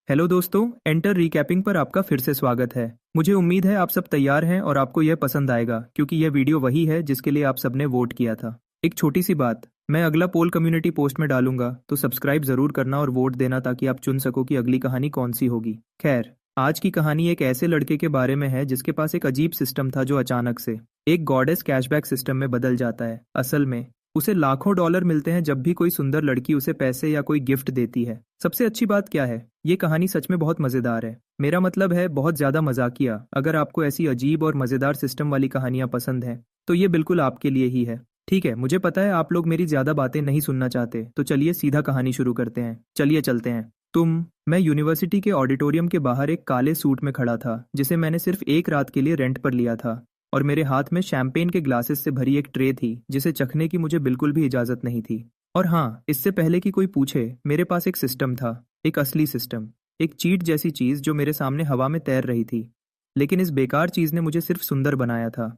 Hello दोस्तों, enter recapping पर आपका फिर से स्वागत है। मुझे उम्मीद है आप सब तैयार हैं और आपको यह पसंद आएगा क्योंकि यह वीडियो वही है जिसके लिए आप सबने वोट किया था। एक छोटी सी बात, मैं अगला पोल कम्युनिटी पोस्ट में डालूंगा तो सब्सक्राइब जरूर करना और वोट देना ताकि आप चुन सको कि अगली कहानी कौन सी होगी। खैर, आज की कहानी एक ऐसे लड़के के बारे में है जिसके पास एक अजीब सिस्टम था जो अचानक से एक गॉडेस कैशबैक सिस्टम में बदल जाता है। असल में उसे लाखों डॉलर मिलते हैं जब भी कोई सुंदर लड़की उसे पैसे या कोई गिफ्ट देती है। सबसे अच्छी बात क्या है, ये कहानी सच में बहुत मजेदार है। मेरा मतलब है बहुत ज्यादा मजाकिया। अगर आपको ऐसी अजीब और मजेदार सिस्टम वाली कहानियां पसंद हैं तो ये बिल्कुल आपके लिए ही है। ठीक है, मुझे पता है आप लोग मेरी ज्यादा बातें नहीं सुनना चाहते, तो चलिए सीधा कहानी शुरू करते हैं। चलिए चलते हैं। मैं यूनिवर्सिटी के ऑडिटोरियम के बाहर एक काले सूट में खड़ा था जिसे मैंने सिर्फ एक रात के लिए रेंट पर लिया था, और मेरे हाथ में शैंपेन के ग्लासेस से भरी एक ट्रे थी जिसे चखने की मुझे बिल्कुल भी इजाजत नहीं थी। और हाँ, इससे पहले कि कोई पूछे, मेरे पास एक सिस्टम था, एक असली सिस्टम, एक चीट जैसी चीज जो मेरे सामने हवा में तैर रही थी। लेकिन इस बेकार चीज ने मुझे सिर्फ सुंदर बनाया था।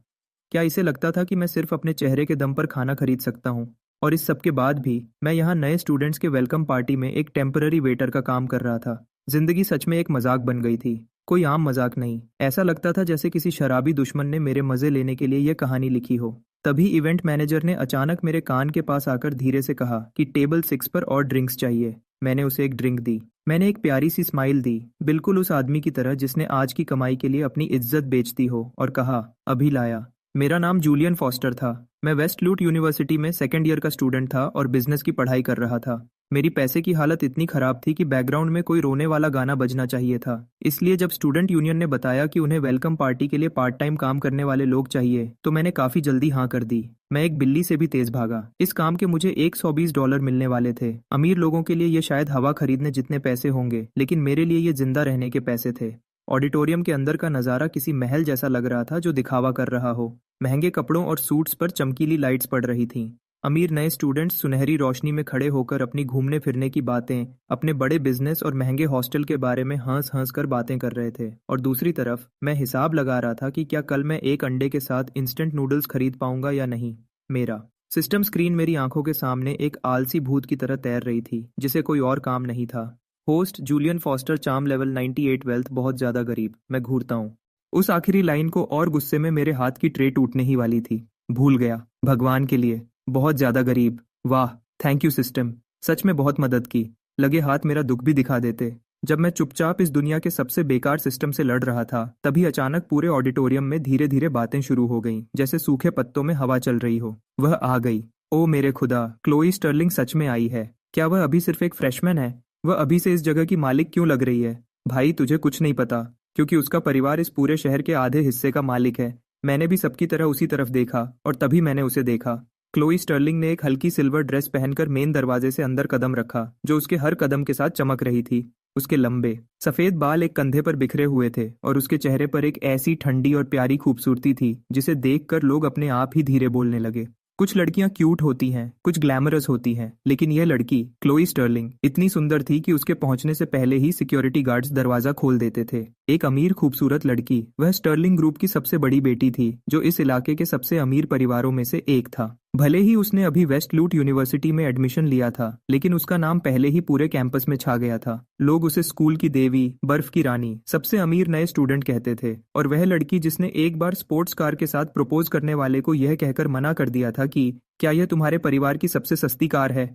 क्या इसे लगता था कि मैं सिर्फ अपने चेहरे के दम पर खाना खरीद सकता हूँ? और इस सब के बाद भी मैं यहाँ नए स्टूडेंट्स के वेलकम पार्टी में एक टेम्पररी वेटर का काम कर रहा था। जिंदगी सच में एक मजाक बन गई थी, कोई आम मजाक नहीं। ऐसा लगता था जैसे किसी शराबी दुश्मन ने मेरे मजे लेने के लिए यह कहानी लिखी हो। तभी इवेंट मैनेजर ने अचानक मेरे कान के पास आकर धीरे से कहा कि टेबल 6 पर और ड्रिंक्स चाहिए। मैंने उसे एक ड्रिंक दी। मैंने एक प्यारी सी स्माइल दी, बिल्कुल उस आदमी की तरह जिसने आज की कमाई के लिए अपनी इज्जत बेच दी हो, और कहा, अभी लाया। मेरा नाम जूलियन फॉस्टर था। मैं वेस्ट लूट यूनिवर्सिटी में सेकेंड ईयर का स्टूडेंट था और बिजनेस की पढ़ाई कर रहा था। मेरी पैसे की हालत इतनी खराब थी कि बैकग्राउंड में कोई रोने वाला गाना बजना चाहिए था। इसलिए जब स्टूडेंट यूनियन ने बताया कि उन्हें वेलकम पार्टी के लिए पार्ट टाइम काम करने वाले लोग चाहिए तो मैंने काफी जल्दी हाँ कर दी। मैं एक बिल्ली से भी तेज भागा। इस काम के मुझे $120 मिलने वाले थे। अमीर लोगों के लिए ये शायद हवा खरीदने जितने पैसे होंगे, लेकिन मेरे लिए ये जिंदा रहने के पैसे थे। ऑडिटोरियम के अंदर का नज़ारा किसी महल जैसा लग रहा था जो दिखावा कर रहा हो। महंगे कपड़ों और सूट्स पर चमकीली लाइट्स पड़ रही थीं। अमीर नए स्टूडेंट्स सुनहरी रोशनी में खड़े होकर अपनी घूमने फिरने की बातें, अपने बड़े बिजनेस और महंगे हॉस्टल के बारे में हंस हंस कर बातें कर रहे थे। और दूसरी तरफ मैं हिसाब लगा रहा था कि क्या कल मैं एक अंडे के साथ इंस्टेंट नूडल्स खरीद पाऊंगा या नहीं। मेरा सिस्टम स्क्रीन मेरी आंखों के सामने एक आलसी भूत की तरह तैर रही थी जिसे कोई और काम नहीं था। Host Julian Foster, charm level 98, wealth बहुत ज्यादा गरीब, मैं घूरता हूँ। उस आखिरी लाइन को और गुस्से में मेरे हाथ की ट्रे टूटने ही वाली थी। भूल गया, भगवान के लिए, बहुत ज्यादा गरीब। वाह, थैंक यू सिस्टम, सच में बहुत मदद की। लगे हाथ मेरा दुख भी दिखा देते। जब मैं चुपचाप इस दुनिया के सबसे बेकार सिस्टम से लड़ रहा था तभी अचानक पूरे ऑडिटोरियम में धीरे धीरे बातें शुरू हो गईं, जैसे सूखे पत्तों में हवा चल रही हो। वह आ गई। ओ मेरे खुदा, क्लोई स्टर्लिंग सच में आई है। क्या वह अभी सिर्फ एक फ्रेशमैन है? वह अभी से इस जगह की मालिक क्यों लग रही है? भाई, तुझे कुछ नहीं पता, क्योंकि उसका परिवार इस पूरे शहर के आधे हिस्से का मालिक है। मैंने भी सबकी तरह उसी तरफ देखा और तभी मैंने उसे देखा। क्लोई स्टर्लिंग ने एक हल्की सिल्वर ड्रेस पहनकर मेन दरवाजे से अंदर कदम रखा, जो उसके हर कदम के साथ चमक रही थी। उसके लंबे सफेद बाल एक कंधे पर बिखरे हुए थे और उसके चेहरे पर एक ऐसी ठंडी और प्यारी खूबसूरती थी जिसे देखकर लोग अपने आप ही धीरे बोलने लगे। कुछ लड़कियां क्यूट होती हैं, कुछ ग्लैमरस होती हैं, लेकिन यह लड़की क्लोई स्टर्लिंग इतनी सुंदर थी कि उसके पहुंचने से पहले ही सिक्योरिटी गार्ड्स दरवाजा खोल देते थे। एक अमीर खूबसूरत लड़की, वह स्टर्लिंग ग्रुप की सबसे बड़ी बेटी थी जो इस इलाके के सबसे अमीर परिवारों में से एक था। भले ही उसने अभी वेस्ट लूट यूनिवर्सिटी में एडमिशन लिया था, लेकिन उसका नाम पहले ही पूरे कैंपस में छा गया था। लोग उसे स्कूल की देवी, बर्फ की रानी, सबसे अमीर नए स्टूडेंट कहते थे। और वह लड़की जिसने एक बार स्पोर्ट्स कार के साथ प्रपोज करने वाले को यह कहकर मना कर दिया था कि क्या यह तुम्हारे परिवार की सबसे सस्ती कार है।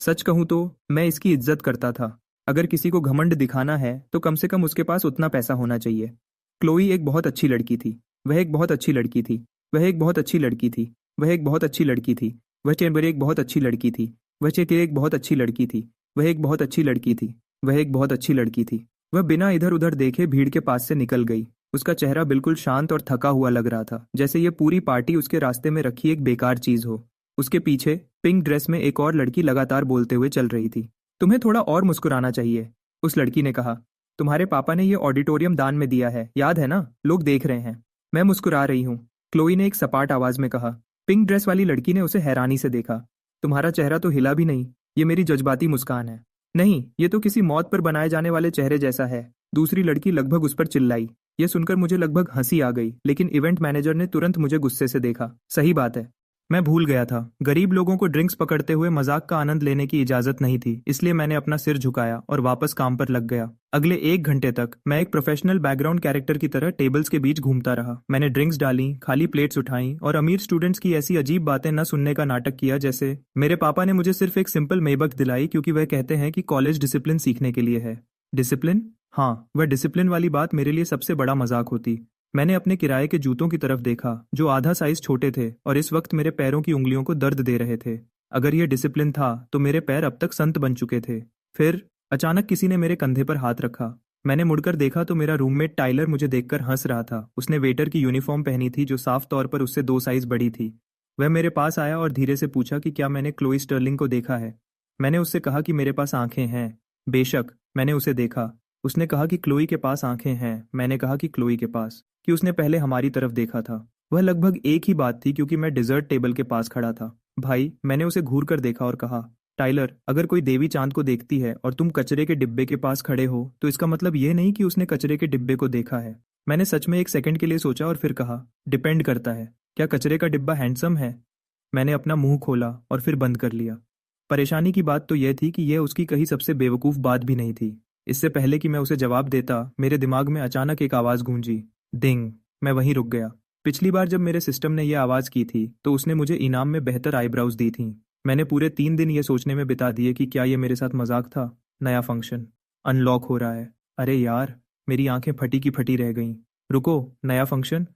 सच कहूं तो मैं इसकी इज्जत करता था। अगर किसी को घमंड दिखाना है तो कम से कम उसके पास उतना पैसा होना चाहिए। क्लोई एक बहुत अच्छी लड़की थी। वह एक बहुत अच्छी लड़की थी। वह एक बहुत अच्छी लड़की थी। वह एक बहुत अच्छी लड़की थी। वह चेम्बर एक बहुत अच्छी लड़की थी। वह चेक एक बहुत अच्छी लड़की थी। वह एक बहुत अच्छी लड़की थी। वह एक बहुत अच्छी लड़की थी। वह बिना इधर उधर देखे भीड़ के पास से निकल गई। उसका चेहरा बिल्कुल शांत और थका हुआ लग रहा था, जैसे ये पूरी पार्टी उसके रास्ते में रखी एक बेकार चीज हो। उसके पीछे पिंक ड्रेस में एक और लड़की लगातार बोलते हुए चल रही थी। तुम्हें थोड़ा और मुस्कुराना चाहिए, उस लड़की ने कहा। तुम्हारे पापा ने ये ऑडिटोरियम दान में दिया है, याद है ना? लोग देख रहे हैं। मैं मुस्कुरा रही हूँ, क्लोई ने एक सपाट आवाज में कहा। पिंक ड्रेस वाली लड़की ने उसे हैरानी से देखा। तुम्हारा चेहरा तो हिला भी नहीं। ये मेरी जज्बाती मुस्कान है। नहीं, ये तो किसी मौत पर बनाए जाने वाले चेहरे जैसा है। दूसरी लड़की लगभग उस पर चिल्लाई। यह सुनकर मुझे लगभग हंसी आ गई, लेकिन इवेंट मैनेजर ने तुरंत मुझे गुस्से से देखा। सही बात है, मैं भूल गया था, गरीब लोगों को ड्रिंक्स पकड़ते हुए मजाक का आनंद लेने की इजाजत नहीं थी, इसलिए मैंने अपना सिर झुकाया और वापस काम पर लग गया। अगले 1 घंटे तक मैं एक प्रोफेशनल बैकग्राउंड कैरेक्टर की तरह टेबल्स के बीच घूमता रहा। मैंने ड्रिंक्स डाली, खाली प्लेट्स उठाई और अमीर स्टूडेंट्स की ऐसी अजीब बातें न सुनने का नाटक किया जैसे मेरे पापा ने मुझे सिर्फ एक सिंपल मेबक दिलाई क्योंकि वह कहते हैं कि कॉलेज डिसिप्लिन सीखने के लिए है। डिसिप्लिन? हाँ, वह डिसिप्लिन वाली बात मेरे लिए सबसे बड़ा मजाक होती। मैंने अपने किराए के जूतों की तरफ देखा जो आधा साइज छोटे थे और इस वक्त मेरे पैरों की उंगलियों को दर्द दे रहे थे। अगर यह डिसिप्लिन था तो मेरे पैर अब तक संत बन चुके थे। फिर अचानक किसी ने मेरे कंधे पर हाथ रखा। मैंने मुड़कर देखा तो मेरा रूममेट टाइलर मुझे देखकर हंस रहा था। उसने वेटर की यूनिफॉर्म पहनी थी जो साफ तौर पर उससे 2 साइज बड़ी थी। वह मेरे पास आया और धीरे से पूछा कि क्या मैंने क्लोई स्टर्लिंग को देखा है। मैंने उससे कहा कि मेरे पास आंखें हैं। बेशक, मैंने उसे देखा। उसने कहा कि क्लोई के पास आंखें हैं। मैंने कहा कि क्लोई के पास, कि उसने पहले हमारी तरफ देखा था। वह लगभग एक ही बात थी क्योंकि मैं डिजर्ट टेबल के पास खड़ा था। भाई, मैंने उसे घूर कर देखा और कहा, टाइलर, अगर कोई देवी चांद को देखती है और तुम कचरे के डिब्बे के पास खड़े हो तो इसका मतलब ये नहीं कि उसने कचरे के डिब्बे को देखा है। मैंने सच में 1 सेकंड के लिए सोचा और फिर कहा, डिपेंड करता है। क्या कचरे का डिब्बा हैंडसम है? मैंने अपना मुंह खोला और फिर बंद कर लिया। परेशानी की बात तो यह थी कि यह उसकी कही सबसे बेवकूफ़ बात भी नहीं थी। इससे पहले कि मैं उसे जवाब देता, मेरे दिमाग में अचानक एक आवाज़ गूंजी, डिंग। मैं वहीं रुक गया। पिछली बार जब मेरे सिस्टम ने यह आवाज़ की थी तो उसने मुझे इनाम में बेहतर आईब्राउज दी थीं। मैंने पूरे 3 दिन ये सोचने में बिता दिए कि क्या ये मेरे साथ मजाक था। नया फंक्शन अनलॉक हो रहा है। अरे यार, मेरी आंखें फटी की फटी रह गईं। रुको, नया फंक्शन?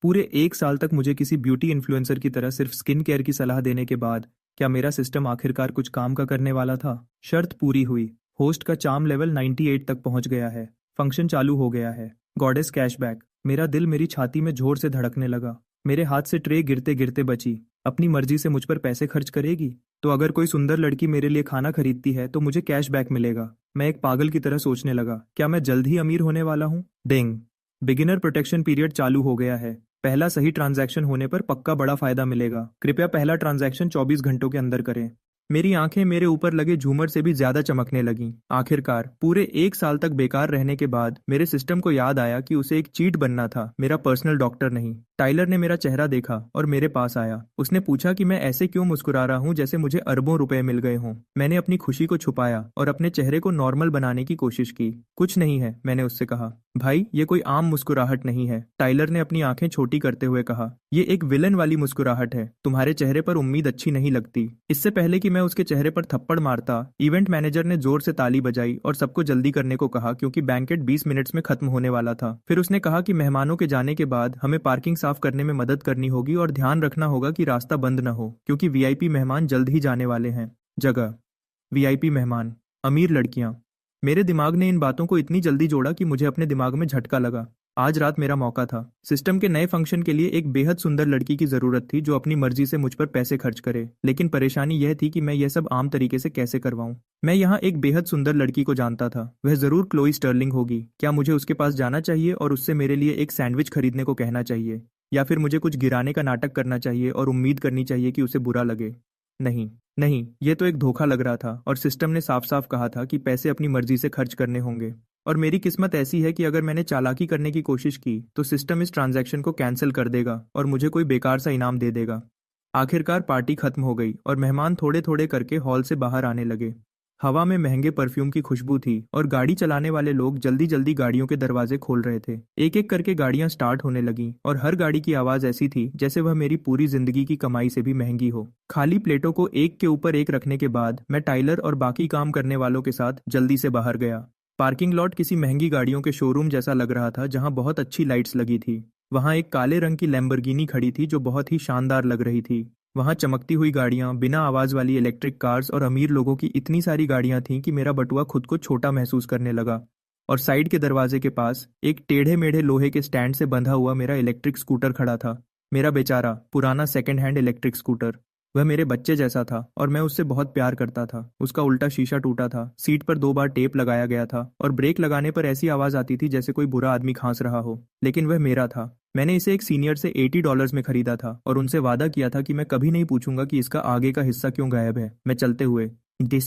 पूरे 1 साल तक मुझे किसी ब्यूटी इन्फ्लुएंसर की तरह सिर्फ स्किन केयर की सलाह देने के बाद क्या मेरा सिस्टम आखिरकार कुछ काम का करने वाला था? शर्त पूरी हुई। होस्ट का चार्म लेवल 98 तक पहुंच गया है। फंक्शन चालू हो गया है। Goddess cashback. मेरा दिल मेरी छाती में जोर से धड़कने लगा। मेरे हाथ से ट्रे गिरते गिरते बची। अपनी मर्जी से मुझ पर पैसे खर्च करेगी तो अगर कोई सुंदर लड़की मेरे लिए खाना खरीदती है तो मुझे कैशबैक मिलेगा। मैं एक पागल की तरह सोचने लगा, क्या मैं जल्द ही अमीर होने वाला हूँ? डिंग। बिगिनर प्रोटेक्शन पीरियड चालू हो गया है। पहला सही ट्रांजैक्शन होने पर पक्का बड़ा फायदा मिलेगा। कृपया पहला ट्रांजैक्शन 24 घंटों के अंदर करें। मेरी आंखें मेरे ऊपर लगे झूमर से भी ज्यादा चमकने लगीं। आखिरकार पूरे 1 साल तक बेकार रहने के बाद मेरे सिस्टम को याद आया कि उसे एक चीट बनना था, मेरा पर्सनल डॉक्टर नहीं। टाइलर ने मेरा चेहरा देखा और मेरे पास आया। उसने पूछा कि मैं ऐसे क्यों मुस्कुरा रहा हूँ जैसे मुझे अरबों रुपए मिल गए हों। मैंने अपनी खुशी को छुपाया और अपने चेहरे को नॉर्मल बनाने की कोशिश की। कुछ नहीं है, मैंने उससे कहा। भाई, ये कोई आम मुस्कुराहट नहीं है, टाइलर ने अपनी आंखें छोटी करते हुए कहा। ये एक विलन वाली मुस्कुराहट है। तुम्हारे चेहरे पर उम्मीद अच्छी नहीं लगती। इससे पहले कि मैं उसके चेहरे पर थप्पड़ मारता, इवेंट मैनेजर ने जोर से ताली बजाई और सबको जल्दी करने को कहा क्योंकि बैंकेट 20 मिनट्स में खत्म होने वाला था। फिर उसने कहा कि मेहमानों के जाने के बाद हमें पार्किंग साफ करने में मदद करनी होगी और ध्यान रखना होगा कि रास्ता बंद न हो क्योंकि वीआईपी मेहमान जल्द ही जाने वाले हैं। जगह, वीआईपी मेहमान, अमीर लड़कियां। मेरे दिमाग ने इन बातों को इतनी जल्दी जोड़ा कि मुझे अपने दिमाग में झटका लगा। आज रात मेरा मौका था। सिस्टम के नए फंक्शन के लिए एक बेहद सुंदर लड़की की जरूरत थी जो अपनी मर्जी से मुझ पर पैसे खर्च करे। लेकिन परेशानी यह थी कि मैं यह सब आम तरीके से कैसे करवाऊं। मैं यहाँ एक बेहद सुंदर लड़की को जानता था। वह जरूर क्लोई स्टर्लिंग होगी। क्या मुझे उसके पास जाना चाहिए और उससे मेरे लिए एक सैंडविच खरीदने को कहना चाहिए, या फिर मुझे कुछ गिराने का नाटक करना चाहिए और उम्मीद करनी चाहिए कि उसे बुरा लगे? नहीं, नहीं, ये तो एक धोखा लग रहा था और सिस्टम ने साफ साफ कहा था कि पैसे अपनी मर्जी से खर्च करने होंगे। और मेरी किस्मत ऐसी है कि अगर मैंने चालाकी करने की कोशिश की तो सिस्टम इस ट्रांजैक्शन को कैंसिल कर देगा और मुझे कोई बेकार सा इनाम दे देगा। आखिरकार पार्टी खत्म हो गई और मेहमान थोड़े थोड़े करके हॉल से बाहर आने लगे। हवा में महंगे परफ्यूम की खुशबू थी और गाड़ी चलाने वाले लोग जल्दी जल्दी गाड़ियों के दरवाजे खोल रहे थे। एक एक करके गाड़ियां स्टार्ट होने लगीं और हर गाड़ी की आवाज ऐसी थी जैसे वह मेरी पूरी जिंदगी की कमाई से भी महंगी हो। खाली प्लेटों को एक के ऊपर एक रखने के बाद मैं टाइलर और बाकी काम करने वालों के साथ जल्दी से बाहर गया। पार्किंग लॉट किसी महंगी गाड़ियों के शोरूम जैसा लग रहा था जहां बहुत अच्छी लाइट्स लगी थी। वहां एक काले रंग की लैम्बोर्गिनी खड़ी थी जो बहुत ही शानदार लग रही थी। वहां चमकती हुई गाड़ियां, बिना आवाज वाली इलेक्ट्रिक कार्स और अमीर लोगों की इतनी सारी गाड़ियां थीं कि मेरा बटुआ खुद को छोटा महसूस करने लगा। और साइड के दरवाजे के पास एक टेढ़े मेढ़े लोहे के स्टैंड से बंधा हुआ मेरा इलेक्ट्रिक स्कूटर खड़ा था। मेरा बेचारा पुराना सेकंड हैंड इलेक्ट्रिक स्कूटर। वह मेरे बच्चे जैसा था और मैं उससे बहुत प्यार करता था। उसका उल्टा शीशा टूटा था, सीट पर 2 बार टेप लगाया गया था और ब्रेक लगाने पर ऐसी आवाज आती थी जैसे कोई बुरा आदमी खांस रहा हो। लेकिन वह मेरा था। मैंने इसे एक सीनियर से $80 में खरीदा था और उनसे वादा किया था कि मैं कभी नहीं पूछूंगा कि इसका आगे का हिस्सा क्यों गायब है। मैं चलते हुए गे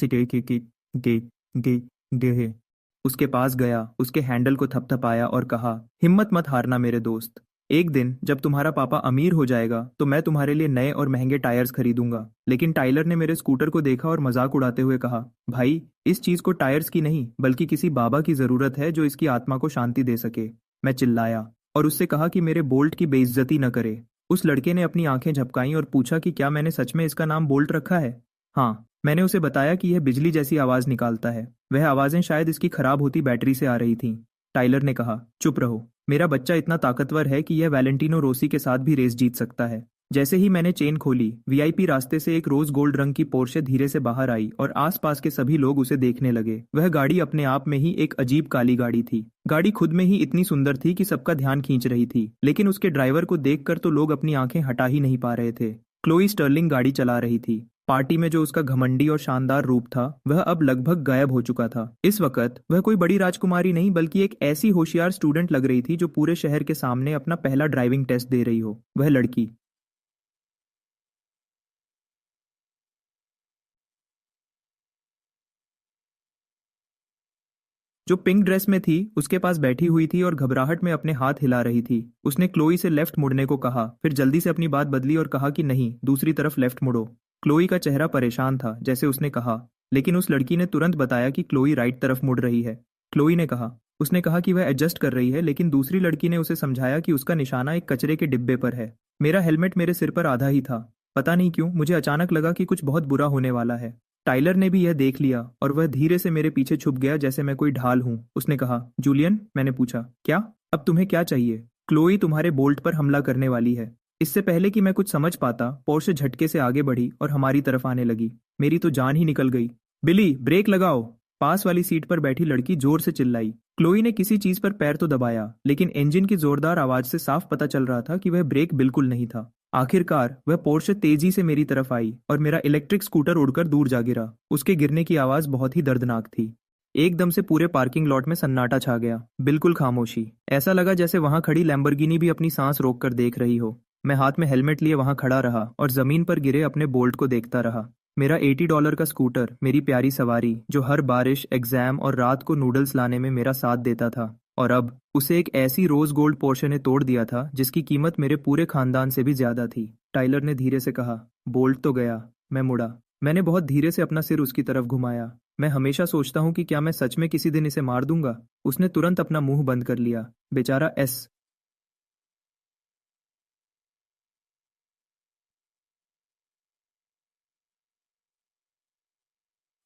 उसके पास गया, उसके हैंडल को थपथपाया और कहा, हिम्मत मत हारना मेरे दोस्त। एक दिन जब तुम्हारा पापा अमीर हो जाएगा तो मैं तुम्हारे लिए नए और महंगे टायर्स खरीदूंगा। लेकिन टाइलर ने मेरे स्कूटर को देखा और मजाक उड़ाते हुए कहा, भाई इस चीज को टायर्स की नहीं बल्कि किसी बाबा की जरूरत है जो इसकी आत्मा को शांति दे सके। मैं चिल्लाया और उससे कहा कि मेरे बोल्ट की बेइज्जती न करे। उस लड़के ने अपनी आंखें झपकाईं और पूछा कि क्या मैंने सच में इसका नाम बोल्ट रखा है। हाँ, मैंने उसे बताया कि यह बिजली जैसी आवाज निकालता है। वह आवाजें शायद इसकी खराब होती बैटरी से आ रही थीं। टाइलर ने कहा, चुप रहो, मेरा बच्चा इतना ताकतवर है कि यह वैलेंटिनो रोसी के साथ भी रेस जीत सकता है। जैसे ही मैंने चेन खोली, वीआईपी रास्ते से एक रोज गोल्ड रंग की पोर्शे धीरे से बाहर आई और आसपास के सभी लोग उसे देखने लगे। वह गाड़ी अपने आप में ही एक अजीब काली गाड़ी थी। गाड़ी खुद में ही इतनी सुंदर थी कि सबका ध्यान खींच रही थी, लेकिन उसके ड्राइवर को देखकर तो लोग अपनी आंखें हटा ही नहीं पा रहे थे। क्लोई स्टर्लिंग गाड़ी चला रही थी। पार्टी में जो उसका घमंडी और शानदार रूप था वह अब लगभग गायब हो चुका था। इस वक्त वह कोई बड़ी राजकुमारी नहीं बल्कि एक ऐसी होशियार स्टूडेंट लग रही थी जो पूरे शहर के सामने अपना पहला ड्राइविंग टेस्ट दे रही हो। वह लड़की जो पिंक ड्रेस में थी उसके पास बैठी हुई थी और घबराहट में अपने हाथ हिला रही थी। उसने क्लोई से लेफ्ट मुड़ने को कहा, फिर जल्दी से अपनी बात बदली और कहा कि नहीं, दूसरी तरफ लेफ्ट मुड़ो। क्लोई का चेहरा परेशान था जैसे उसने कहा, लेकिन उस लड़की ने तुरंत बताया कि क्लोई राइट तरफ मुड़ रही है। क्लोई ने कहा, उसने कहा कि वह एडजस्ट कर रही है, लेकिन दूसरी लड़की ने उसे समझाया कि उसका निशाना एक कचरे के डिब्बे पर है। मेरा हेलमेट मेरे सिर पर आधा ही था। पता नहीं क्यों मुझे अचानक लगा कि कुछ बहुत बुरा होने वाला है। टाइलर ने भी यह देख लिया और वह धीरे से मेरे पीछे छुप गया जैसे मैं कोई ढाल हूं। उसने कहा, जूलियन। मैंने पूछा, क्या? अब तुम्हें क्या चाहिए? क्लोई तुम्हारे बोल्ट पर हमला करने वाली है। इससे पहले कि मैं कुछ समझ पाता, पोर्शे झटके से आगे बढ़ी और हमारी तरफ आने लगी। मेरी तो जान ही निकल गई। बिली, ब्रेक लगाओ! पास वाली सीट पर बैठी लड़की जोर से चिल्लाई। क्लोई ने किसी चीज पर पैर तो दबाया, लेकिन इंजन की जोरदार आवाज से साफ पता चल रहा था कि वह ब्रेक बिल्कुल नहीं था। आखिरकार वह पोर्शे तेजी से मेरी तरफ आई और मेरा इलेक्ट्रिक स्कूटर उड़कर दूर जा गिरा। उसके गिरने की आवाज बहुत ही दर्दनाक थी। एकदम से पूरे पार्किंग लॉट में सन्नाटा छा गया। बिल्कुल खामोशी। ऐसा लगा जैसे वहां खड़ी लैम्बोर्गिनी भी अपनी सांस रोककर देख रही हो। मैं हाथ में हेलमेट लिए वहां खड़ा रहा और जमीन पर गिरे अपने बोल्ट को देखता रहा। मेरा $80 का स्कूटर, मेरी प्यारी सवारी, जो हर बारिश, एग्जाम और रात को नूडल्स लाने में मेरा साथ देता था, और अब उसे एक ऐसी रोज गोल्ड पोर्शे ने तोड़ दिया था जिसकी कीमत मेरे पूरे खानदान से भी ज्यादा थी। टाइलर ने धीरे से कहा, बोल्ट तो गया। मैं मुड़ा। मैंने बहुत धीरे से अपना सिर उसकी तरफ घुमाया। मैं हमेशा सोचता हूँ कि क्या मैं सच में किसी दिन इसे मार दूंगा। उसने तुरंत अपना मुंह बंद कर लिया। बेचारा एस।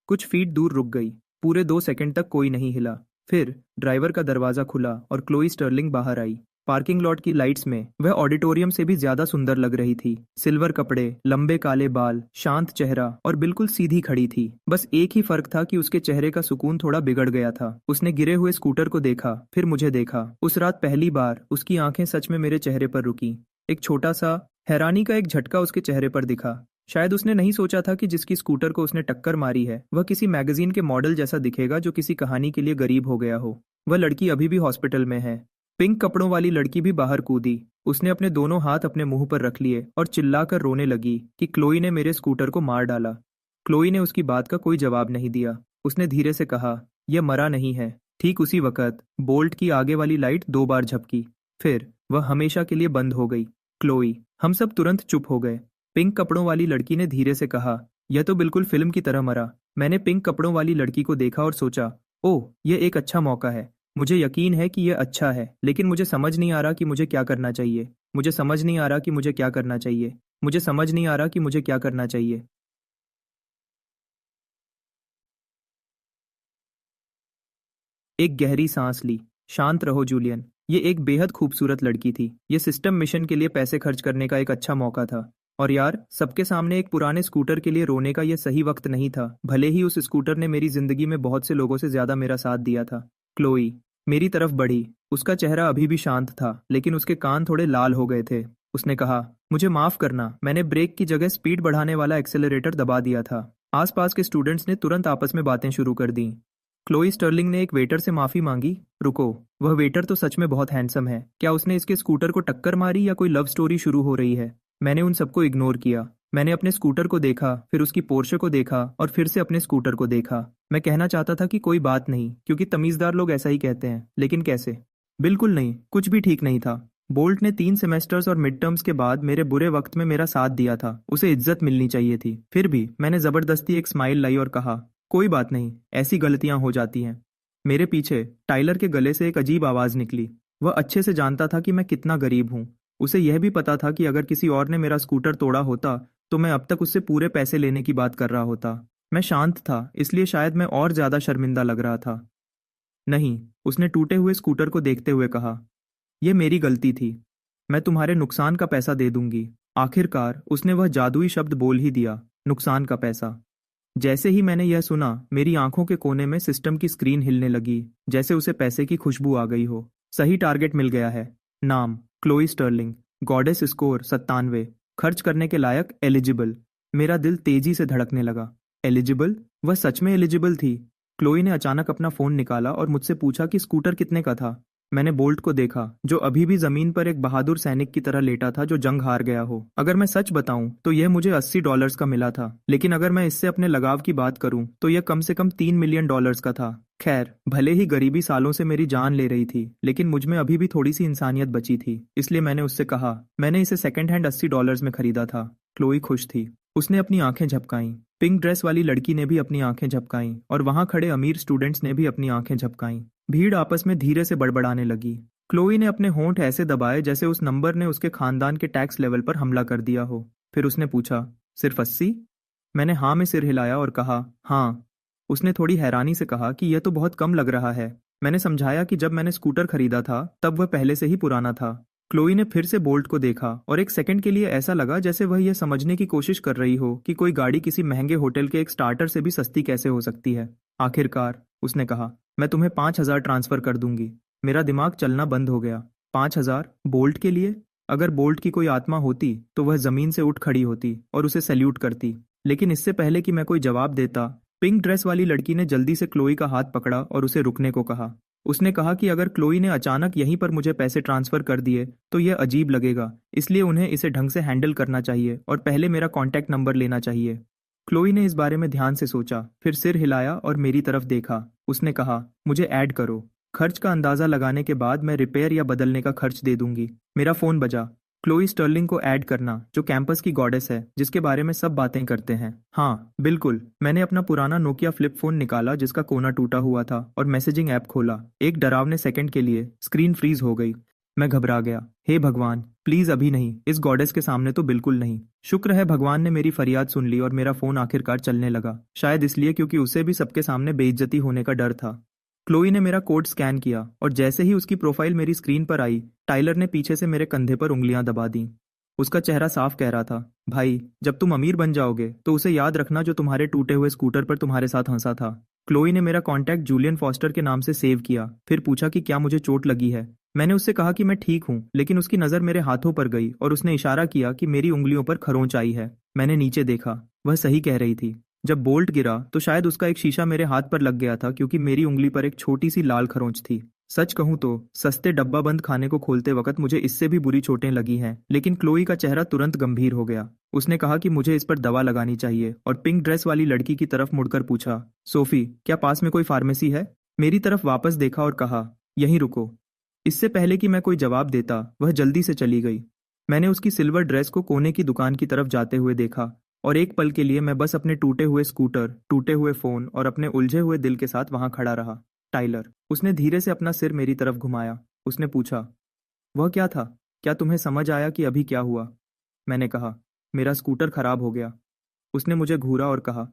कुछ फीट दूर रुक गई। पूरे 2 सेकंड तक कोई नहीं हिला। फिर ड्राइवर का दरवाजा खुला और क्लोई स्टर्लिंग बाहर आई। पार्किंग लॉट की लाइट्स में वह ऑडिटोरियम से भी ज्यादा सुंदर लग रही थी। सिल्वर कपड़े, लंबे काले बाल, शांत चेहरा और बिल्कुल सीधी खड़ी थी। बस एक ही फर्क था कि उसके चेहरे का सुकून थोड़ा बिगड़ गया था। उसने गिरे हुए स्कूटर को देखा, फिर मुझे देखा। उस रात पहली बार उसकी आंखें सच में मेरे चेहरे पर रुकी। एक छोटा सा हैरानी का एक झटका उसके चेहरे पर दिखा। शायद उसने नहीं सोचा था कि जिसकी स्कूटर को उसने टक्कर मारी है वह किसी मैगजीन के मॉडल जैसा दिखेगा जो किसी कहानी के लिए गरीब हो गया हो। वह लड़की अभी भी हॉस्पिटल में है। पिंक कपड़ों वाली लड़की भी बाहर कूदी। उसने अपने दोनों हाथ अपने मुंह पर रख लिए और चिल्लाकर रोने लगी कि क्लोई ने मेरे स्कूटर को मार डाला। क्लोई ने उसकी बात का कोई जवाब नहीं दिया। उसने धीरे से कहा, यह मरा नहीं है। ठीक उसी वक्त बोल्ट की आगे वाली लाइट 2 बार झपकी, फिर वह हमेशा के लिए बंद हो गई। क्लोई। हम सब तुरंत चुप हो गए। पिंक कपड़ों वाली लड़की ने धीरे से कहा, यह तो बिल्कुल फिल्म की तरह मरा। मैंने पिंक कपड़ों वाली लड़की को देखा और सोचा, ओह, यह एक अच्छा मौका है। मुझे यकीन है कि यह अच्छा है, लेकिन मुझे समझ नहीं आ रहा कि मुझे क्या करना चाहिए। मुझे समझ नहीं आ रहा कि मुझे क्या करना चाहिए। मुझे समझ नहीं आ रहा कि मुझे क्या करना चाहिए। एक गहरी सांस ली। शांत रहो जूलियन। ये एक बेहद खूबसूरत लड़की थी। ये सिस्टम मिशन के लिए पैसे खर्च करने का एक अच्छा मौका था। और यार, सबके सामने एक पुराने स्कूटर के लिए रोने का यह सही वक्त नहीं था, भले ही उस स्कूटर ने मेरी जिंदगी में बहुत से लोगों से ज्यादा मेरा साथ दिया था। क्लोई मेरी तरफ बढ़ी। उसका चेहरा अभी भी शांत था, लेकिन उसके कान थोड़े लाल हो गए थे। उसने कहा, मुझे माफ करना, मैंने ब्रेक की जगह स्पीड बढ़ाने वाला एक्सेलरेटर दबा दिया था। आसपास के स्टूडेंट्स ने तुरंत आपस में बातें शुरू कर दी। क्लोई स्टर्लिंग ने एक वेटर से माफी मांगी। रुको, वह वेटर तो सच में बहुत हैंडसम है। क्या उसने इसके स्कूटर को टक्कर मारी या कोई लव स्टोरी शुरू हो रही है? मैंने उन सबको इग्नोर किया। मैंने अपने स्कूटर को देखा, फिर उसकी पोर्शे को देखा और फिर से अपने स्कूटर को देखा। मैं कहना चाहता था कि कोई बात नहीं, क्योंकि तमीजदार लोग ऐसा ही कहते हैं, लेकिन कैसे? बिल्कुल नहीं, कुछ भी ठीक नहीं था। बोल्ट ने 3 सेमेस्टर्स और मिड टर्म्स के बाद मेरे बुरे वक्त में मेरा साथ दिया था, उसे इज्जत मिलनी चाहिए थी। फिर भी मैंने जबरदस्ती एक स्माइल लाई और कहा, कोई बात नहीं, ऐसी गलतियां हो जाती हैं। मेरे पीछे टाइलर के गले से एक अजीब आवाज निकली। वह अच्छे से जानता था कि मैं कितना गरीब हूँ। उसे यह भी पता था कि अगर किसी और ने मेरा स्कूटर तोड़ा होता तो मैं अब तक उससे पूरे पैसे लेने की बात कर रहा होता। मैं शांत था, इसलिए शायद मैं और ज्यादा शर्मिंदा लग रहा था। नहीं, उसने टूटे हुए स्कूटर को देखते हुए कहा, यह मेरी गलती थी। मैं तुम्हारे नुकसान का पैसा दे दूंगी। आखिरकार उसने वह जादुई शब्द बोल ही दिया, नुकसान का पैसा। जैसे ही मैंने यह सुना, मेरी आंखों के कोने में सिस्टम की स्क्रीन हिलने लगी, जैसे उसे पैसे की खुशबू आ गई हो। सही टारगेट मिल गया है। नाम क्लोई स्टर्लिंग, गॉडेस स्कोर 97, खर्च करने के लायक, एलिजिबल। मेरा दिल तेजी से धड़कने लगा। एलिजिबल? वह सच में एलिजिबल थी। क्लोई ने अचानक अपना फोन निकाला और मुझसे पूछा कि स्कूटर कितने का था। मैंने बोल्ट को देखा, जो अभी भी जमीन पर एक बहादुर सैनिक की तरह लेटा था जो जंग हार गया हो। अगर मैं सच बताऊं तो यह मुझे $80 का मिला था, लेकिन अगर मैं इससे अपने लगाव की बात करूं तो यह कम से कम $3 मिलियन का था। खैर, भले ही गरीबी सालों से मेरी जान ले रही थी, लेकिन मुझ में अभी भी थोड़ी सी इंसानियत बची थी। इसलिए मैंने उससे कहा, मैंने इसे सेकंड हैंड $80 में खरीदा था। क्लोई खुश थी। उसने अपनी आंखें झपकाईं। पिंक ड्रेस वाली लड़की ने भी अपनी आंखें झपकाईं और वहां खड़े अमीर स्टूडेंट्स ने भी अपनी आंखें झपकाईं। भीड़ आपस में धीरे से बड़बड़ाने लगी। क्लोई ने अपने होंठ ऐसे दबाए जैसे उस नंबर ने उसके खानदान के टैक्स लेवल पर हमला कर दिया हो। फिर उसने पूछा, सिर्फ 80? मैंने हाँ में सिर हिलाया और कहा, हाँ। उसने थोड़ी हैरानी से कहा कि यह तो बहुत कम लग रहा है। मैंने समझाया कि जब मैंने स्कूटर खरीदा था तब वह पहले से ही पुराना था। क्लोई ने फिर से बोल्ट को देखा और एक सेकंड के लिए ऐसा लगा जैसे वह यह समझने की कोशिश कर रही हो कि कोई गाड़ी किसी महंगे होटल के एक स्टार्टर से भी सस्ती कैसे हो सकती है। आखिरकार उसने कहा, मैं तुम्हें 5,000 ट्रांसफर कर दूंगी। मेरा दिमाग चलना बंद हो गया। 5,000 बोल्ट के लिए? अगर बोल्ट की कोई आत्मा होती तो वह जमीन से उठ खड़ी होती और उसे सैल्यूट करती। लेकिन इससे पहले कि मैं कोई जवाब देता, पिंक ड्रेस वाली लड़की ने जल्दी से क्लोई का हाथ पकड़ा और उसे रुकने को कहा। उसने कहा कि अगर क्लोई ने अचानक यहीं पर मुझे पैसे ट्रांसफर कर दिए तो यह अजीब लगेगा, इसलिए उन्हें इसे ढंग से हैंडल करना चाहिए और पहले मेरा कॉन्टैक्ट नंबर लेना चाहिए। क्लोई ने इस बारे में ध्यान से सोचा, फिर सिर हिलाया और मेरी तरफ देखा। उसने कहा, मुझे ऐड करो। खर्च का अंदाजा लगाने के बाद मैं रिपेयर या बदलने का खर्च दे दूंगी। मेरा फोन बजा। क्लोई स्टर्लिंग को ऐड करना, जो कैंपस की गॉडेस है, जिसके बारे में सब बातें करते हैं। हाँ बिल्कुल। मैंने अपना पुराना नोकिया फ्लिप फोन निकाला जिसका कोना टूटा हुआ था और मैसेजिंग ऐप खोला। एक डरावने सेकंड के लिए स्क्रीन फ्रीज हो गई। मैं घबरा गया। हे भगवान, प्लीज अभी नहीं, इस गॉडेस के सामने तो बिल्कुल नहीं। शुक्र है भगवान ने मेरी फरियाद सुन ली और मेरा फोन आखिरकार चलने लगा। शायद इसलिए क्योंकि उसे भी सबके सामने बेइज्जती होने का डर था। क्लोई ने मेरा कोड स्कैन किया और जैसे ही उसकी प्रोफाइल मेरी स्क्रीन पर आई, टाइलर ने पीछे से मेरे कंधे पर उंगलियां दबा दी। उसका चेहरा साफ कह रहा था, भाई, जब तुम अमीर बन जाओगे तो उसे याद रखना जो तुम्हारे टूटे हुए स्कूटर पर तुम्हारे साथ हंसा था। क्लोई ने मेरा कॉन्टैक्ट जूलियन फॉस्टर के नाम से सेव किया, फिर पूछा कि क्या मुझे चोट लगी है। मैंने उससे कहा कि मैं ठीक हूँ, लेकिन उसकी नज़र मेरे हाथों पर गई और उसने इशारा किया कि मेरी उंगलियों पर खरोंच आई है। मैंने नीचे देखा, वह सही कह रही थी। जब बोल्ट गिरा तो शायद उसका एक शीशा मेरे हाथ पर लग गया था, क्योंकि मेरी उंगली पर एक छोटी सी लाल खरोंच थी। सच कहूं तो सस्ते डब्बा बंद खाने को खोलते वक्त मुझे इससे भी बुरी चोटें लगी हैं, लेकिन क्लोई का चेहरा तुरंत गंभीर हो गया। उसने कहा कि मुझे इस पर दवा लगानी चाहिए और पिंक ड्रेस वाली लड़की की तरफ मुड़कर पूछा, सोफी, क्या पास में कोई फार्मेसी है? मेरी तरफ वापस देखा और कहा, यहीं रुको। इससे पहले कि मैं कोई जवाब देता, वह जल्दी से चली गई। मैंने उसकी सिल्वर ड्रेस को कोने की दुकान की तरफ जाते हुए देखा और एक पल के लिए मैं बस अपने टूटे हुए स्कूटर, टूटे हुए फोन और अपने उलझे हुए दिल के साथ वहां खड़ा रहा। टाइलर। उसने धीरे से अपना सिर मेरी तरफ घुमाया। उसने पूछा, वह क्या था? क्या तुम्हें समझ आया कि अभी क्या हुआ? मैंने कहा, मेरा स्कूटर खराब हो गया। उसने मुझे घूरा और कहा,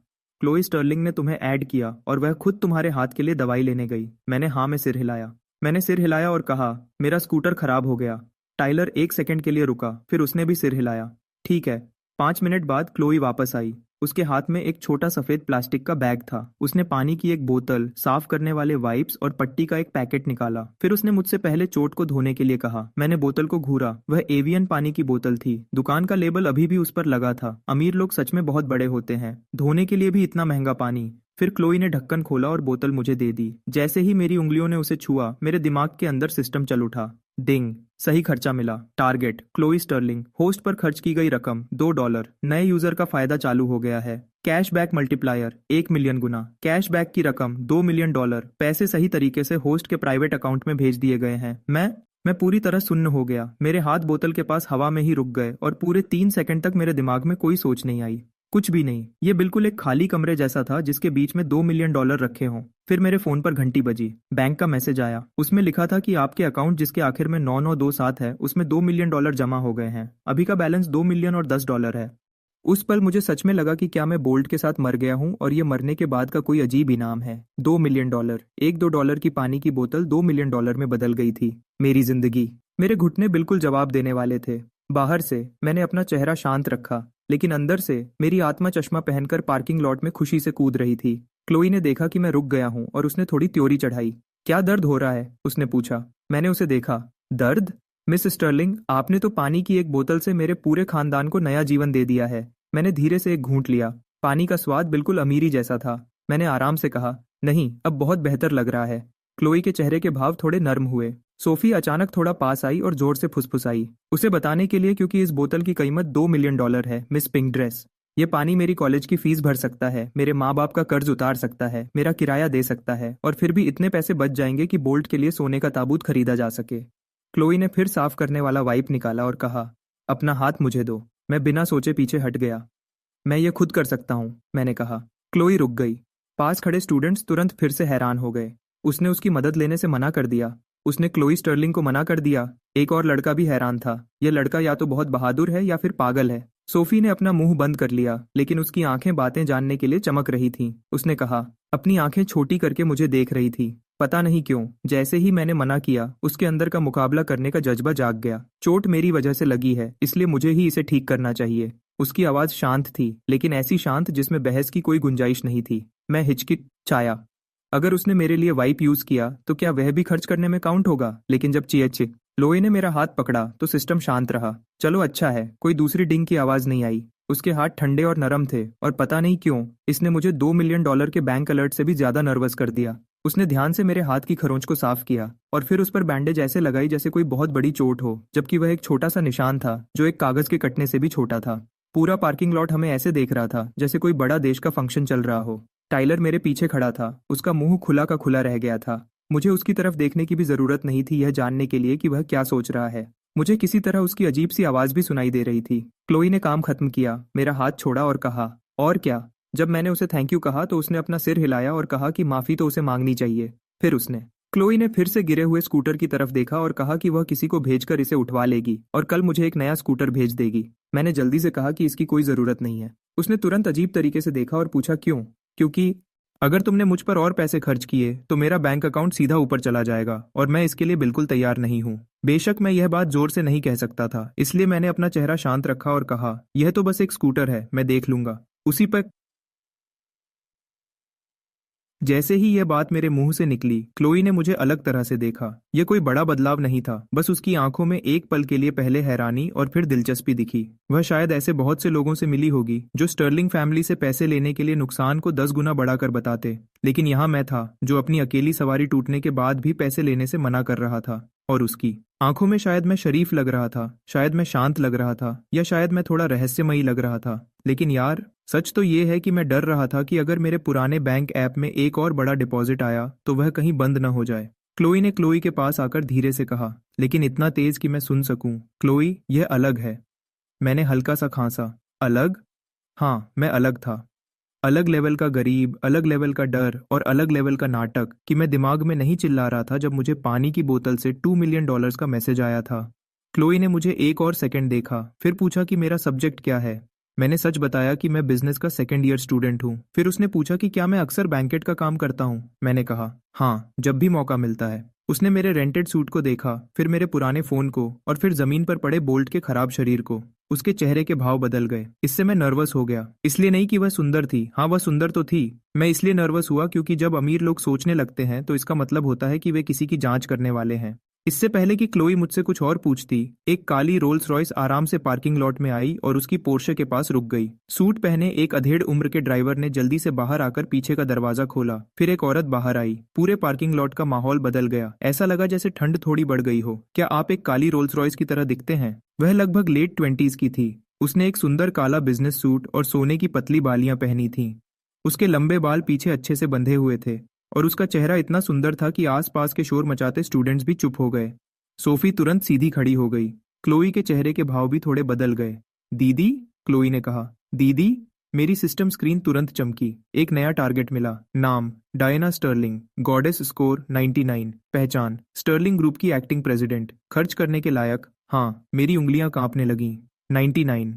क्लोई स्टर्लिंग ने तुम्हें ऐड किया और वह खुद तुम्हारे हाथ के लिए दवाई लेने गई। मैंने हाँ में सिर हिलाया। मैंने सिर हिलाया और कहा, मेरा स्कूटर खराब हो गया। टाइलर एक सेकंड के लिए रुका, फिर उसने भी सिर हिलाया। ठीक है। 5 मिनट बाद क्लोई वापस आई। उसके हाथ में एक छोटा सफेद प्लास्टिक का बैग था। उसने पानी की एक बोतल, साफ करने वाले वाइप्स और पट्टी का एक पैकेट निकाला। फिर उसने मुझसे पहले चोट को धोने के लिए कहा। मैंने बोतल को घूरा। वह एवियन पानी की बोतल थी। दुकान का लेबल अभी भी उस पर लगा था। अमीर लोग सच में बहुत बड़े होते हैं, धोने के लिए भी इतना महंगा पानी। फिर क्लोई ने ढक्कन खोला और बोतल मुझे दे दी। जैसे ही मेरी उंगलियों ने उसे छुआ, मेरे दिमाग के अंदर सिस्टम चल उठा। डिंग, सही खर्चा मिला। Target Chloe Stirling. होस्ट पर खर्च की गई रकम $2। नए यूजर का फायदा चालू हो गया है। कैशबैक मल्टीप्लायर 1 मिलियन गुना। कैशबैक की रकम $2 मिलियन। पैसे सही तरीके से होस्ट के प्राइवेट अकाउंट में भेज दिए गए हैं। मैं मैं पूरी तरह सुन्न हो गया। मेरे हाथ बोतल के पास हवा में ही रुक गए और पूरे 3 सेकंड तक मेरे दिमाग में कोई सोच नहीं आई। कुछ भी नहीं। ये बिल्कुल एक खाली कमरे जैसा था जिसके बीच में $2 मिलियन रखे हों। फिर मेरे फोन पर घंटी बजी। बैंक का मैसेज आया। उसमें लिखा था कि आपके अकाउंट जिसके आखिर में 9927 है उसमें $2 मिलियन जमा हो गए हैं। अभी का बैलेंस $2 मिलियन और $10 है। उस पल मुझे सच में लगा कि क्या मैं बोल्ट के साथ मर गया हूं और ये मरने के बाद का कोई अजीब इनाम है। $2 मिलियन, $1-2 की पानी की बोतल $2 मिलियन में बदल गई थी मेरी जिंदगी। मेरे घुटने बिल्कुल जवाब देने वाले थे। बाहर से मैंने अपना चेहरा शांत रखा, लेकिन अंदर से मेरी आत्मा चश्मा पहनकर पार्किंग लॉट में खुशी से कूद रही थी। क्लोई ने देखा कि मैं रुक गया हूं और उसने थोड़ी त्योरी चढ़ाई। क्या दर्द हो रहा है? उसने पूछा। मैंने उसे देखा। दर्द? मिस स्टर्लिंग, आपने तो पानी की एक बोतल से मेरे पूरे खानदान को नया जीवन दे दिया है। मैंने धीरे से एक घूंट लिया। पानी का स्वाद बिल्कुल अमीरी जैसा था। मैंने आराम से कहा, नहीं, अब बहुत बेहतर लग रहा है। क्लोई के चेहरे के भाव थोड़े नर्म हुए। सोफी अचानक थोड़ा पास आई और जोर से फुसफुसाई, उसे बताने के लिए क्योंकि इस बोतल की कीमत $2 मिलियन है, मिस पिंक ड्रेस। ये पानी मेरी कॉलेज की फीस भर सकता है, मेरे माँ बाप का कर्ज उतार सकता है, मेरा किराया दे सकता है, और फिर भी इतने पैसे बच जाएंगे कि बोल्ट के लिए सोने का ताबूत खरीदा जा सके। क्लोई ने फिर साफ करने वाला वाइप निकाला और कहा, अपना हाथ मुझे दो। मैं बिना सोचे पीछे हट गया। मैं ये खुद कर सकता हूँ, मैंने कहा। क्लोई रुक गई। पास खड़े स्टूडेंट्स तुरंत फिर से हैरान हो गए। उसने उसकी मदद लेने से मना कर दिया। उसने क्लोई स्टर्लिंग को मना कर दिया। एक और लड़का भी हैरान था। यह लड़का या तो बहुत बहादुर है या फिर पागल है। सोफी ने अपना मुंह बंद कर लिया, लेकिन उसकी आंखें बातें जानने के लिए चमक रही थीं। उसने कहा, अपनी आंखें छोटी करके मुझे देख रही थी। पता नहीं क्यों, जैसे ही मैंने मना किया उसके अंदर का मुकाबला करने का जज्बा जाग गया। चोट मेरी वजह से लगी है, इसलिए मुझे ही इसे ठीक करना चाहिए। उसकी आवाज शांत थी, लेकिन ऐसी शांत जिसमें बहस की कोई गुंजाइश नहीं थी। मैं हिचकिचाया। अगर उसने मेरे लिए वाइप यूज किया तो क्या वह भी खर्च करने में काउंट होगा? लेकिन जब लोए ने मेरा हाथ पकड़ा तो सिस्टम शांत रहा। चलो अच्छा है, कोई दूसरी डिंग की आवाज नहीं आई। उसके हाथ ठंडे और नरम थे, और पता नहीं क्यों इसने मुझे $2 मिलियन के बैंक अलर्ट से भी ज्यादा नर्वस कर दिया। उसने ध्यान से मेरे हाथ की खरोंच को साफ किया और फिर उस पर बैंडेज ऐसे लगाई जैसे कोई बहुत बड़ी चोट हो, जबकि वह एक छोटा सा निशान था जो एक कागज के कटने से भी छोटा था। पूरा पार्किंग लॉट हमें ऐसे देख रहा था जैसे कोई बड़ा देश का फंक्शन चल रहा हो। टाइलर मेरे पीछे खड़ा था। उसका मुंह खुला का खुला रह गया था। मुझे उसकी तरफ देखने की भी जरूरत नहीं थी यह जानने के लिए कि वह क्या सोच रहा है। मुझे किसी तरह उसकी अजीब सी आवाज भी सुनाई दे रही थी। क्लोई ने काम खत्म किया, मेरा हाथ छोड़ा और कहा, और क्या? जब मैंने उसे थैंक यू कहा तो उसने अपना सिर हिलाया और कहा कि माफी तो उसे मांगनी चाहिए। फिर उसने क्लोई ने फिर से गिरे हुए स्कूटर की तरफ देखा और कहा कि वह किसी को भेजकर इसे उठवा लेगी और कल मुझे एक नया स्कूटर भेज देगी। मैंने जल्दी से कहा कि इसकी कोई जरूरत नहीं है। उसने तुरंत अजीब तरीके से देखा और पूछा, क्यों? क्योंकि अगर तुमने मुझ पर और पैसे खर्च किए तो मेरा बैंक अकाउंट सीधा ऊपर चला जाएगा और मैं इसके लिए बिल्कुल तैयार नहीं हूँ। बेशक मैं यह बात जोर से नहीं कह सकता था, इसलिए मैंने अपना चेहरा शांत रखा और कहा, यह तो बस एक स्कूटर है, मैं देख लूंगा। उसी पर जैसे ही यह बात मेरे मुंह से निकली, क्लोई ने मुझे अलग तरह से देखा। यह कोई बड़ा बदलाव नहीं था, बस उसकी आंखों में एक पल के लिए पहले हैरानी और फिर दिलचस्पी दिखी। वह शायद ऐसे बहुत से लोगों से मिली होगी जो स्टर्लिंग फैमिली से पैसे लेने के लिए नुकसान को 10 गुना बढ़ाकर बताते, लेकिन यहाँ मैं था जो अपनी अकेली सवारी टूटने के बाद भी पैसे लेने से मना कर रहा था। और उसकी आंखों में शायद मैं शरीफ लग रहा था, शायद मैं शांत लग रहा था, या शायद मैं थोड़ा रहस्यमयी लग रहा था। लेकिन यार, सच तो ये है कि मैं डर रहा था कि अगर मेरे पुराने बैंक ऐप में एक और बड़ा डिपॉजिट आया तो वह कहीं बंद न हो जाए। क्लोई ने क्लोई के पास आकर धीरे से कहा, लेकिन इतना तेज कि मैं सुन सकूं, क्लोई, यह अलग है। मैंने हल्का सा खांसा। अलग? हाँ, मैं अलग था। अलग लेवल का गरीब, अलग लेवल का डर और अलग लेवल का नाटक कि मैं दिमाग में नहीं चिल्ला रहा था जब मुझे पानी की बोतल से $2 मिलियन का मैसेज आया था। क्लोई ने मुझे एक और सेकंड देखा, फिर पूछा कि मेरा सब्जेक्ट क्या है। मैंने सच बताया कि मैं बिजनेस का सेकंड ईयर स्टूडेंट हूँ। फिर उसने पूछा कि क्या मैं अक्सर बैंकेट का काम करता हूँ। मैंने कहा, हाँ, जब भी मौका मिलता है। उसने मेरे रेंटेड सूट को देखा, फिर मेरे पुराने फोन को, और फिर जमीन पर पड़े बोल्ट के खराब शरीर को। उसके चेहरे के भाव बदल गए। इससे मैं नर्वस हो गया, इसलिए नहीं कि वह सुंदर थी। हाँ, वह सुंदर तो थी। मैं इसलिए नर्वस हुआ क्योंकि जब अमीर लोग सोचने लगते हैं तो इसका मतलब होता है कि वे किसी की जांच करने वाले हैं। इससे पहले कि क्लोई मुझसे कुछ और पूछती, एक काली रोल्स रॉयस आराम से पार्किंग लॉट में आई और उसकी पोर्शे के पास रुक गई। सूट पहने एक अधेड़ उम्र के ड्राइवर ने जल्दी से बाहर आकर पीछे का दरवाजा खोला। फिर एक औरत बाहर आई। पूरे पार्किंग लॉट का माहौल बदल गया। ऐसा लगा जैसे ठंड थोड़ी बढ़ गई हो। क्या आप एक काली रोल्स रॉयस की तरह दिखते हैं? वह लगभग लेट 20s की थी। उसने एक सुंदर काला बिजनेस सूट और सोने की पतली बालियां पहनी थीं। उसके लंबे बाल पीछे अच्छे से बंधे हुए थे और उसका चेहरा इतना सुंदर था कि आसपास के शोर मचाते स्टूडेंट्स भी चुप हो गए। सोफी तुरंत सीधी खड़ी हो गई। क्लोई के चेहरे के भाव भी थोड़े बदल गए। दीदी, क्लोई ने कहा। दीदी? मेरी सिस्टम स्क्रीन तुरंत चमकी। एक नया टारगेट मिला। नाम डायना स्टर्लिंग, गॉडेस स्कोर 99, पहचान स्टर्लिंग ग्रुप की एक्टिंग प्रेसिडेंट, खर्च करने के लायक। हाँ, मेरी उंगलियां कांपने लगीं। 99।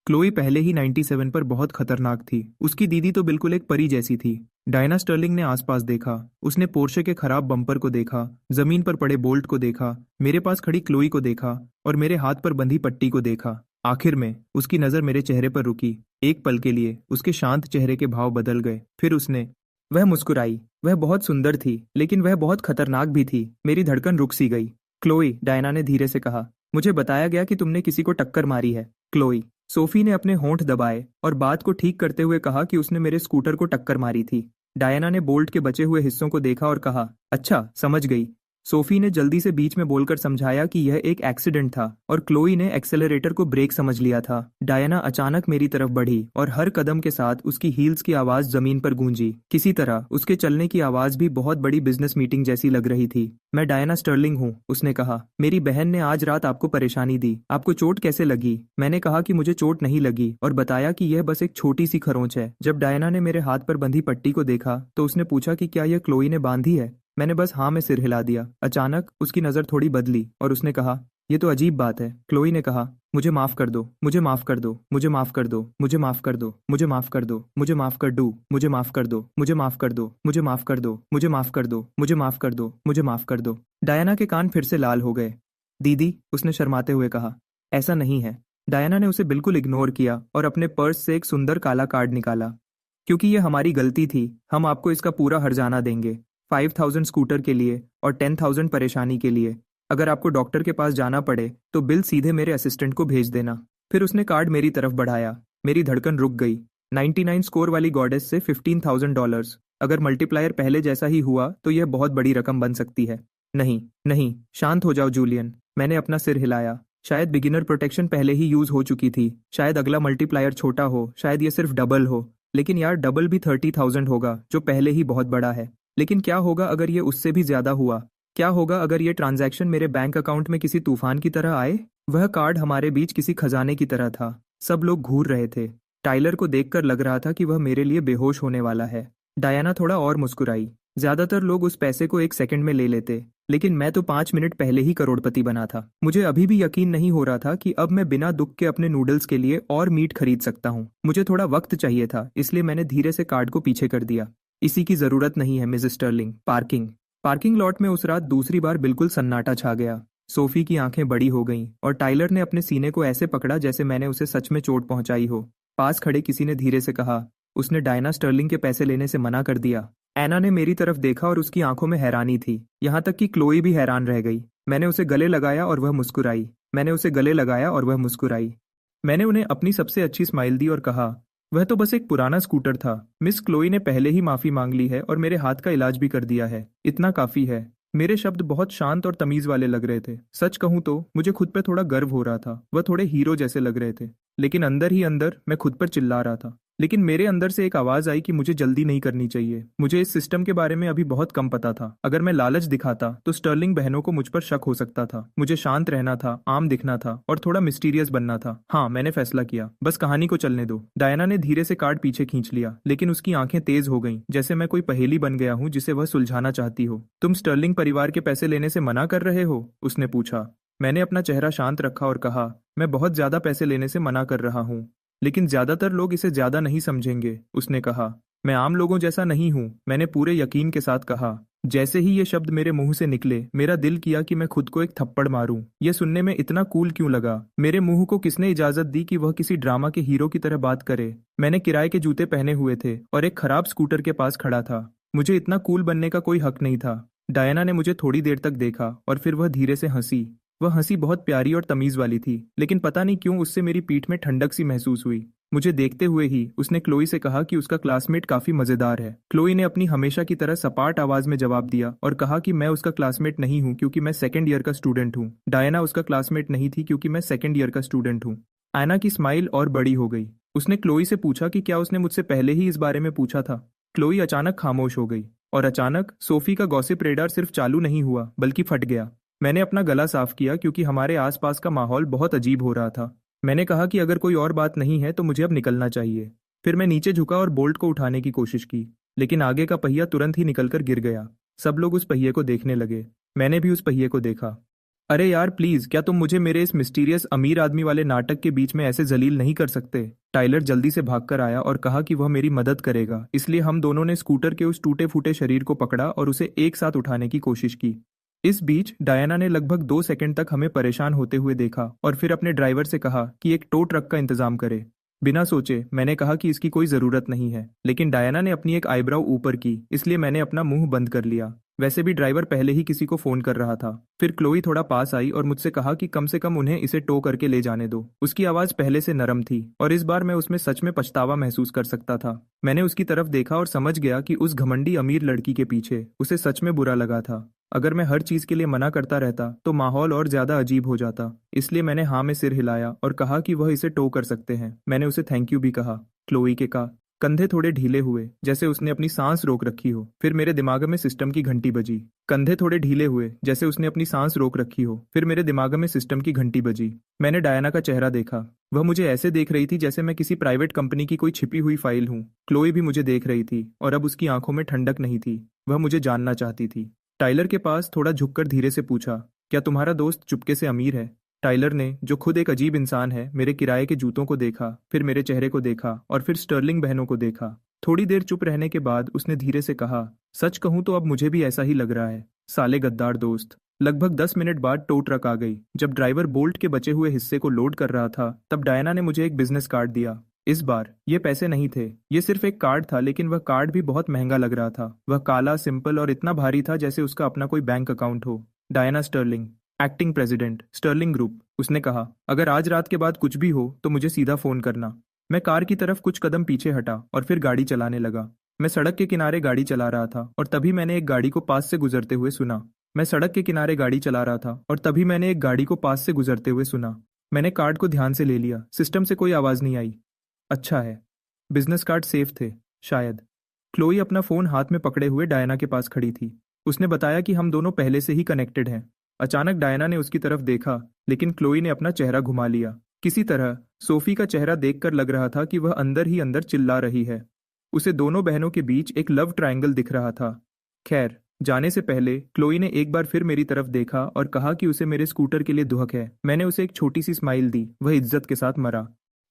क्लोई पहले ही 97 पर बहुत खतरनाक थी। उसकी दीदी तो बिल्कुल एक परी जैसी थी। डायना स्टर्लिंग ने आसपास देखा। उसने पोर्शे के खराब बम्पर को देखा, जमीन पर पड़े बोल्ट को देखा, मेरे पास खड़ी क्लोई को देखा और मेरे हाथ पर बंधी पट्टी को देखा। आखिर में उसकी नजर मेरे चेहरे पर रुकी। एक पल के लिए उसके शांत चेहरे के भाव बदल गए। फिर उसने वह मुस्कुराई। वह बहुत सुंदर थी, लेकिन वह बहुत खतरनाक भी थी। मेरी धड़कन रुक सी गई। क्लोई, डायना ने धीरे से कहा, मुझे बताया गया कि तुमने किसी को टक्कर मारी है। क्लोई। सोफी ने अपने होंठ दबाए और बात को ठीक करते हुए कहा कि उसने मेरे स्कूटर को टक्कर मारी थी। डायना ने बोल्ट के बचे हुए हिस्सों को देखा और कहा, अच्छा, समझ गई। सोफी ने जल्दी से बीच में बोलकर समझाया कि यह एक एक्सीडेंट था और क्लोई ने एक्सेलरेटर को ब्रेक समझ लिया था। डायना अचानक मेरी तरफ बढ़ी और हर कदम के साथ उसकी हील्स की आवाज जमीन पर गूंजी। किसी तरह उसके चलने की आवाज भी बहुत बड़ी बिजनेस मीटिंग जैसी लग रही थी। मैं डायना स्टर्लिंग हूँ, उसने कहा। मेरी बहन ने आज रात आपको परेशानी दी। आपको चोट कैसे लगी? मैंने कहा कि मुझे चोट नहीं लगी और बताया कि यह बस एक छोटी सी खरोंच है। जब डायना ने मेरे हाथ पर बंधी पट्टी को देखा तो उसने पूछा कि क्या यह क्लोई ने बांधी है। मैंने बस हाँ में सिर हिला दिया। अचानक उसकी नजर थोड़ी बदली और उसने कहा, यह तो अजीब बात है। क्लोई ने कहा, मुझे माफ कर दो, मुझे माफ कर दो, मुझे माफ कर दो, मुझे माफ कर दो, मुझे माफ कर दो, मुझे माफ कर दो, मुझे माफ कर दो, मुझे माफ कर दो, मुझे माफ कर दो, मुझे माफ कर दो, मुझे माफ कर दो, मुझे माफ कर दो। डायना के कान फिर से लाल हो गए। दीदी, उसने शर्माते हुए कहा। ऐसा नहीं है। डायना ने उसे बिल्कुल इग्नोर किया और अपने पर्स से एक सुंदर काला कार्ड निकाला। क्योंकि यह हमारी गलती थी, हम आपको इसका पूरा हर्जाना देंगे। 5000 स्कूटर के लिए और 10,000 परेशानी के लिए। अगर आपको डॉक्टर के पास जाना पड़े तो बिल सीधे मेरे असिस्टेंट को भेज देना। फिर उसने कार्ड मेरी तरफ बढ़ाया। मेरी धड़कन रुक गई। 99 स्कोर वाली गॉडेस से $15,000। अगर मल्टीप्लायर पहले जैसा ही हुआ तो यह बहुत बड़ी रकम बन सकती है। नहीं नहीं, शांत हो जाओ जूलियन। मैंने अपना सिर हिलाया। शायद बिगिनर प्रोटेक्शन पहले ही यूज हो चुकी थी। शायद अगला मल्टीप्लायर छोटा हो, शायद यह सिर्फ डबल हो। लेकिन यार, डबल भी 30,000 होगा, जो पहले ही बहुत बड़ा है। लेकिन क्या होगा अगर ये उससे भी ज्यादा हुआ? क्या होगा अगर ये ट्रांजैक्शन मेरे बैंक अकाउंट में किसी तूफान की तरह आए? वह कार्ड हमारे बीच किसी खजाने की तरह था। सब लोग घूर रहे थे। टाइलर को देखकर लग रहा था कि वह मेरे लिए बेहोश होने वाला है। डायना थोड़ा और मुस्कुराई। ज्यादातर लोग उस पैसे को 1 सेकंड में ले लेते, लेकिन मैं तो 5 मिनट पहले ही करोड़पति बना था। मुझे अभी भी यकीन नहीं हो रहा था कि अब मैं बिना दुख के अपने नूडल्स के लिए और मीट खरीद सकता हूँ। मुझे थोड़ा वक्त चाहिए था, इसलिए मैंने धीरे से कार्ड को पीछे कर दिया। इसी की जरूरत नहीं है मिसेस स्टर्लिंग। पार्किंग लॉट में उस रात दूसरी बार बिल्कुल सन्नाटा छा गया। सोफी की आंखें बड़ी हो गईं और टाइलर ने अपने सीने को ऐसे पकड़ा जैसे मैंने उसे सच में चोट पहुंचाई हो। पास खड़े किसी ने धीरे से कहा, उसने डायना स्टर्लिंग के पैसे लेने से मना कर दिया। एना ने मेरी तरफ देखा और उसकी आंखों में हैरानी थी। यहाँ तक कि क्लोई भी हैरान रह गई। मैंने उसे गले लगाया और वह मुस्कुराई। मैंने उन्हें अपनी सबसे अच्छी स्माइल दी और कहा, वह तो बस एक पुराना स्कूटर था। मिस क्लोई ने पहले ही माफी मांग ली है और मेरे हाथ का इलाज भी कर दिया है। इतना काफी है। मेरे शब्द बहुत शांत और तमीज वाले लग रहे थे। सच कहूं तो मुझे खुद पर थोड़ा गर्व हो रहा था। वह थोड़े हीरो जैसे लग रहे थे। लेकिन अंदर ही अंदर मैं खुद पर चिल्ला रहा था। लेकिन मेरे अंदर से एक आवाज आई कि मुझे जल्दी नहीं करनी चाहिए। मुझे इस सिस्टम के बारे में अभी बहुत कम पता था। अगर मैं लालच दिखाता तो स्टर्लिंग बहनों को मुझ पर शक हो सकता था। मुझे शांत रहना था, आम दिखना था और थोड़ा मिस्टीरियस बनना था। हाँ, मैंने फैसला किया। बस कहानी को चलने दो। डायना ने धीरे से कार्ड पीछे खींच लिया, लेकिन उसकी आंखें तेज हो गईं, जैसे मैं कोई पहेली बन गया हूँ जिसे वह सुलझाना चाहती हो। तुम स्टर्लिंग परिवार के पैसे लेने से मना कर रहे हो? उसने पूछा। मैंने अपना चेहरा शांत रखा और कहा, मैं बहुत ज्यादा पैसे लेने से मना कर रहा हूँ, लेकिन ज्यादातर लोग इसे ज्यादा नहीं समझेंगे। उसने कहा, मैं आम लोगों जैसा नहीं हूँ। मैंने पूरे यकीन के साथ कहा। जैसे ही ये शब्द मेरे मुंह से निकले, मेरा दिल किया कि मैं खुद को एक थप्पड़ मारूं। यह सुनने में इतना कूल क्यों लगा? मेरे मुंह को किसने इजाजत दी कि वह किसी ड्रामा के हीरो की तरह बात करे? मैंने किराए के जूते पहने हुए थे और एक खराब स्कूटर के पास खड़ा था। मुझे इतना कूल बनने का कोई हक नहीं था। डायना ने मुझे थोड़ी देर तक देखा और फिर वह धीरे से हंसी। वह हंसी बहुत प्यारी और तमीज वाली थी, लेकिन पता नहीं क्यों उससे मेरी पीठ में ठंडक सी महसूस हुई। मुझे देखते हुए ही उसने क्लोई से कहा कि उसका क्लासमेट काफी मजेदार है। क्लोई ने अपनी हमेशा की तरह सपाट आवाज में जवाब दिया और कहा कि मैं उसका क्लासमेट नहीं हूँ क्योंकि मैं सेकंड ईयर का स्टूडेंट हूँ। डायना उसका क्लासमेट नहीं थी क्योंकि मैं सेकंड ईयर का स्टूडेंट हूँ। आयना की स्माइल और बड़ी हो गई। उसने क्लोई से पूछा कि क्या उसने मुझसे पहले ही इस बारे में पूछा था। क्लोई अचानक खामोश हो गई और अचानक सोफी का गॉसिप रेडार सिर्फ चालू नहीं हुआ बल्कि फट गया। मैंने अपना गला साफ किया क्योंकि हमारे आसपास का माहौल बहुत अजीब हो रहा था। मैंने कहा कि अगर कोई और बात नहीं है तो मुझे अब निकलना चाहिए। फिर मैं नीचे झुका और बोल्ट को उठाने की कोशिश की, लेकिन आगे का पहिया तुरंत ही निकलकर गिर गया। सब लोग उस पहिए को देखने लगे। मैंने भी उस पहिए को देखा। अरे यार प्लीज, क्या तुम मुझे मेरे इस मिस्टीरियस अमीर आदमी वाले नाटक के बीच में ऐसे जलील नहीं कर सकते। टाइलर जल्दी से भागकर आया और कहा कि वह मेरी मदद करेगा, इसलिए हम दोनों ने स्कूटर के उस टूटे फूटे शरीर को पकड़ा और उसे एक साथ उठाने की कोशिश की। इस बीच डायना ने लगभग 2 सेकंड तक हमें परेशान होते हुए देखा और फिर अपने ड्राइवर से कहा कि एक टो ट्रक का इंतजाम करे। बिना सोचे मैंने कहा कि इसकी कोई जरूरत नहीं है, लेकिन डायना ने अपनी एक आईब्राउ ऊपर की, इसलिए मैंने अपना मुंह बंद कर लिया। वैसे भी ड्राइवर पहले ही किसी को फोन कर रहा था। फिर क्लोई थोड़ा पास आई और मुझसे कहा कि कम से कम उन्हें इसे टो करके ले जाने दो। उसकी आवाज पहले से नरम थी और इस बार मैं उसमें सच में पछतावा महसूस कर सकता था। मैंने उसकी तरफ देखा और समझ गया कि उस घमंडी अमीर लड़की के पीछे उसे सच में बुरा लगा था। अगर मैं हर चीज के लिए मना करता रहता तो माहौल और ज्यादा अजीब हो जाता, इसलिए मैंने हाँ में सिर हिलाया और कहा कि वह इसे टो कर सकते हैं। मैंने उसे थैंक यू भी कहा। क्लोई के का कंधे थोड़े ढीले हुए, जैसे उसने अपनी सांस रोक रखी हो। फिर मेरे दिमाग में सिस्टम की घंटी बजी। कंधे थोड़े ढीले हुए, जैसे उसने अपनी सांस रोक रखी हो। फिर मेरे दिमाग में सिस्टम की घंटी बजी। मैंने डायना का चेहरा देखा। वह मुझे ऐसे देख रही थी जैसे मैं किसी प्राइवेट कंपनी की कोई छिपी हुई फाइल हूँ। क्लोई भी मुझे देख रही थी और अब उसकी आंखों में ठंडक नहीं थी। वह मुझे जानना चाहती थी। टाइलर के पास थोड़ा झुककर धीरे से पूछा, क्या तुम्हारा दोस्त चुपके से अमीर है? टाइलर ने, जो खुद एक अजीब इंसान है, मेरे किराए के जूतों को देखा, फिर मेरे चेहरे को देखा और फिर स्टर्लिंग बहनों को देखा। थोड़ी देर चुप रहने के बाद उसने धीरे से कहा, सच कहूं तो अब मुझे भी ऐसा ही लग रहा है, साले गद्दार दोस्त। लगभग 10 मिनट बाद टो ट्रक आ गई। जब ड्राइवर बोल्ट के बचे हुए हिस्से को लोड कर रहा था तब डायना ने मुझे एक बिजनेस कार्ड दिया। इस बार ये पैसे नहीं थे, ये सिर्फ एक कार्ड था, लेकिन वह कार्ड भी बहुत महंगा लग रहा था। वह काला, सिंपल और इतना भारी था जैसे उसका अपना कोई बैंक अकाउंट हो। Diana Sterling, acting president, Sterling group. उसने कहा, अगर आज रात के बाद कुछ भी हो तो मुझे सीधा फोन करना। मैं कार की तरफ कुछ कदम पीछे हटा और फिर गाड़ी चलाने लगा। मैं सड़क के किनारे गाड़ी चला रहा था और तभी मैंने एक गाड़ी को पास से गुजरते हुए सुना। मैं सड़क के किनारे गाड़ी चला रहा था और तभी मैंने एक गाड़ी को पास से गुजरते हुए सुना। मैंने कार्ड को ध्यान से ले लिया। सिस्टम से कोई आवाज नहीं आई। अच्छा है, बिजनेस कार्ड सेफ थे, शायद। क्लोई अपना फोन हाथ में पकड़े हुए डायना के पास खड़ी थी। उसने बताया कि हम दोनों पहले से ही कनेक्टेड हैं। अचानक डायना ने उसकी तरफ देखा, लेकिन क्लोई ने अपना चेहरा घुमा लिया। किसी तरह सोफी का चेहरा देखकर लग रहा था कि वह अंदर ही अंदर चिल्ला रही है। उसे दोनों बहनों के बीच एक लव ट्रायंगल दिख रहा था। खैर, जाने से पहले क्लोई ने एक बार फिर मेरी तरफ देखा और कहा कि उसे मेरे स्कूटर के लिए दुहक है। मैंने उसे एक छोटी सी स्माइल दी। वह इज्जत के साथ मरा।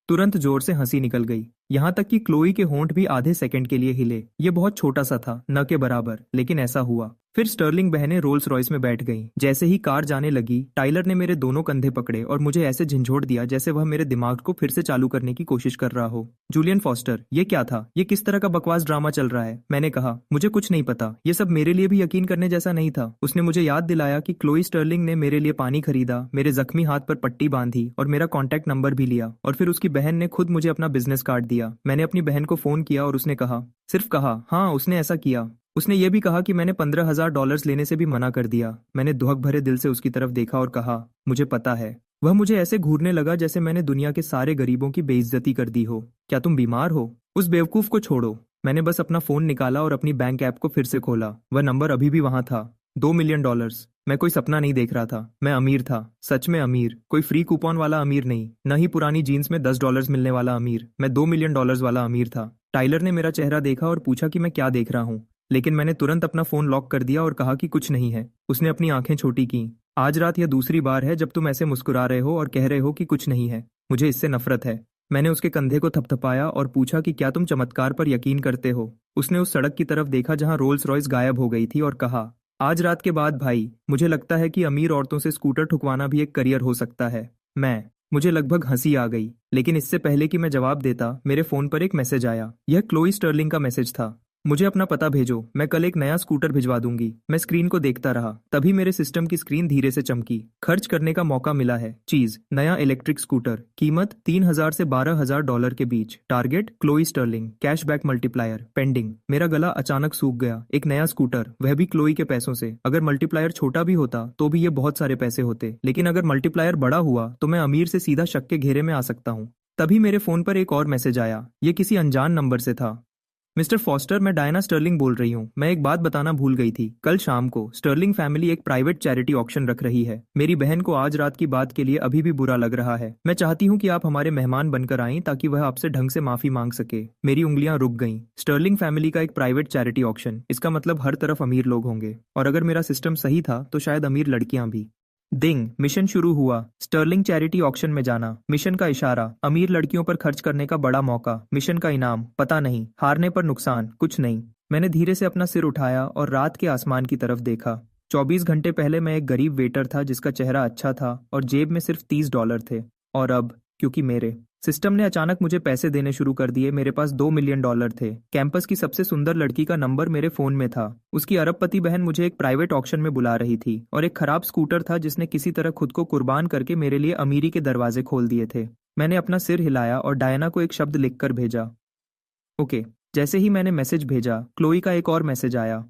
तुरंत जोर से हंसी निकल गई, यहाँ तक कि क्लोई के होंठ भी आधे सेकंड के लिए हिले। ये बहुत छोटा सा था, न के बराबर, लेकिन ऐसा हुआ। फिर स्टर्लिंग बहनें रोल्स रॉयस में बैठ गईं। जैसे ही कार जाने लगी, टाइलर ने मेरे दोनों कंधे पकड़े और मुझे ऐसे झंझोड़ दिया जैसे वह मेरे दिमाग को फिर से चालू करने की कोशिश कर रहा हो। जूलियन फॉस्टर, ये क्या था? ये किस तरह का बकवास ड्रामा चल रहा है? मैंने कहा, मुझे कुछ नहीं पता। ये सब मेरे लिए भी यकीन करने जैसा नहीं था। उसने मुझे याद दिलाया कि क्लोई स्टर्लिंग ने मेरे लिए पानी खरीदा, मेरे जख्मी हाथ पर पट्टी बांधी और मेरा कॉन्टैक्ट नंबर भी लिया। और फिर उसकी बहन ने खुद मुझे अपना बिजनेस कार्ड दिया। मैंने अपनी बहन को फोन किया और उसने कहा, सिर्फ कहा, हाँ उसने ऐसा किया। उसने ये भी कहा कि मैंने $15,000 लेने से भी मना कर दिया। मैंने दुहक भरे दिल से उसकी तरफ देखा और कहा, मुझे पता है। वह मुझे ऐसे घूरने लगा जैसे मैंने दुनिया के सारे गरीबों की बेइज्जती कर दी हो। क्या तुम बीमार हो? उस बेवकूफ को छोड़ो। मैंने बस अपना फोन निकाला और अपनी बैंक ऐप को फिर से खोला। वह नंबर अभी भी वहां था, $2 मिलियन। मैं कोई सपना नहीं देख रहा था, मैं अमीर था, सच में अमीर। कोई फ्री कूपन वाला अमीर नहीं, न ही पुरानी जीन्स में $10 मिलने वाला अमीर। मैं $2 मिलियन वाला अमीर था। टाइलर ने मेरा चेहरा देखा और पूछा कि मैं क्या देख रहा हूँ, लेकिन मैंने तुरंत अपना फोन लॉक कर दिया और कहा कि कुछ नहीं है। उसने अपनी आंखें छोटी की। आज रात यह दूसरी बार है जब तुम ऐसे मुस्कुरा रहे हो और कह रहे हो कि कुछ नहीं है। मुझे इससे नफरत है। मैंने उसके कंधे को थपथपाया और पूछा कि क्या तुम चमत्कार पर यकीन करते हो? उसने उस सड़क की तरफ देखा जहां रोल्स रॉयस गायब हो गई थी और कहा, आज रात के बाद भाई, मुझे लगता है कि अमीर औरतों से स्कूटर ठुकवाना भी एक करियर हो सकता है। मुझे लगभग हंसी आ गई, लेकिन इससे पहले कि मैं जवाब देता, मेरे फोन पर एक मैसेज आया। यह क्लोई स्टर्लिंग का मैसेज था। मुझे अपना पता भेजो, मैं कल एक नया स्कूटर भिजवा दूंगी। मैं स्क्रीन को देखता रहा, तभी मेरे सिस्टम की स्क्रीन धीरे से चमकी। खर्च करने का मौका मिला है। चीज, नया इलेक्ट्रिक स्कूटर, कीमत $3,000 से $12,000 के बीच। Target, Chloe Sterling, cashback multiplier, pending. मेरा गला अचानक सूख गया। एक नया स्कूटर, वह भी क्लोई के पैसों से। अगर मल्टीप्लायर छोटा भी होता तो भी ये बहुत सारे पैसे होते, लेकिन अगर मल्टीप्लायर बड़ा हुआ तो मैं अमीर से सीधा शक के घेरे में आ सकता हूँ। तभी मेरे फोन पर एक और मैसेज आया। ये किसी अनजान नंबर से था। मिस्टर फॉस्टर, मैं डायना स्टर्लिंग बोल रही हूँ। मैं एक बात बताना भूल गई थी। कल शाम को स्टर्लिंग फैमिली एक प्राइवेट चैरिटी ऑक्शन रख रही है। मेरी बहन को आज रात की बात के लिए अभी भी बुरा लग रहा है। मैं चाहती हूँ कि आप हमारे मेहमान बनकर आएं ताकि वह आपसे ढंग से माफी मांग सके। मेरी उंगलियां रुक गईं। स्टर्लिंग फैमिली का एक प्राइवेट चैरिटी ऑक्शन, इसका मतलब हर तरफ अमीर लोग होंगे। और अगर मेरा सिस्टम सही था तो शायद अमीर लड़कियां भी। डिंग, मिशन शुरू हुआ। स्टर्लिंग चैरिटी ऑक्शन में जाना। मिशन का इशारा, अमीर लड़कियों पर खर्च करने का बड़ा मौका। मिशन का इनाम, पता नहीं, हारने पर नुकसान, कुछ नहीं। मैंने धीरे से अपना सिर उठाया और रात के आसमान की तरफ देखा। 24 घंटे पहले मैं एक गरीब वेटर था जिसका चेहरा अच्छा था और जेब में सिर्फ $30 थे। और अब, क्योंकि मेरे सिस्टम ने अचानक मुझे पैसे देने शुरू कर दिए, मेरे पास $2 मिलियन थे। कैंपस की सबसे सुंदर लड़की का नंबर मेरे फोन में था। उसकी अरबपति बहन मुझे एक प्राइवेट ऑक्शन में बुला रही थी और एक खराब स्कूटर था जिसने किसी तरह खुद को कुर्बान करके मेरे लिए अमीरी के दरवाजे खोल दिए थे। मैंने अपना सिर हिलाया और डायना को एक शब्द लिखकर भेजा, ओके। जैसे ही मैंने मैसेज भेजा, क्लोई का एक और मैसेज आया,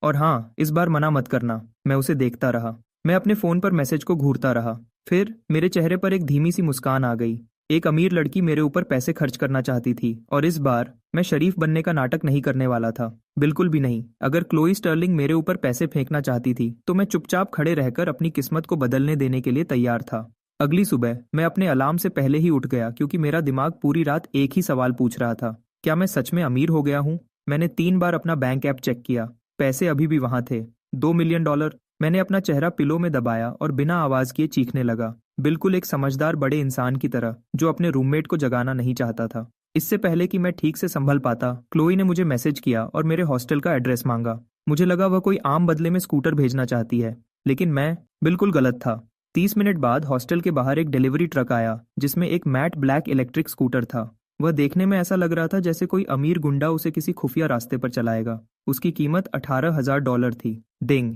और हाँ, इस बार मना मत करना। मैं उसे देखता रहा। मैं अपने फोन पर मैसेज को घूरता रहा। फिर मेरे चेहरे पर एक धीमी सी मुस्कान आ गई। एक अमीर लड़की मेरे ऊपर पैसे खर्च करना चाहती थी और इस बार मैं शरीफ बनने का नाटक नहीं करने वाला था। बिल्कुल भी नहीं। अगर क्लोई स्टर्लिंग मेरे ऊपर पैसे फेंकना चाहती थी तो मैं चुपचाप खड़े रहकर अपनी किस्मत को बदलने देने के लिए तैयार था। अगली सुबह मैं अपने अलार्म से पहले ही उठ गया क्योंकि मेरा दिमाग पूरी रात एक ही सवाल पूछ रहा था, क्या मैं सच में अमीर हो गया हूँ? मैंने 3 बार अपना बैंक ऐप चेक किया। पैसे अभी भी वहां थे, $2 मिलियन। मैंने अपना चेहरा पिलो में दबाया और बिना आवाज किए चीखने लगा, बिल्कुल एक समझदार बड़े इंसान की तरह जो अपने रूममेट को जगाना नहीं चाहता था। इससे पहले कि मैं ठीक से संभल पाता, क्लोई ने मुझे मैसेज किया और मेरे हॉस्टल का एड्रेस मांगा। मुझे लगा वह कोई आम बदले में स्कूटर भेजना चाहती है, लेकिन मैं बिल्कुल गलत था। 30 मिनट बाद हॉस्टल के बाहर एक डिलीवरी ट्रक आया जिसमें एक मैट ब्लैक इलेक्ट्रिक स्कूटर था। वह देखने में ऐसा लग रहा था जैसे कोई अमीर गुंडा उसे किसी खुफिया रास्ते पर चलाएगा। उसकी कीमत $18,000 थी। डिंग,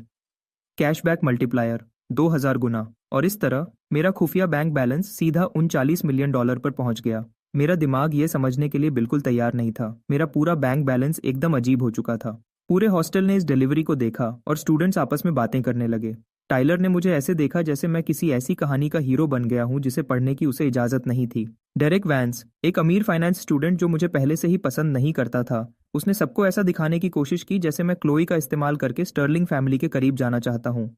कैशबैक मल्टीप्लायर 2000 गुना। और इस तरह मेरा खुफिया बैंक बैलेंस सीधा उन $40 मिलियन पर पहुंच गया। मेरा दिमाग ये समझने के लिए बिल्कुल तैयार नहीं था। मेरा पूरा बैंक बैलेंस एकदम अजीब हो चुका था। पूरे हॉस्टल ने इस डिलीवरी को देखा और स्टूडेंट्स आपस में बातें करने लगे। टाइलर ने मुझे ऐसे देखा जैसे मैं किसी ऐसी कहानी का हीरो बन गया हूं जिसे पढ़ने की उसे इजाजत नहीं थी। डेरेक वैंस, एक अमीर फाइनेंस स्टूडेंट जो मुझे पहले से ही पसंद नहीं करता था, उसने सबको ऐसा दिखाने की कोशिश की जैसे मैं क्लोई का इस्तेमाल करके स्टर्लिंग फैमिली के करीब जाना चाहता हूँ।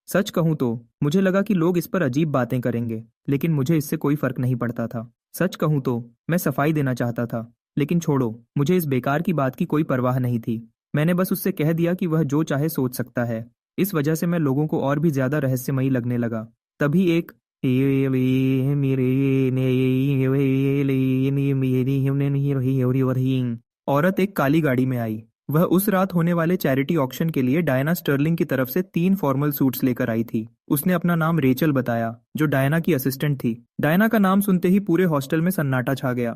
सच कहूँ तो मुझे लगा कि लोग इस पर अजीब बातें करेंगे, लेकिन मुझे इससे कोई फर्क नहीं पड़ता था। सच कहूँ तो मैं सफाई देना चाहता था, लेकिन छोड़ो, मुझे इस बेकार की बात की कोई परवाह नहीं थी। मैंने बस उससे कह दिया कि वह जो चाहे सोच सकता है। इस वजह से मैं लोगों को और भी ज्यादा रहस्यमयी लगने लगा। तभी एक औरत एक काली गाड़ी में आई। वह उस रात होने वाले चैरिटी ऑक्शन के लिए डायना स्टर्लिंग की तरफ से 3 फॉर्मल सूट्स लेकर आई थी। उसने अपना नाम रेचल बताया, जो डायना की असिस्टेंट थी। डायना का नाम सुनते ही पूरे हॉस्टल में सन्नाटा छा गया।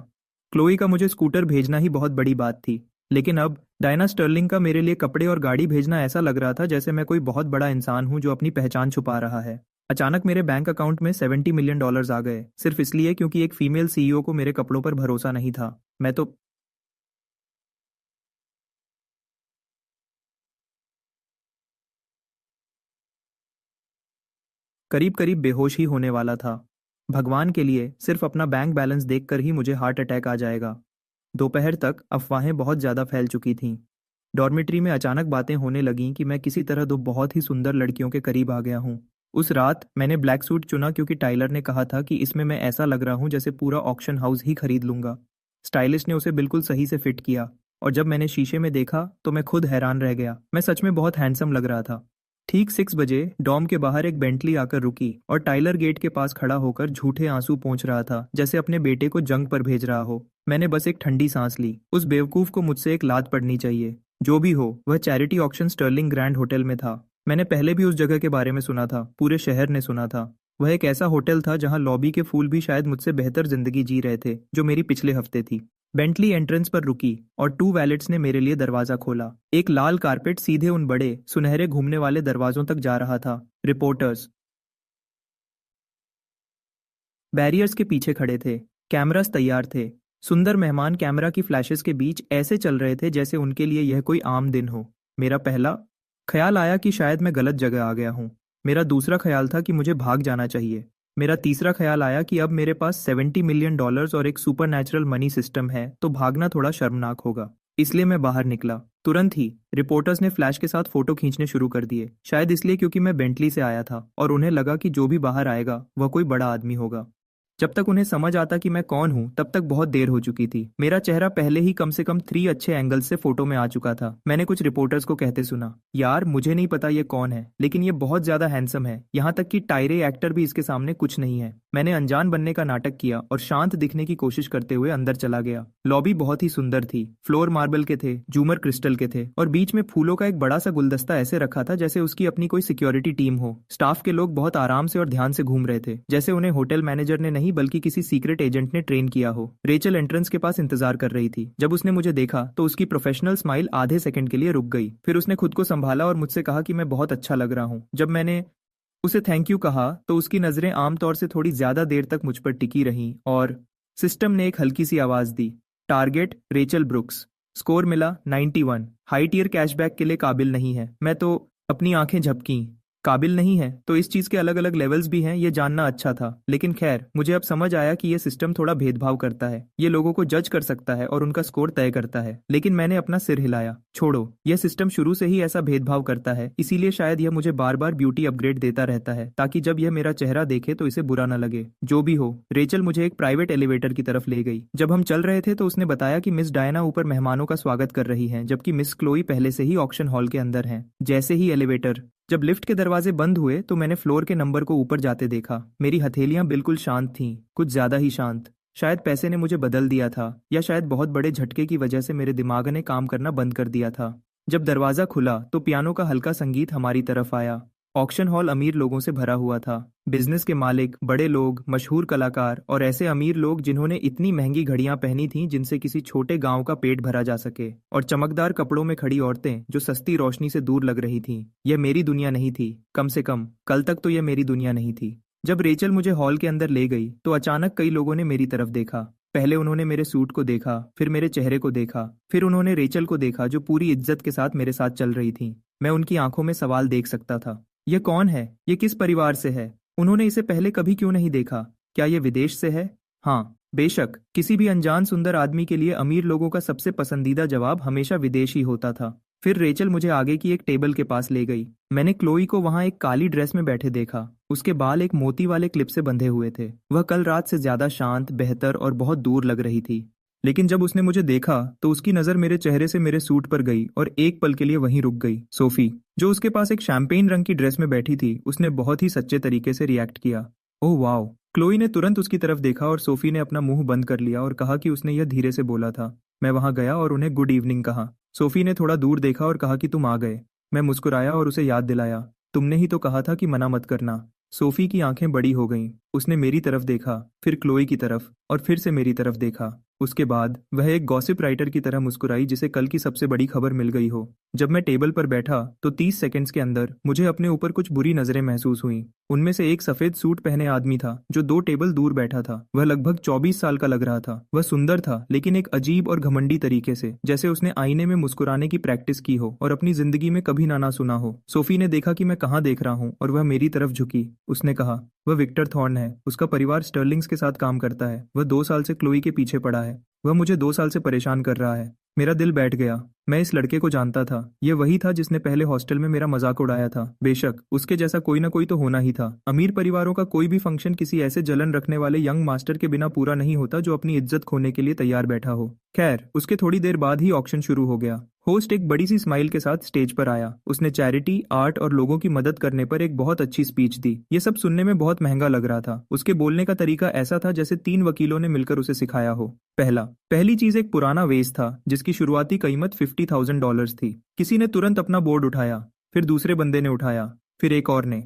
क्लोई का मुझे स्कूटर भेजना ही बहुत बड़ी बात थी, लेकिन अब डायना स्टर्लिंग का मेरे लिए कपड़े और गाड़ी भेजना ऐसा लग रहा था जैसे मैं कोई बहुत बड़ा इंसान हूं जो अपनी पहचान छुपा रहा है। अचानक मेरे बैंक अकाउंट में $70 मिलियन आ गए, सिर्फ इसलिए क्योंकि एक फीमेल सीईओ को मेरे कपड़ों पर भरोसा नहीं था। मैं तो करीब करीब बेहोश ही होने वाला था। भगवान के लिए सिर्फ अपना बैंक बैलेंस देखकर ही मुझे हार्ट अटैक आ जाएगा। दोपहर तक अफवाहें बहुत ज़्यादा फैल चुकी थीं। डॉर्मेट्री में अचानक बातें होने लगीं कि मैं किसी तरह 2 बहुत ही सुंदर लड़कियों के करीब आ गया हूँ। उस रात मैंने ब्लैक सूट चुना क्योंकि टाइलर ने कहा था कि इसमें मैं ऐसा लग रहा हूँ जैसे पूरा ऑक्शन हाउस ही खरीद लूंगा। स्टाइलिस्ट ने उसे बिल्कुल सही से फिट किया और जब मैंने शीशे में देखा तो मैं खुद हैरान रह गया। मैं सच में बहुत हैंडसम लग रहा था। ठीक 6 बजे डॉम के बाहर एक बेंटली आकर रुकी और टाइलर गेट के पास खड़ा होकर झूठे आंसू पोंछ रहा था जैसे अपने बेटे को जंग पर भेज रहा हो। मैंने बस एक ठंडी सांस ली। उस बेवकूफ को मुझसे एक लात पड़नी चाहिए। जो भी हो, वह charity auction Sterling grand hotel में था। मैंने पहले भी उस जगह के बारे में सुना था, पूरे शहर ने सुना था। वह एक ऐसा होटल था जहां लॉबी के फूल भी शायद मुझसे बेहतर जिंदगी जी रहे थे जो मेरी पिछले हफ्ते थी। बेंटली एंट्रेंस पर रुकी और 2 वैलेट्स ने मेरे लिए दरवाजा खोला। एक लाल कारपेट सीधे उन बड़े सुनहरे घूमने वाले दरवाजों तक जा रहा था। रिपोर्टर्स बैरियर्स के पीछे खड़े थे। कैमरास तैयार थे। सुंदर मेहमान कैमरा की फ्लैशेस के बीच ऐसे चल रहे थे जैसे उनके लिए यह कोई आम दिन हो। मेरा पहला ख्याल आया कि शायद मैं गलत जगह आ गया हूँ। मेरा दूसरा ख्याल था कि मुझे भाग जाना चाहिए। मेरा तीसरा ख्याल आया कि अब मेरे पास $70 मिलियन और एक सुपर नेचुरल मनी सिस्टम है तो भागना थोड़ा शर्मनाक होगा। इसलिए मैं बाहर निकला। तुरंत ही रिपोर्टर्स ने फ्लैश के साथ फोटो खींचने शुरू कर दिए, शायद इसलिए क्योंकि मैं बेंटली से आया था और उन्हें लगा कि जो भी बाहर आएगा वह कोई बड़ा आदमी होगा। जब तक उन्हें समझ आता कि मैं कौन हूं तब तक बहुत देर हो चुकी थी। मेरा चेहरा पहले ही कम से कम 3 अच्छे एंगल्स से फोटो में आ चुका था। मैंने कुछ रिपोर्टर्स को कहते सुना, यार मुझे नहीं पता ये कौन है, लेकिन ये बहुत ज्यादा हैंडसम है, यहाँ तक कि टायरे एक्टर भी इसके सामने कुछ नहीं है। मैंने अनजान बनने का नाटक किया और शांत दिखने की कोशिश करते हुए अंदर चला गया। लॉबी बहुत ही सुंदर थी, फ्लोर मार्बल के थे, झूमर क्रिस्टल के थे और बीच में फूलों का एक बड़ा सा गुलदस्ता ऐसे रखा था जैसे उसकी अपनी कोई सिक्योरिटी टीम हो। स्टाफ के लोग बहुत आराम से और ध्यान से घूम रहे थे, जैसे उन्हें होटल मैनेजर ने नहीं बल्कि किसी सीक्रेट एजेंट ने ट्रेन किया हो। रेचल एंट्रेंस के पास इंतजार कर रही थी। जब उसने मुझे देखा तो उसकी प्रोफेशनल स्माइल आधे सेकंड के लिए रुक गई। फिर उसने खुद को संभाला और मुझसे कहा कि मैं बहुत अच्छा लग रहा हूँ। जब मैंने उसे थैंक यू कहा तो उसकी नजरें आमतौर से थोड़ी ज्यादा देर तक मुझ पर टिकी रहीं और सिस्टम ने एक हल्की सी आवाज दी, टारगेट रेचल ब्रुक्स, स्कोर मिला 91, हाई टियर कैशबैक के लिए काबिल नहीं है। मैं तो अपनी आंखें झपकी। काबिल नहीं है तो इस चीज के अलग अलग लेवल्स भी हैं, ये जानना अच्छा था। लेकिन खैर, मुझे अब समझ आया कि ये सिस्टम थोड़ा भेदभाव करता है, ये लोगों को जज कर सकता है और उनका स्कोर तय करता है। लेकिन मैंने अपना सिर हिलाया। छोड़ो, यह सिस्टम शुरू से ही ऐसा भेदभाव करता है, इसीलिए शायद यह मुझे बार बार ब्यूटी अपग्रेड देता रहता है ताकि जब यह मेरा चेहरा देखे तो इसे बुरा न लगे। जो भी हो, रेचल मुझे एक प्राइवेट एलिवेटर की तरफ ले गई। जब हम चल रहे थे तो उसने बताया कि मिस डायना ऊपर मेहमानों का स्वागत कर रही हैं, जबकि मिस क्लोई पहले से ही ऑक्शन हॉल के अंदर हैं। जैसे ही एलिवेटर जब लिफ्ट के दरवाजे बंद हुए तो मैंने फ्लोर के नंबर को ऊपर जाते देखा। मेरी हथेलियां बिल्कुल शांत थीं, कुछ ज्यादा ही शांत। शायद पैसे ने मुझे बदल दिया था, या शायद बहुत बड़े झटके की वजह से मेरे दिमाग ने काम करना बंद कर दिया था। जब दरवाजा खुला तो पियानो का हल्का संगीत हमारी तरफ आया। ऑक्शन हॉल अमीर लोगों से भरा हुआ था। बिजनेस के मालिक, बड़े लोग, मशहूर कलाकार और ऐसे अमीर लोग जिन्होंने इतनी महंगी घड़ियां पहनी थीं जिनसे किसी छोटे गांव का पेट भरा जा सके, और चमकदार कपड़ों में खड़ी औरतें जो सस्ती रोशनी से दूर लग रही थीं। यह मेरी दुनिया नहीं थी, कम से कम कल तक तो यह मेरी दुनिया नहीं थी। जब रेचल मुझे हॉल के अंदर ले गई तो अचानक कई लोगों ने मेरी तरफ देखा। पहले उन्होंने मेरे सूट को देखा, फिर मेरे चेहरे को देखा, फिर उन्होंने रेचल को देखा जो पूरी इज्जत के साथ मेरे साथ चल रही थी। मैं उनकी आंखों में सवाल देख सकता था। यह कौन है? ये किस परिवार से है? उन्होंने इसे पहले कभी क्यों नहीं देखा? क्या यह विदेश से है? हाँ, बेशक, किसी भी अनजान सुंदर आदमी के लिए अमीर लोगों का सबसे पसंदीदा जवाब हमेशा विदेश ही होता था। फिर रेचल मुझे आगे की एक टेबल के पास ले गई। मैंने क्लोई को वहां एक काली ड्रेस में बैठे देखा। उसके बाल एक मोती वाले क्लिप से बंधे हुए थे। वह कल रात से ज्यादा शांत, बेहतर और बहुत दूर लग रही थी। लेकिन जब उसने मुझे देखा तो उसकी नजर मेरे चेहरे से मेरे सूट पर गई और एक पल के लिए वहीं रुक गई। सोफी, जो उसके पास एक शैंपेन रंग की ड्रेस में बैठी थी, उसने बहुत ही सच्चे तरीके से रिएक्ट किया। Oh wow! क्लोई ने तुरंत उसकी तरफ देखा और सोफी ने अपना मुंह बंद कर लिया और कहा कि उसने यह धीरे से बोला था। मैं वहां गया और उन्हें गुड इवनिंग कहा। सोफी ने थोड़ा दूर देखा और कहा कि तुम आ गए। मैं मुस्कुराया और उसे याद दिलाया, तुमने ही तो कहा था कि मना मत करना। सोफी की आंखें बड़ी हो गईं। उसने मेरी तरफ देखा, फिर क्लोई की तरफ और फिर से मेरी तरफ देखा। उसके बाद वह एक गॉसिप राइटर की तरह मुस्कुराई जिसे कल की सबसे बड़ी खबर मिल गई हो। जब मैं टेबल पर बैठा तो 30 सेकंड्स के अंदर मुझे अपने ऊपर कुछ बुरी नजरें महसूस हुईं। उनमें से एक सफेद सूट पहने आदमी था जो 2 टेबल दूर बैठा था। वह लगभग 24 साल का लग रहा था। वह सुंदर था, लेकिन एक अजीब और घमंडी तरीके से, जैसे उसने आईने में मुस्कुराने की प्रैक्टिस की हो और अपनी जिंदगी में कभी ना सुना हो। सोफी ने देखा कि मैं कहाँ देख रहा हूँ और वह मेरी तरफ झुकी। उसने कहा, वह विक्टर थॉर्न है। उसका परिवार स्टर्लिंग्स के साथ काम करता है। वह 2 साल से क्लोई के पीछे पड़ा है। वह मुझे 2 साल से परेशान कर रहा है। मेरा दिल बैठ गया। मैं इस लड़के को जानता था। यह वही था जिसने पहले हॉस्टल में मेरा मजाक उड़ाया था। बेशक उसके जैसा कोई ना कोई तो होना ही था। अमीर परिवारों का कोई भी फंक्शन किसी ऐसे जलन रखने वाले यंग मास्टर के बिना पूरा नहीं होता जो अपनी इज्जत खोने के लिए तैयार बैठा हो। खैर, उसके थोड़ी देर बाद ही ऑक्शन शुरू हो गया। होस्ट एक बड़ी सी स्माइल के साथ स्टेज पर आया। उसने चैरिटी, आर्ट और लोगों की मदद करने पर एक बहुत अच्छी स्पीच दी। ये सब सुनने में बहुत महंगा लग रहा था। उसके बोलने का तरीका ऐसा था जैसे 3 वकीलों ने मिलकर उसे सिखाया हो। पहली चीज एक पुराना वेस था जिसकी शुरुआती कीमत $50,000 थी। किसी ने तुरंत अपना बोर्ड उठाया, फिर दूसरे बंदे ने उठाया, फिर एक और ने।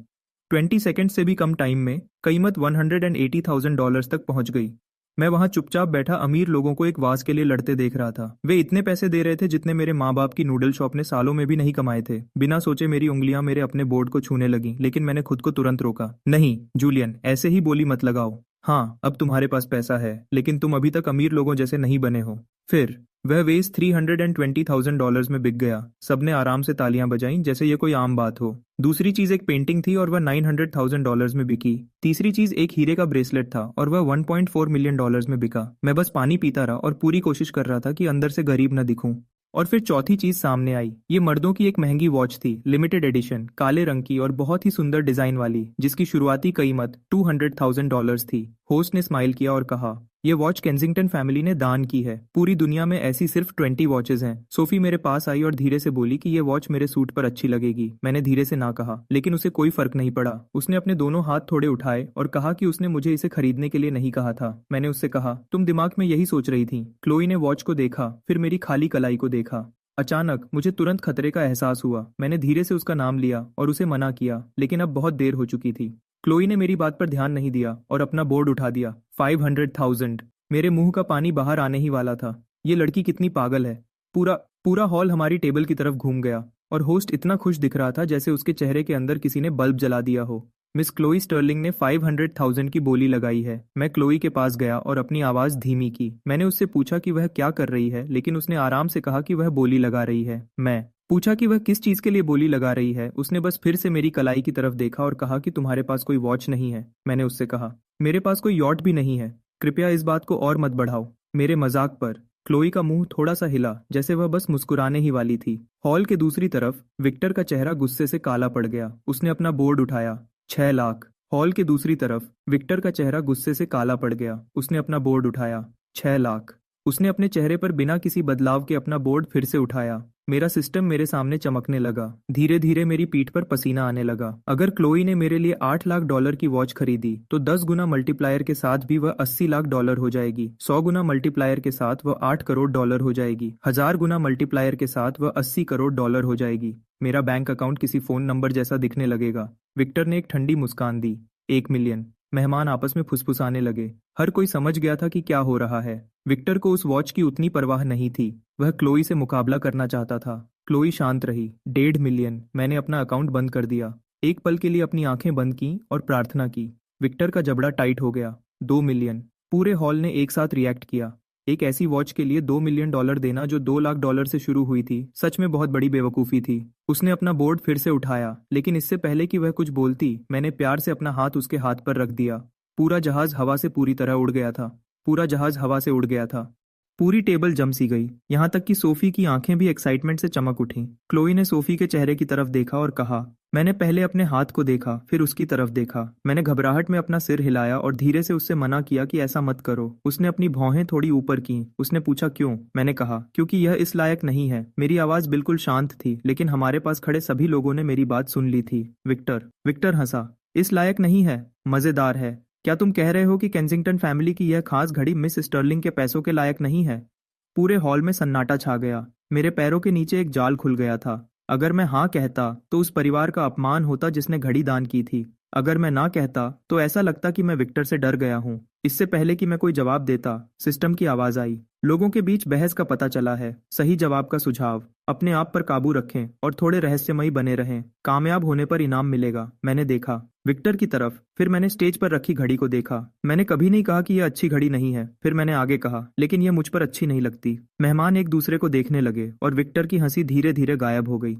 20 सेकंड से भी कम टाइम में कीमत $180,000 तक पहुंच गई। मैं वहां चुपचाप बैठा अमीर लोगों को एक वाज के लिए लड़ते देख रहा था। वे इतने पैसे दे रहे थे जितने मेरे माँ बाप की नूडल शॉप ने सालों में भी नहीं कमाए थे। बिना सोचे मेरी उंगलियां मेरे अपने बोर्ड को छूने लगी, लेकिन मैंने खुद को तुरंत रोका। नहीं जूलियन, ऐसे ही बोली मत लगाओ। हाँ, अब तुम्हारे पास पैसा है, लेकिन तुम अभी तक अमीर लोगों जैसे नहीं बने हो। फिर वह वेस $320,000 में बिक गया। सबने आराम से तालियां बजाईं जैसे ये कोई आम बात हो। दूसरी चीज एक पेंटिंग थी और वह $900,000 में बिकी। तीसरी चीज एक हीरे का ब्रेसलेट था और वह $1.4 मिलियन में बिका। मैं बस पानी पीता रहा और पूरी कोशिश कर रहा था कि अंदर से गरीब न दिखूं। और फिर चौथी चीज सामने आई। ये मर्दों की एक महंगी वॉच थी, लिमिटेड एडिशन, काले रंग की और बहुत ही सुंदर डिजाइन वाली, जिसकी शुरुआती कीमत $200,000 थी। होस्ट ने स्माइल किया और कहा, ये वॉच केंसिंगटन फैमिली ने दान की है। पूरी दुनिया में ऐसी सिर्फ 20 वॉचेज हैं। सोफी मेरे पास आई और धीरे से बोली कि ये वॉच मेरे सूट पर अच्छी लगेगी। मैंने धीरे से ना कहा, लेकिन उसे कोई फर्क नहीं पड़ा। उसने अपने दोनों हाथ थोड़े उठाए और कहा कि उसने मुझे इसे खरीदने के लिए नहीं कहा था। मैंने उससे कहा, तुम दिमाग में यही सोच रही थी। क्लोई ने वॉच को देखा, फिर मेरी खाली कलाई को देखा। अचानक मुझे तुरंत खतरे का एहसास हुआ। मैंने धीरे से उसका नाम लिया और उसे मना किया, लेकिन अब बहुत देर हो चुकी थी। क्लोई ने मेरी बात पर ध्यान नहीं दिया और अपना बोर्ड उठा दिया। 500,000। मेरे मुंह का पानी बाहर आने ही वाला था। ये लड़की कितनी पागल है। पूरा पूरा हॉल हमारी टेबल की तरफ घूम गया और होस्ट इतना खुश दिख रहा था जैसे उसके चेहरे के अंदर किसी ने बल्ब जला दिया हो। मिस क्लोई स्टर्लिंग ने 500,000 की बोली लगाई है। मैं क्लोई के पास गया और अपनी आवाज धीमी की। मैंने उससे पूछा कि वह क्या कर रही है, लेकिन उसने आराम से कहा कि वह बोली लगा रही है। मैं पूछा कि वह किस चीज के लिए बोली लगा रही है। उसने बस फिर से मेरी कलाई की तरफ देखा और कहा कि तुम्हारे पास कोई वॉच नहीं है। मैंने उससे कहा, मेरे पास कोई यॉट भी नहीं है। कृपया इस बात को और मत बढ़ाओ। मेरे मजाक पर क्लोई का मुंह थोड़ा सा हिला, जैसे वह बस मुस्कुराने ही वाली थी। हॉल के दूसरी तरफ विक्टर का चेहरा गुस्से से काला पड़ गया। उसने अपना बोर्ड उठाया। 6 लाख। हॉल के दूसरी तरफ विक्टर का चेहरा गुस्से से काला पड़ गया। उसने अपना बोर्ड उठाया। 6 लाख। उसने अपने चेहरे पर बिना किसी बदलाव के अपना बोर्ड फिर से उठाया। मेरा सिस्टम मेरे सामने चमकने लगा। धीरे धीरे मेरी पीठ पर पसीना आने लगा। अगर क्लोई ने मेरे लिए $8 लाख की वॉच खरीदी तो 10 गुना मल्टीप्लायर के साथ भी वह $80 लाख हो जाएगी। 100 गुना मल्टीप्लायर के साथ वह $8 करोड़ हो जाएगी। 1000 गुना मल्टीप्लायर के साथ वह $80 करोड़ हो जाएगी। मेरा बैंक अकाउंट किसी फोन नंबर जैसा दिखने लगेगा। विक्टर ने एक ठंडी मुस्कान दी। 1 मिलियन। मेहमान आपस में फुसफुसाने लगे। हर कोई समझ गया था कि क्या हो रहा है। विक्टर को उस वॉच की उतनी परवाह नहीं थी। वह क्लोई से मुकाबला करना चाहता था। क्लोई शांत रही। 1.5 मिलियन। मैंने अपना अकाउंट बंद कर दिया। एक पल के लिए अपनी आंखें बंद की और प्रार्थना की। विक्टर का जबड़ा टाइट हो गया। 2 मिलियन। पूरे हॉल ने एक साथ रिएक्ट किया। एक ऐसी वॉच के लिए $2 मिलियन देना जो $2 लाख से शुरू हुई थी, सच में बहुत बड़ी बेवकूफ़ी थी। उसने अपना बोर्ड फिर से उठाया, लेकिन इससे पहले कि वह कुछ बोलती, मैंने प्यार से अपना हाथ उसके हाथ पर रख दिया। पूरा जहाज हवा से पूरी तरह उड़ गया था। पूरा जहाज हवा से उड़ गया था। पूरी टेबल जम सी गई, यहाँ तक कि सोफी की आंखें भी एक्साइटमेंट से चमक उठीं। क्लोई ने सोफी के चेहरे की तरफ देखा और कहा, मैंने पहले अपने हाथ को देखा, फिर उसकी तरफ देखा। मैंने घबराहट में अपना सिर हिलाया और धीरे से उससे मना किया कि ऐसा मत करो। उसने अपनी भौहें थोड़ी ऊपर की। उसने पूछा क्यों? मैंने कहा, क्योंकि यह इस लायक नहीं है। मेरी आवाज बिल्कुल शांत थी, लेकिन हमारे पास खड़े सभी लोगों ने मेरी बात सुन ली थी। विक्टर हंसा। इस लायक नहीं है? मजेदार है। क्या तुम कह रहे हो कि केंसिंगटन फैमिली की यह खास घड़ी मिस स्टर्लिंग के पैसों के लायक नहीं है? पूरे हॉल में सन्नाटा छा गया। मेरे पैरों के नीचे एक जाल खुल गया था। अगर मैं हाँ कहता तो उस परिवार का अपमान होता जिसने घड़ी दान की थी। अगर मैं ना कहता तो ऐसा लगता कि मैं विक्टर से डर गया हूँ। इससे पहले कि मैं कोई जवाब देता, सिस्टम की आवाज आई। लोगों के बीच बहस का पता चला है। सही जवाब का सुझाव। अपने आप पर काबू रखें और थोड़े रहस्यमयी बने रहें। कामयाब होने पर इनाम मिलेगा। मैंने देखा विक्टर की तरफ, फिर मैंने स्टेज पर रखी घड़ी को देखा। मैंने कभी नहीं कहा कि यह अच्छी घड़ी नहीं है। फिर मैंने आगे कहा, लेकिन यह मुझ पर अच्छी नहीं लगती। मेहमान एक दूसरे को देखने लगे और विक्टर की हंसी धीरे धीरे गायब हो गई।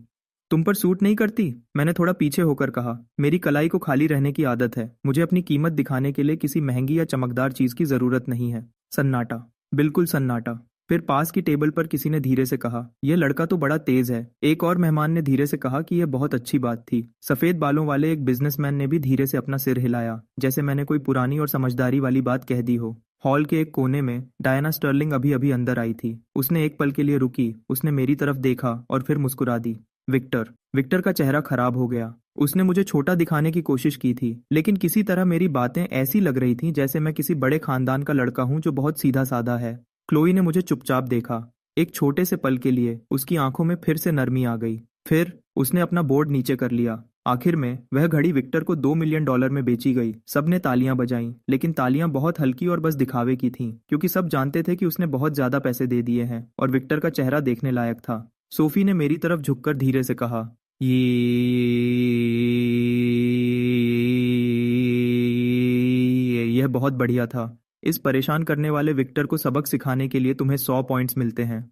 तुम पर सूट नहीं करती? मैंने थोड़ा पीछे होकर कहा। मेरी कलाई को खाली रहने की आदत है। मुझे अपनी कीमत दिखाने के लिए किसी महंगी या चमकदार चीज की जरूरत नहीं है। सन्नाटा। बिल्कुल सन्नाटा। फिर पास की टेबल पर किसी ने धीरे से कहा, यह लड़का तो बड़ा तेज है। एक और मेहमान ने धीरे से कहा कि यह बहुत अच्छी बात थी। सफेद बालों वाले एक बिजनेसमैन ने भी धीरे से अपना सिर हिलाया, जैसे मैंने कोई पुरानी और समझदारी वाली बात कह दी हो। हॉल के एक कोने में डायना स्टर्लिंग अभी अभी अंदर आई थी। उसने एक पल के लिए रुकी। उसने मेरी तरफ देखा और फिर मुस्कुरा दी। विक्टर का चेहरा खराब हो गया। उसने मुझे छोटा दिखाने की कोशिश की थी, लेकिन किसी तरह मेरी बातें ऐसी लग रही थीं जैसे मैं किसी बड़े खानदान का लड़का हूं जो बहुत सीधा साधा है। क्लोई ने मुझे चुपचाप देखा। एक छोटे से पल के लिए उसकी आंखों में फिर से नरमी आ गई। फिर उसने अपना बोर्ड नीचे कर लिया। आखिर में वह घड़ी विक्टर को $2 मिलियन में बेची गई। सबने तालियां बजाईं, लेकिन तालियां बहुत हल्की और बस दिखावे की थीं, क्योंकि सब जानते थे कि उसने बहुत ज्यादा पैसे दे दिए हैं और विक्टर का चेहरा देखने लायक था। सोफी ने मेरी तरफ झुककर धीरे से कहा, यह बहुत बढ़िया था। इस परेशान करने वाले विक्टर को सबक सिखाने के लिए तुम्हें 100 पॉइंट्स मिलते हैं।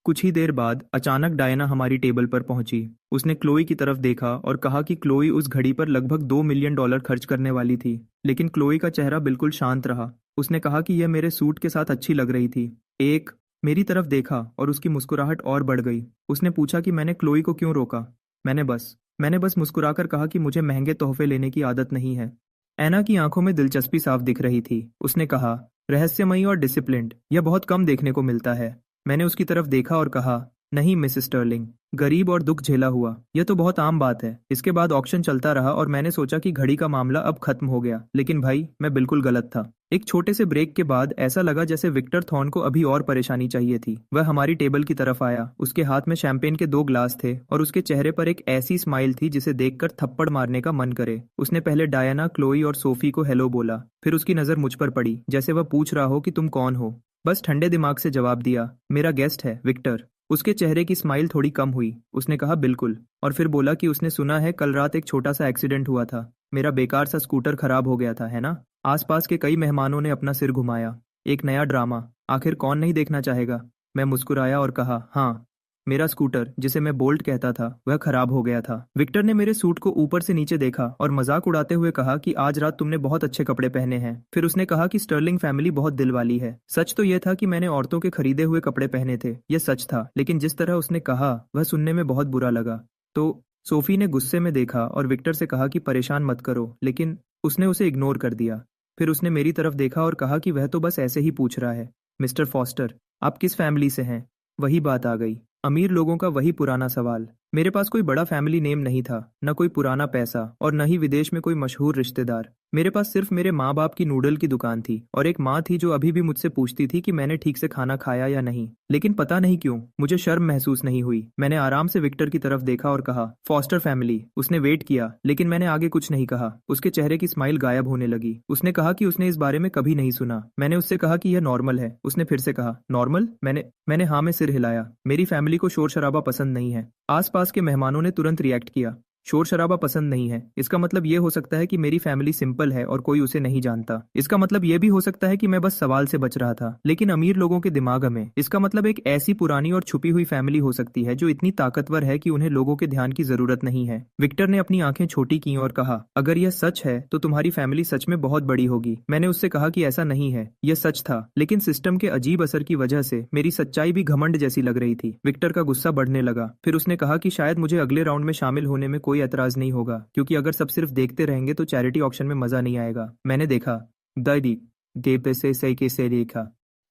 कुछ ही देर बाद अचानक डायना हमारी टेबल पर पहुंची। उसने क्लोई की तरफ देखा और कहा कि क्लोई उस घड़ी पर लगभग $2 मिलियन खर्च करने वाली थी, लेकिन क्लोई का चेहरा बिल्कुल शांत रहा। उसने कहा कि यह मेरे सूट के साथ अच्छी लग रही थी। 1, मेरी तरफ देखा और उसकी मुस्कुराहट और बढ़ गई। उसने पूछा कि मैंने क्लोई को क्यों रोका। मैंने बस मुस्कुराकर कहा कि मुझे महंगे तोहफे लेने की आदत नहीं है। ऐना की आंखों में दिलचस्पी साफ दिख रही थी। उसने कहा, रहस्यमयी और डिसिप्लिन्ड, यह बहुत कम देखने को मिलता है। मैंने उसकी तरफ देखा और कहा, नहीं मिसेस स्टर्लिंग, गरीब और दुख झेला हुआ, यह तो बहुत आम बात है। इसके बाद ऑक्शन चलता रहा और मैंने सोचा कि घड़ी का मामला अब खत्म हो गया, लेकिन भाई मैं बिल्कुल गलत था। एक छोटे से ब्रेक के बाद ऐसा लगा जैसे विक्टर थॉर्न को अभी और परेशानी चाहिए थी। वह हमारी टेबल की तरफ आया। उसके हाथ में शैंपेन के 2 ग्लास थे और उसके चेहरे पर एक ऐसी स्माइल थी जिसे देखकर थप्पड़ मारने का मन करे। उसने पहले डायना, क्लोई और सोफी को हेलो बोला, फिर उसकी नजर मुझ पर पड़ी, जैसे वह पूछ रहा हो कि तुम कौन हो। बस ठंडे दिमाग से जवाब दिया, मेरा गेस्ट है विक्टर। उसके चेहरे की स्माइल थोड़ी कम हुई। उसने कहा, बिल्कुल। और फिर बोला कि उसने सुना है कल रात एक छोटा सा एक्सीडेंट हुआ था। मेरा बेकार सा स्कूटर खराब हो गया था, है ना? आसपास के कई मेहमानों ने अपना सिर घुमाया। एक नया ड्रामा, आखिर कौन नहीं देखना चाहेगा। मैं मुस्कुराया और कहा, हाँ, मेरा स्कूटर, जिसे मैं बोल्ट कहता था, वह खराब हो गया था। विक्टर ने मेरे सूट को ऊपर से नीचे देखा और मजाक उड़ाते हुए कहा कि आज रात तुमने बहुत अच्छे कपड़े पहने हैं। फिर उसने कहा कि स्टर्लिंग फैमिली बहुत दिल वाली है। सच तो यह था कि मैंने औरतों के खरीदे हुए कपड़े पहने थे, यह सच था, लेकिन जिस तरह उसने कहा वह सुनने में बहुत बुरा लगा। तो सोफी ने गुस्से में देखा और विक्टर से कहा कि परेशान मत करो, लेकिन उसने उसे इग्नोर कर दिया। फिर उसने मेरी तरफ देखा और कहा कि वह तो बस ऐसे ही पूछ रहा है। मिस्टर फॉस्टर, आप किस फैमिली से हैं? वही बात आ गई। अमीर लोगों का वही पुराना सवाल। मेरे पास कोई बड़ा फैमिली नेम नहीं था, न कोई पुराना पैसा और न ही विदेश में कोई मशहूर रिश्तेदार। मेरे पास सिर्फ मेरे माँ बाप की नूडल की दुकान थी और एक माँ थी जो अभी भी मुझसे पूछती थी कि मैंने ठीक से खाना खाया या नहीं। लेकिन पता नहीं क्यों मुझे शर्म महसूस नहीं हुई। मैंने आराम से विक्टर की तरफ देखा और कहा, फॉस्टर फैमिली। उसने वेट किया, लेकिन मैंने आगे कुछ नहीं कहा। उसके चेहरे की स्माइल गायब होने लगी। उसने कहा कि उसने इस बारे में कभी नहीं सुना। मैंने उससे कहा कि यह नॉर्मल है। उसने फिर से कहा, नॉर्मल? मैंने हाँ में सिर हिलाया। मेरी फैमिली को शोर शराबा पसंद नहीं है। आसपास के मेहमानों ने तुरंत रिएक्ट किया। शोर शराबा पसंद नहीं है, इसका मतलब ये हो सकता है कि मेरी फैमिली सिंपल है और कोई उसे नहीं जानता। इसका मतलब ये भी हो सकता है कि मैं बस सवाल से बच रहा था। लेकिन अमीर लोगों के दिमाग में इसका मतलब एक ऐसी पुरानी और छुपी हुई फैमिली हो सकती है जो इतनी ताकतवर है कि उन्हें लोगों के ध्यान की जरूरत नहीं है। विक्टर ने अपनी आंखें छोटी की और कहा, अगर यह सच है तो तुम्हारी फैमिली सच में बहुत बड़ी होगी। मैंने उससे कहा कि ऐसा नहीं है। यह सच था, लेकिन सिस्टम के अजीब असर की वजह से मेरी सच्चाई भी घमंड जैसी लग रही थी। विक्टर का गुस्सा बढ़ने लगा। फिर उसने कहा कि शायद मुझे अगले राउंड में शामिल होने में कोई एतराज नहीं होगा, क्योंकि अगर सब सिर्फ देखते रहेंगे तो चैरिटी ऑक्शन में मजा नहीं आएगा। मैंने देखा, दादी दे पैसे सही के से देखा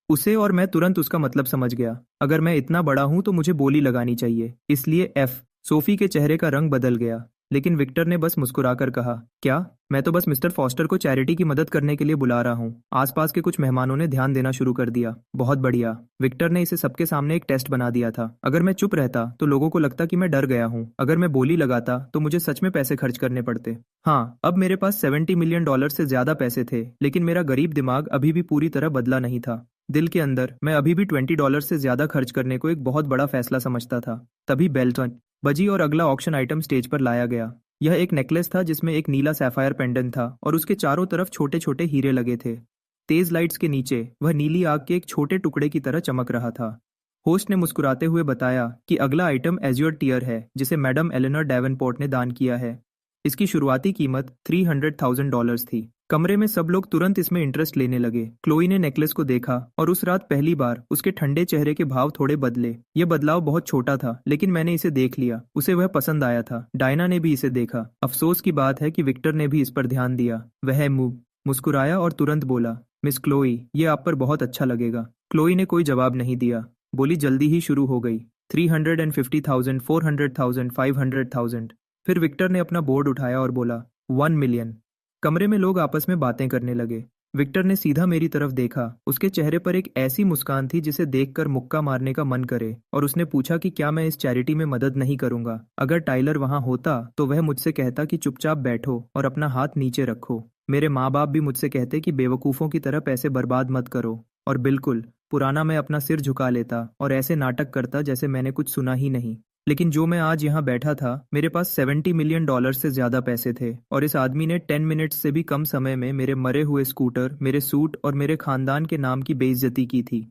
उसे, और मैं तुरंत उसका मतलब समझ गया। अगर मैं इतना बड़ा हूं तो मुझे बोली लगानी चाहिए, इसलिए एफ। सोफी के चेहरे का रंग बदल गया, लेकिन विक्टर ने बस मुस्कुराकर कहा, क्या? मैं तो बस मिस्टर फॉस्टर को चैरिटी की मदद करने के लिए बुला रहा हूँ। आसपास के कुछ मेहमानों ने ध्यान देना शुरू कर दिया। बहुत बढ़िया। विक्टर ने इसे सबके सामने एक टेस्ट बना दिया था। अगर मैं चुप रहता तो लोगों को लगता कि मैं डर गया हूँ। अगर मैं बोली लगाता तो मुझे सच में पैसे खर्च करने पड़ते। हाँ, अब मेरे पास $70 मिलियन से ज्यादा पैसे थे, लेकिन मेरा गरीब दिमाग अभी भी पूरी तरह बदला नहीं था। दिल के अंदर मैं अभी भी $20 से ज्यादा खर्च करने को एक बहुत बड़ा फैसला समझता था। तभी बेल बजी और अगला ऑक्शन आइटम स्टेज पर लाया गया। यह एक नेकलेस था जिसमें एक नीला सैफायर पेंडेंट था और उसके चारों तरफ छोटे छोटे हीरे लगे थे। तेज लाइट्स के नीचे वह नीली आग के एक छोटे टुकड़े की तरह चमक रहा था। होस्ट ने मुस्कुराते हुए बताया कि अगला आइटम एज्योर टीयर है, जिसे मैडम एलेनर डेवनपोर्ट ने दान किया है। इसकी शुरुआती कीमत $300,000 थी। कमरे में सब लोग तुरंत इसमें इंटरेस्ट लेने लगे। क्लोई ने नेकलेस को देखा और उस रात पहली बार उसके ठंडे चेहरे के भाव थोड़े बदले। यह बदलाव बहुत छोटा था, लेकिन मैंने इसे देख लिया। उसे वह पसंद आया था। डायना ने भी इसे देखा। अफसोस की बात है कि विक्टर ने भी इस पर ध्यान दिया। वह मुस्कुराया और तुरंत बोला, मिस क्लोई, ये आप पर बहुत अच्छा लगेगा। क्लोई ने कोई जवाब नहीं दिया। बोली जल्दी ही शुरू हो गई। 350,000, 400,000, 500,000। फिर विक्टर ने अपना बोर्ड उठाया और बोला, 1 मिलियन। कमरे में लोग आपस में बातें करने लगे। विक्टर ने सीधा मेरी तरफ देखा। उसके चेहरे पर एक ऐसी मुस्कान थी जिसे देखकर मुक्का मारने का मन करे, और उसने पूछा कि क्या मैं इस चैरिटी में मदद नहीं करूंगा। अगर टाइलर वहां होता तो वह मुझसे कहता कि चुपचाप बैठो और अपना हाथ नीचे रखो। मेरे माँ बाप भी मुझसे कहते कि बेवकूफ़ों की तरह पैसे बर्बाद मत करो। और बिल्कुल पुराना मैं अपना सिर झुका लेता और ऐसे नाटक करता जैसे मैंने कुछ सुना ही नहीं। लेकिन जो मैं आज यहाँ बैठा था, मेरे पास $70 मिलियन से ज्यादा पैसे थे, और इस आदमी ने 10 मिनट्स से भी कम समय में मेरे मरे हुए स्कूटर, मेरे सूट और मेरे खानदान के नाम की बेइज्जती की थी।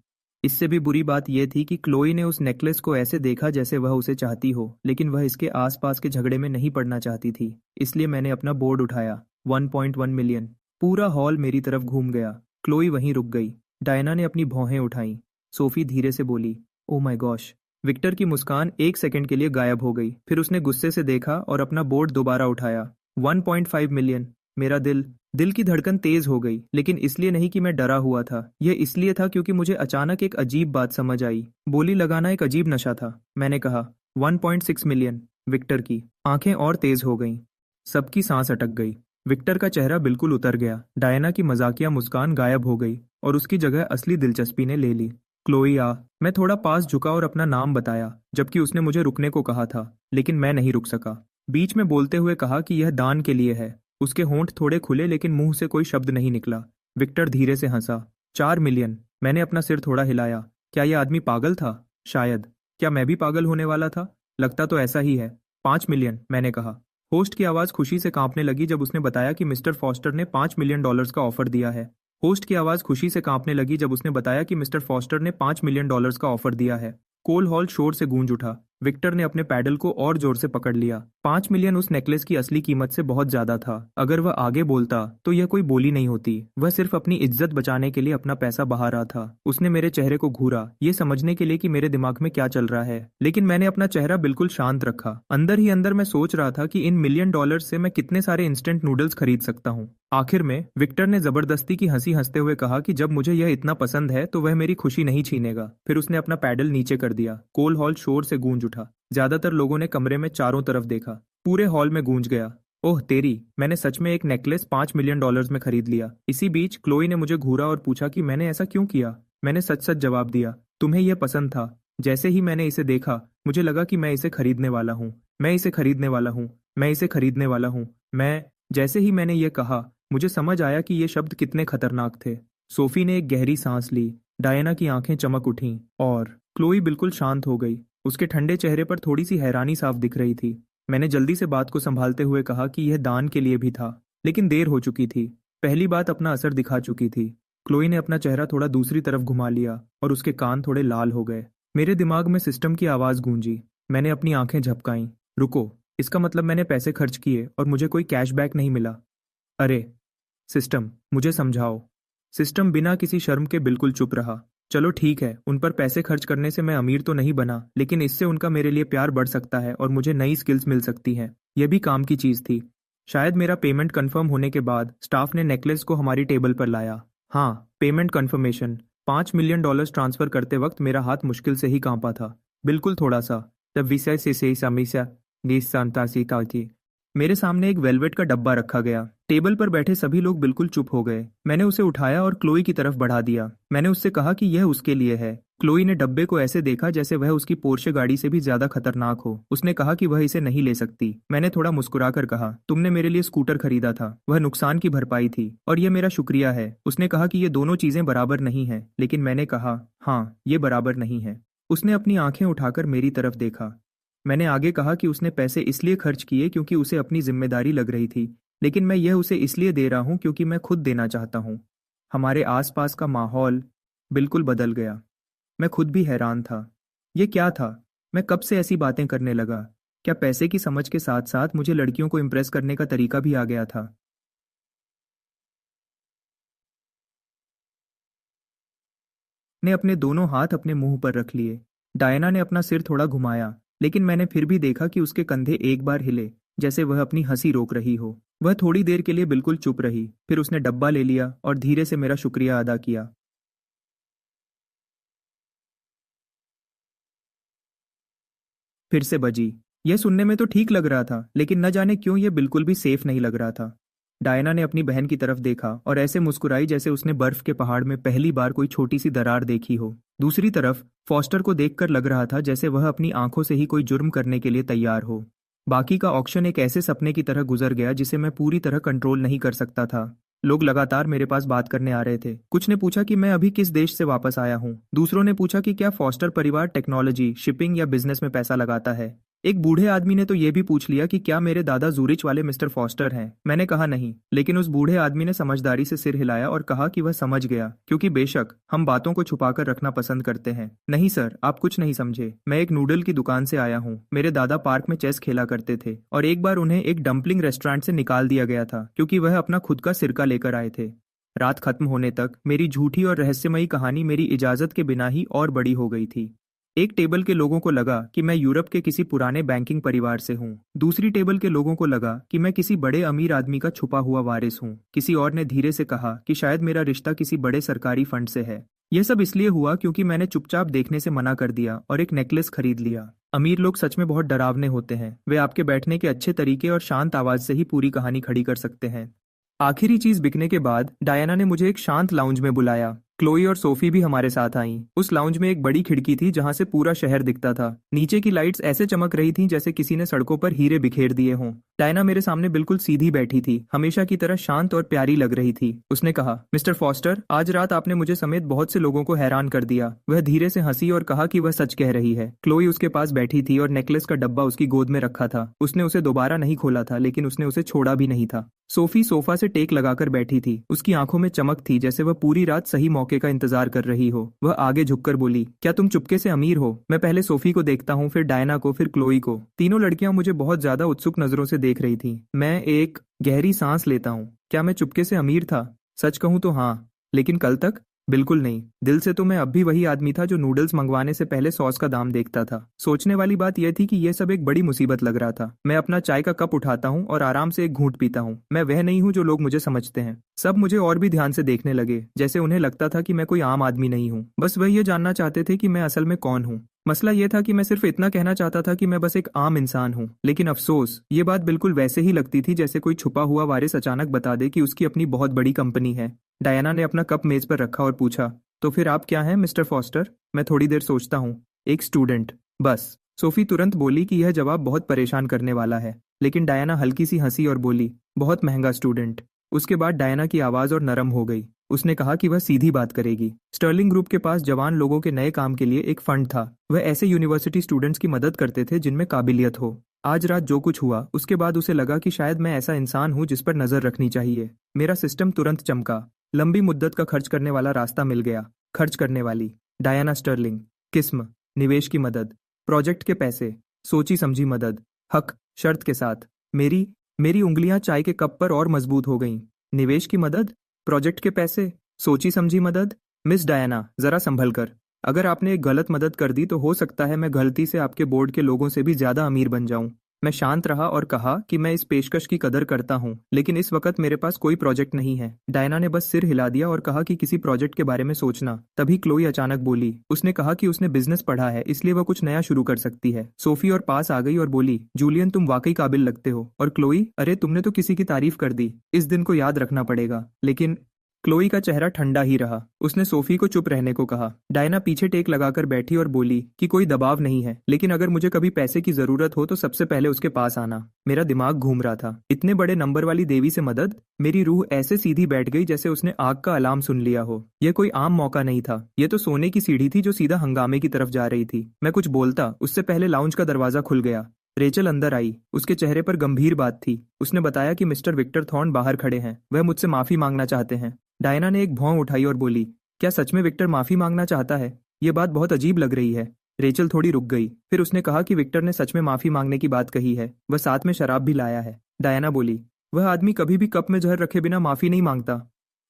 इससे भी बुरी बात यह थी कि क्लोई ने उस नेकलेस को ऐसे देखा जैसे वह उसे चाहती हो, लेकिन वह इसके आसपास के झगड़े में नहीं पड़ना चाहती थी। इसलिए मैंने अपना बोर्ड उठाया, 1.1 मिलियन। पूरा हॉल मेरी तरफ घूम गया। क्लोई वहीं रुक गई। डायना ने अपनी भौहें उठाईं। सोफी धीरे से बोली। Oh my gosh. विक्टर की मुस्कान एक सेकंड के लिए गायब हो गई, फिर उसने गुस्से से देखा और अपना बोर्ड दोबारा उठाया। 1.5 मिलियन। मेरा दिल की धड़कन तेज हो गई, लेकिन इसलिए नहीं कि मैं डरा हुआ था, यह इसलिए था क्योंकि मुझे अचानक एक अजीब बात समझ आई। बोली लगाना एक अजीब नशा था। मैंने कहा 1.6 मिलियन। विक्टर की आंखें और तेज हो गईं। सबकी सांस अटक गई। विक्टर का चेहरा बिल्कुल उतर गया। डायना की मजाकिया मुस्कान गायब हो गई और उसकी जगह असली दिलचस्पी ने ले ली। क्लोई आ। मैं थोड़ा पास झुका और अपना नाम बताया, जबकि उसने मुझे रुकने को कहा था, लेकिन मैं नहीं रुक सका। बीच में बोलते हुए कहा कि यह दान के लिए है। उसके होंठ थोड़े खुले, लेकिन मुंह से कोई शब्द नहीं निकला। विक्टर धीरे से हंसा। 4 मिलियन। मैंने अपना सिर थोड़ा हिलाया। क्या यह आदमी पागल था? शायद। क्या मैं भी पागल होने वाला था? लगता तो ऐसा ही है। 5 मिलियन, मैंने कहा। होस्ट की आवाज खुशी से कांपने लगी जब उसने बताया कि मिस्टर फॉस्टर ने $5 मिलियन का ऑफर दिया है। होस्ट की आवाज खुशी से कांपने लगी जब उसने बताया कि मिस्टर फॉस्टर ने $5 मिलियन का ऑफर दिया है। कोल हॉल शोर से गूंज उठा। विक्टर ने अपने पैडल को और जोर से पकड़ लिया। 5 मिलियन उस नेकलेस की असली कीमत से बहुत ज्यादा था। अगर वह आगे बोलता तो यह कोई बोली नहीं होती। वह सिर्फ अपनी इज्जत बचाने के लिए अपना पैसा बहा रहा था। उसने मेरे चेहरे को घूरा, ये समझने के लिए कि मेरे दिमाग में क्या चल रहा है, लेकिन मैंने अपना चेहरा बिल्कुल शांत रखा। अंदर ही अंदर मैं सोच रहा था कि इन $1 मिलियन से मैं कितने सारे इंस्टेंट नूडल्स खरीद सकता हूँ। आखिर में विक्टर ने जबरदस्ती की हंसी हंसते हुए कहा कि जब मुझे यह इतना पसंद है तो वह मेरी खुशी नहीं छीनेगा। फिर उसने अपना पैडल नीचे कर दिया। कोल हॉल शोर से गूंज उठा। ज्यादातर लोगों ने कमरे में चारों तरफ देखा। पूरे हॉल में गूंज गया, ओह तेरी, मैंने सच में एक नेकलेस $5 मिलियन में खरीद लिया। इसी बीच क्लोई ने मुझे घूरा और पूछा कि मैंने ऐसा क्यों किया। मैंने सच सच जवाब दिया, तुम्हें यह पसंद था। जैसे ही मैंने इसे देखा, मुझे लगा कि मैं इसे खरीदने वाला हूँ। मैं इसे खरीदने वाला हूँ। मैं इसे खरीदने वाला हूँ। मैं जैसे ही मैंने ये कहा, मुझे समझ आया कि ये शब्द कितने खतरनाक थे। सोफी ने एक गहरी सांस ली। डायना की आंखें चमक उठीं और क्लोई बिल्कुल शांत हो गई। उसके ठंडे चेहरे पर थोड़ी सी हैरानी साफ दिख रही थी। मैंने जल्दी से बात को संभालते हुए कहा कि यह दान के लिए भी था, लेकिन देर हो चुकी थी। पहली बात अपना असर दिखा चुकी थी। क्लोई ने अपना चेहरा थोड़ा दूसरी तरफ घुमा लिया और उसके कान थोड़े लाल हो गए। मेरे दिमाग में सिस्टम की आवाज गूंजी। मैंने अपनी आंखें झपकाईं। रुको, इसका मतलब मैंने पैसे खर्च किए और मुझे कोई कैशबैक नहीं मिला? अरे सिस्टम, मुझे समझाओ। सिस्टम बिना किसी शर्म के बिल्कुल चुप रहा। चलो ठीक है, उन पर पैसे खर्च करने से मैं अमीर तो नहीं बना, लेकिन इससे उनका मेरे लिए प्यार बढ़ सकता है और मुझे नई स्किल्स मिल सकती हैं। यह भी काम की चीज थी। शायद मेरा पेमेंट कंफर्म होने के बाद स्टाफ ने नेकलेस को हमारी टेबल पर लाया। हाँ, पेमेंट कंफर्मेशन। $5 मिलियन ट्रांसफर करते वक्त मेरा हाथ मुश्किल से ही कांपा था, बिल्कुल थोड़ा सा। तब विषय से समीसा निशांतासी थी। मेरे सामने एक वेलवेट का डब्बा रखा गया। टेबल पर बैठे सभी लोग बिल्कुल चुप हो गए। मैंने उसे उठाया और क्लोई की तरफ बढ़ा दिया। मैंने उससे कहा कि यह उसके लिए है। क्लोई ने डब्बे को ऐसे देखा जैसे वह उसकी पोर्शे गाड़ी से भी ज्यादा खतरनाक हो। उसने कहा कि वह इसे नहीं ले सकती। मैंने थोड़ा मुस्कुराकर कहा, तुमने मेरे लिए स्कूटर खरीदा था, वह नुकसान की भरपाई थी, और यह मेरा शुक्रिया है। उसने कहा कि ये दोनों चीजें बराबर नहीं है, लेकिन मैंने कहा, हाँ, ये बराबर नहीं है। उसने अपनी आंखें उठाकर मेरी तरफ देखा। मैंने आगे कहा कि उसने पैसे इसलिए खर्च किए क्योंकि उसे अपनी जिम्मेदारी लग रही थी, लेकिन मैं यह उसे इसलिए दे रहा हूं क्योंकि मैं खुद देना चाहता हूं। हमारे आसपास का माहौल बिल्कुल बदल गया। मैं खुद भी हैरान था। ये क्या था? मैं कब से ऐसी बातें करने लगा? क्या पैसे की समझ के साथ साथ मुझे लड़कियों को इम्प्रेस करने का तरीका भी आ गया था? ने अपने दोनों हाथ अपने मुंह पर रख लिए। डायना ने अपना सिर थोड़ा घुमाया, लेकिन मैंने फिर भी देखा कि उसके कंधे एक बार हिले, जैसे वह अपनी हंसी रोक रही हो। वह थोड़ी देर के लिए बिल्कुल चुप रही, फिर उसने डब्बा ले लिया और धीरे से मेरा शुक्रिया अदा किया। फिर से बजी। यह सुनने में तो ठीक लग रहा था, लेकिन न जाने क्यों यह बिल्कुल भी सेफ नहीं लग रहा था। डायना ने अपनी बहन की तरफ देखा और ऐसे मुस्कुराई जैसे उसने बर्फ के पहाड़ में पहली बार कोई छोटी सी दरार देखी हो। दूसरी तरफ फॉस्टर को देखकर लग रहा था जैसे वह अपनी आंखों से ही कोई जुर्म करने के लिए तैयार हो। बाकी का ऑक्शन एक ऐसे सपने की तरह गुजर गया जिसे मैं पूरी तरह कंट्रोल नहीं कर सकता था। लोग लगातार मेरे पास बात करने आ रहे थे। कुछ ने पूछा कि मैं अभी किस देश से वापस आया हूँ। दूसरों ने पूछा कि क्या फॉस्टर परिवार टेक्नोलॉजी, शिपिंग या बिजनेस में पैसा लगाता है। एक बूढ़े आदमी ने तो ये भी पूछ लिया कि क्या मेरे दादा जूरिच वाले मिस्टर फॉस्टर हैं। मैंने कहा नहीं, लेकिन उस बूढ़े आदमी ने समझदारी से सिर हिलाया और कहा कि वह समझ गया, क्योंकि बेशक हम बातों को छुपाकर रखना पसंद करते हैं। नहीं सर, आप कुछ नहीं समझे। मैं एक नूडल की दुकान से आया हूँ। मेरे दादा पार्क में चेस खेला करते थे और एक बार उन्हें एक डंपलिंग रेस्टोरेंट से निकाल दिया गया था क्योंकि वह अपना खुद का सिरका लेकर आए थे। रात खत्म होने तक मेरी झूठी और रहस्यमयी कहानी मेरी इजाजत के बिना ही और बड़ी हो गई थी। एक टेबल के लोगों को लगा कि मैं यूरोप के किसी पुराने बैंकिंग परिवार से हूँ। दूसरी टेबल के लोगों को लगा कि मैं किसी बड़े अमीर आदमी का छुपा हुआ वारिस हूँ। किसी और ने धीरे से कहा कि शायद मेरा रिश्ता किसी बड़े सरकारी फंड से है। यह सब इसलिए हुआ क्योंकि मैंने चुपचाप देखने से मना कर दिया और एक नेकलेस खरीद लिया। अमीर लोग सच में बहुत डरावने होते हैं। वे आपके बैठने के अच्छे तरीके और शांत आवाज से ही पूरी कहानी खड़ी कर सकते हैं। आखिरी चीज बिकने के बाद डायना ने मुझे एक शांत लाउंज में बुलाया। क्लोई और सोफी भी हमारे साथ आईं। उस लाउंज में एक बड़ी खिड़की थी जहां से पूरा शहर दिखता था। नीचे की लाइट्स ऐसे चमक रही थीं जैसे किसी ने सड़कों पर हीरे बिखेर दिए हों। डायना मेरे सामने बिल्कुल सीधी बैठी थी, हमेशा की तरह शांत और प्यारी लग रही थी। उसने कहा, मिस्टर फॉस्टर, आज रात आपने मुझे समेत बहुत से लोगों को हैरान कर दिया। वह धीरे से हंसी और कहा कि वह सच कह रही है। क्लोई उसके पास बैठी थी और नेकलेस का डब्बा उसकी गोद में रखा था। उसने उसे दोबारा नहीं खोला था, लेकिन उसने उसे छोड़ा भी नहीं था। सोफी सोफा से टेक लगाकर बैठी थी। उसकी आंखों में चमक थी, जैसे वह पूरी रात सही मौके का इंतजार कर रही हो। वह आगे झुककर बोली, क्या तुम चुपके से अमीर हो? मैं पहले सोफी को देखता हूँ, फिर डायना को, फिर क्लोई को। तीनों लड़कियां मुझे बहुत ज्यादा उत्सुक नजरों से देख रही थी। मैं एक गहरी सांस लेता हूँ। क्या मैं चुपके से अमीर था? सच कहूँ तो हाँ, लेकिन कल तक बिल्कुल नहीं। दिल से तो मैं अब भी वही आदमी था जो नूडल्स मंगवाने से पहले सॉस का दाम देखता था। सोचने वाली बात यह थी कि यह सब एक बड़ी मुसीबत लग रहा था। मैं अपना चाय का कप उठाता हूँ और आराम से एक घूंट पीता हूँ। मैं वह नहीं हूँ जो लोग मुझे समझते हैं। सब मुझे और भी ध्यान से देखने लगे, जैसे उन्हें लगता था कि मैं कोई आम आदमी नहीं हूँ। बस वह ये जानना चाहते थे कि मैं असल में कौन हूँ। मसला यह था कि मैं सिर्फ इतना कहना चाहता था कि मैं बस एक आम इंसान हूँ। लेकिन अफसोस, ये बात बिल्कुल वैसे ही लगती थी जैसे कोई छुपा हुआ वारिस अचानक बता दे कि उसकी अपनी बहुत बड़ी कंपनी है। डायना ने अपना कप मेज पर रखा और पूछा, तो फिर आप क्या हैं मिस्टर फॉस्टर? मैं थोड़ी देर सोचता हूँ। एक स्टूडेंट, बस। सोफी तुरंत बोली कि यह जवाब बहुत परेशान करने वाला है, लेकिन डायना हल्की सी हंसी और बोली, बहुत महंगा स्टूडेंट। उसके बाद डायना की आवाज और नरम हो गई। उसने कहा कि वह सीधी बात करेगी। स्टर्लिंग ग्रुप के पास जवान लोगों के नए काम के लिए एक फंड था। वह ऐसे यूनिवर्सिटी स्टूडेंट्स की मदद करते थे जिनमें काबिलियत हो। आज रात जो कुछ हुआ, उसके बाद उसे लगा कि शायद मैं ऐसा इंसान हूं जिस पर नजर रखनी चाहिए। मेरा सिस्टम तुरंत चमका। लंबी मुद्दत का खर्च करने वाला रास्ता मिल गया। खर्च करने वाली डायना स्टर्लिंग। किस्म, निवेश की मदद। प्रोजेक्ट के पैसे, सोची समझी मदद। हक, शर्त के साथ। मेरी मेरी उंगलियां चाय के कप पर और मजबूत हो गईं। निवेश की मदद, प्रोजेक्ट के पैसे, सोची समझी मदद। मिस डायना, जरा संभल कर। अगर आपने एक गलत मदद कर दी तो हो सकता है मैं गलती से आपके बोर्ड के लोगों से भी ज्यादा अमीर बन जाऊं। मैं शांत रहा और कहा कि मैं इस पेशकश की कदर करता हूं, लेकिन इस वक्त मेरे पास कोई प्रोजेक्ट नहीं है। डायना ने बस सिर हिला दिया और कहा कि किसी प्रोजेक्ट के बारे में सोचना। तभी क्लोई अचानक बोली। उसने कहा कि उसने बिजनेस पढ़ा है, इसलिए वह कुछ नया शुरू कर सकती है। सोफी और पास आ गई और बोली, जूलियन, तुम वाकई काबिल लगते हो। और क्लोई, अरे तुमने तो किसी की तारीफ कर दी। इस दिन को याद रखना पड़ेगा। लेकिन क्लोई का चेहरा ठंडा ही रहा। उसने सोफी को चुप रहने को कहा। डायना पीछे टेक लगाकर बैठी और बोली कि कोई दबाव नहीं है, लेकिन अगर मुझे कभी पैसे की जरूरत हो तो सबसे पहले उसके पास आना। मेरा दिमाग घूम रहा था। इतने बड़े नंबर वाली देवी से मदद? मेरी रूह ऐसे सीधी बैठ गई जैसे उसने आग का अलार्म सुन लिया हो। यह कोई आम मौका नहीं था। यह तो सोने की सीढ़ी थी जो सीधा हंगामे की तरफ जा रही थी। मैं कुछ बोलता, उससे पहले लाउंज का दरवाजा खुल गया। रेचल अंदर आई। उसके चेहरे पर गंभीर बात थी। उसने बताया कि मिस्टर विक्टर थॉर्न बाहर खड़े हैं। वह मुझसे माफी मांगना चाहते हैं। डायना ने एक भौं उठाई और बोली, क्या सच में विक्टर माफी मांगना चाहता है? यह बात बहुत अजीब लग रही है। रेचल थोड़ी रुक गई। फिर उसने कहा कि विक्टर ने सच में माफी मांगने की बात कही है। वह साथ में शराब भी लाया है। डायना बोली, वह आदमी कभी भी कप में जहर रखे बिना माफी नहीं मांगता।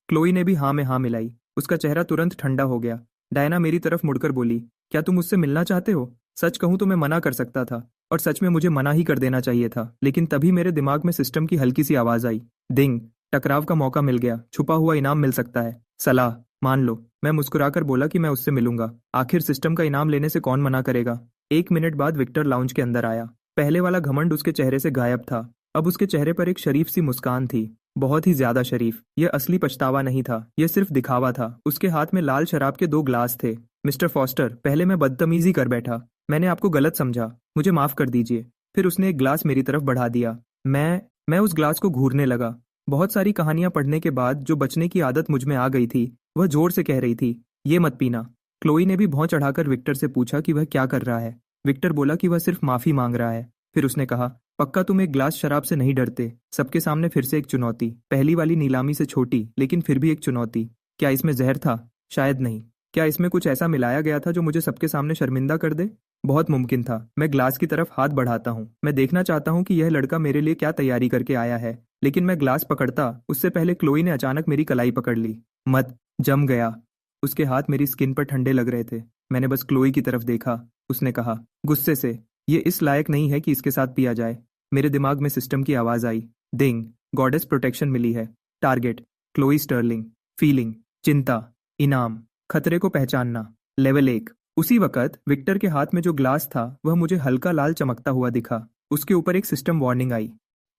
क्लोई ने भी हाँ में हाँ मिलाई। उसका चेहरा तुरंत ठंडा हो गया। डायना मेरी तरफ मुड़कर बोली, क्या तुम मुझसे मिलना चाहते हो? सच कहूं तो मैं मना कर सकता था, और सच में मुझे मना ही कर देना चाहिए था। लेकिन तभी मेरे दिमाग में सिस्टम की हल्की सी आवाज आई। डिंग। टकराव का मौका मिल गया। छुपा हुआ इनाम मिल सकता है। सलाह, मान लो। मैं मुस्कुराकर बोला कि मैं उससे मिलूंगा। आखिर सिस्टम का इनाम लेने से कौन मना करेगा। 1 मिनट बाद विक्टर लाउंज के अंदर आया। पहले वाला घमंड उसके चेहरे से गायब था। अब उसके चेहरे पर एक शरीफ सी मुस्कान थी, बहुत ही ज्यादा शरीफ। यह असली पछतावा नहीं था, यह सिर्फ दिखावा था। उसके हाथ में लाल शराब के 2 ग्लास थे। मिस्टर फॉस्टर, पहले मैं बदतमीजी कर बैठा। मैंने आपको गलत समझा, मुझे माफ कर दीजिए। फिर उसने एक ग्लास मेरी तरफ बढ़ा दिया। मैं उस ग्लास को घूरने लगा। बहुत सारी कहानियां पढ़ने के बाद जो बचने की आदत मुझ में आ गई थी, वह जोर से कह रही थी, ये मत पीना। क्लोई ने भी भौं चढ़ाकर विक्टर से पूछा कि वह क्या कर रहा है। विक्टर बोला कि वह सिर्फ माफी मांग रहा है। फिर उसने कहा, पक्का तुम एक ग्लास शराब से नहीं डरते? सबके सामने फिर से एक चुनौती। पहली वाली नीलामी से छोटी, लेकिन फिर भी एक चुनौती। क्या इसमें जहर था? शायद नहीं। क्या इसमें कुछ ऐसा मिलाया गया था जो मुझे सबके सामने शर्मिंदा कर दे? बहुत मुमकिन था। मैं ग्लास की तरफ हाथ बढ़ाता हूँ। मैं देखना चाहता हूँ कि यह लड़का मेरे लिए क्या तैयारी करके आया है। लेकिन मैं ग्लास पकड़ता उससे पहले क्लोई ने अचानक मेरी कलाई पकड़ ली। मत। जम गया। उसके हाथ मेरी स्किन पर ठंडे लग रहे थे। मैंने बस क्लोई की तरफ देखा। उसने कहा गुस्से से, ये इस लायक नहीं है कि इसके साथ पिया जाए। मेरे दिमाग में सिस्टम की आवाज आई। डिंग। गॉडेस प्रोटेक्शन मिली है। Target Chloe Stirling. फीलिंग चिंता। इनाम खतरे को पहचानना। लेवल 1। उसी वक्त विक्टर के हाथ में जो ग्लास था वह मुझे हल्का लाल चमकता हुआ दिखा। उसके ऊपर एक सिस्टम वार्निंग आई।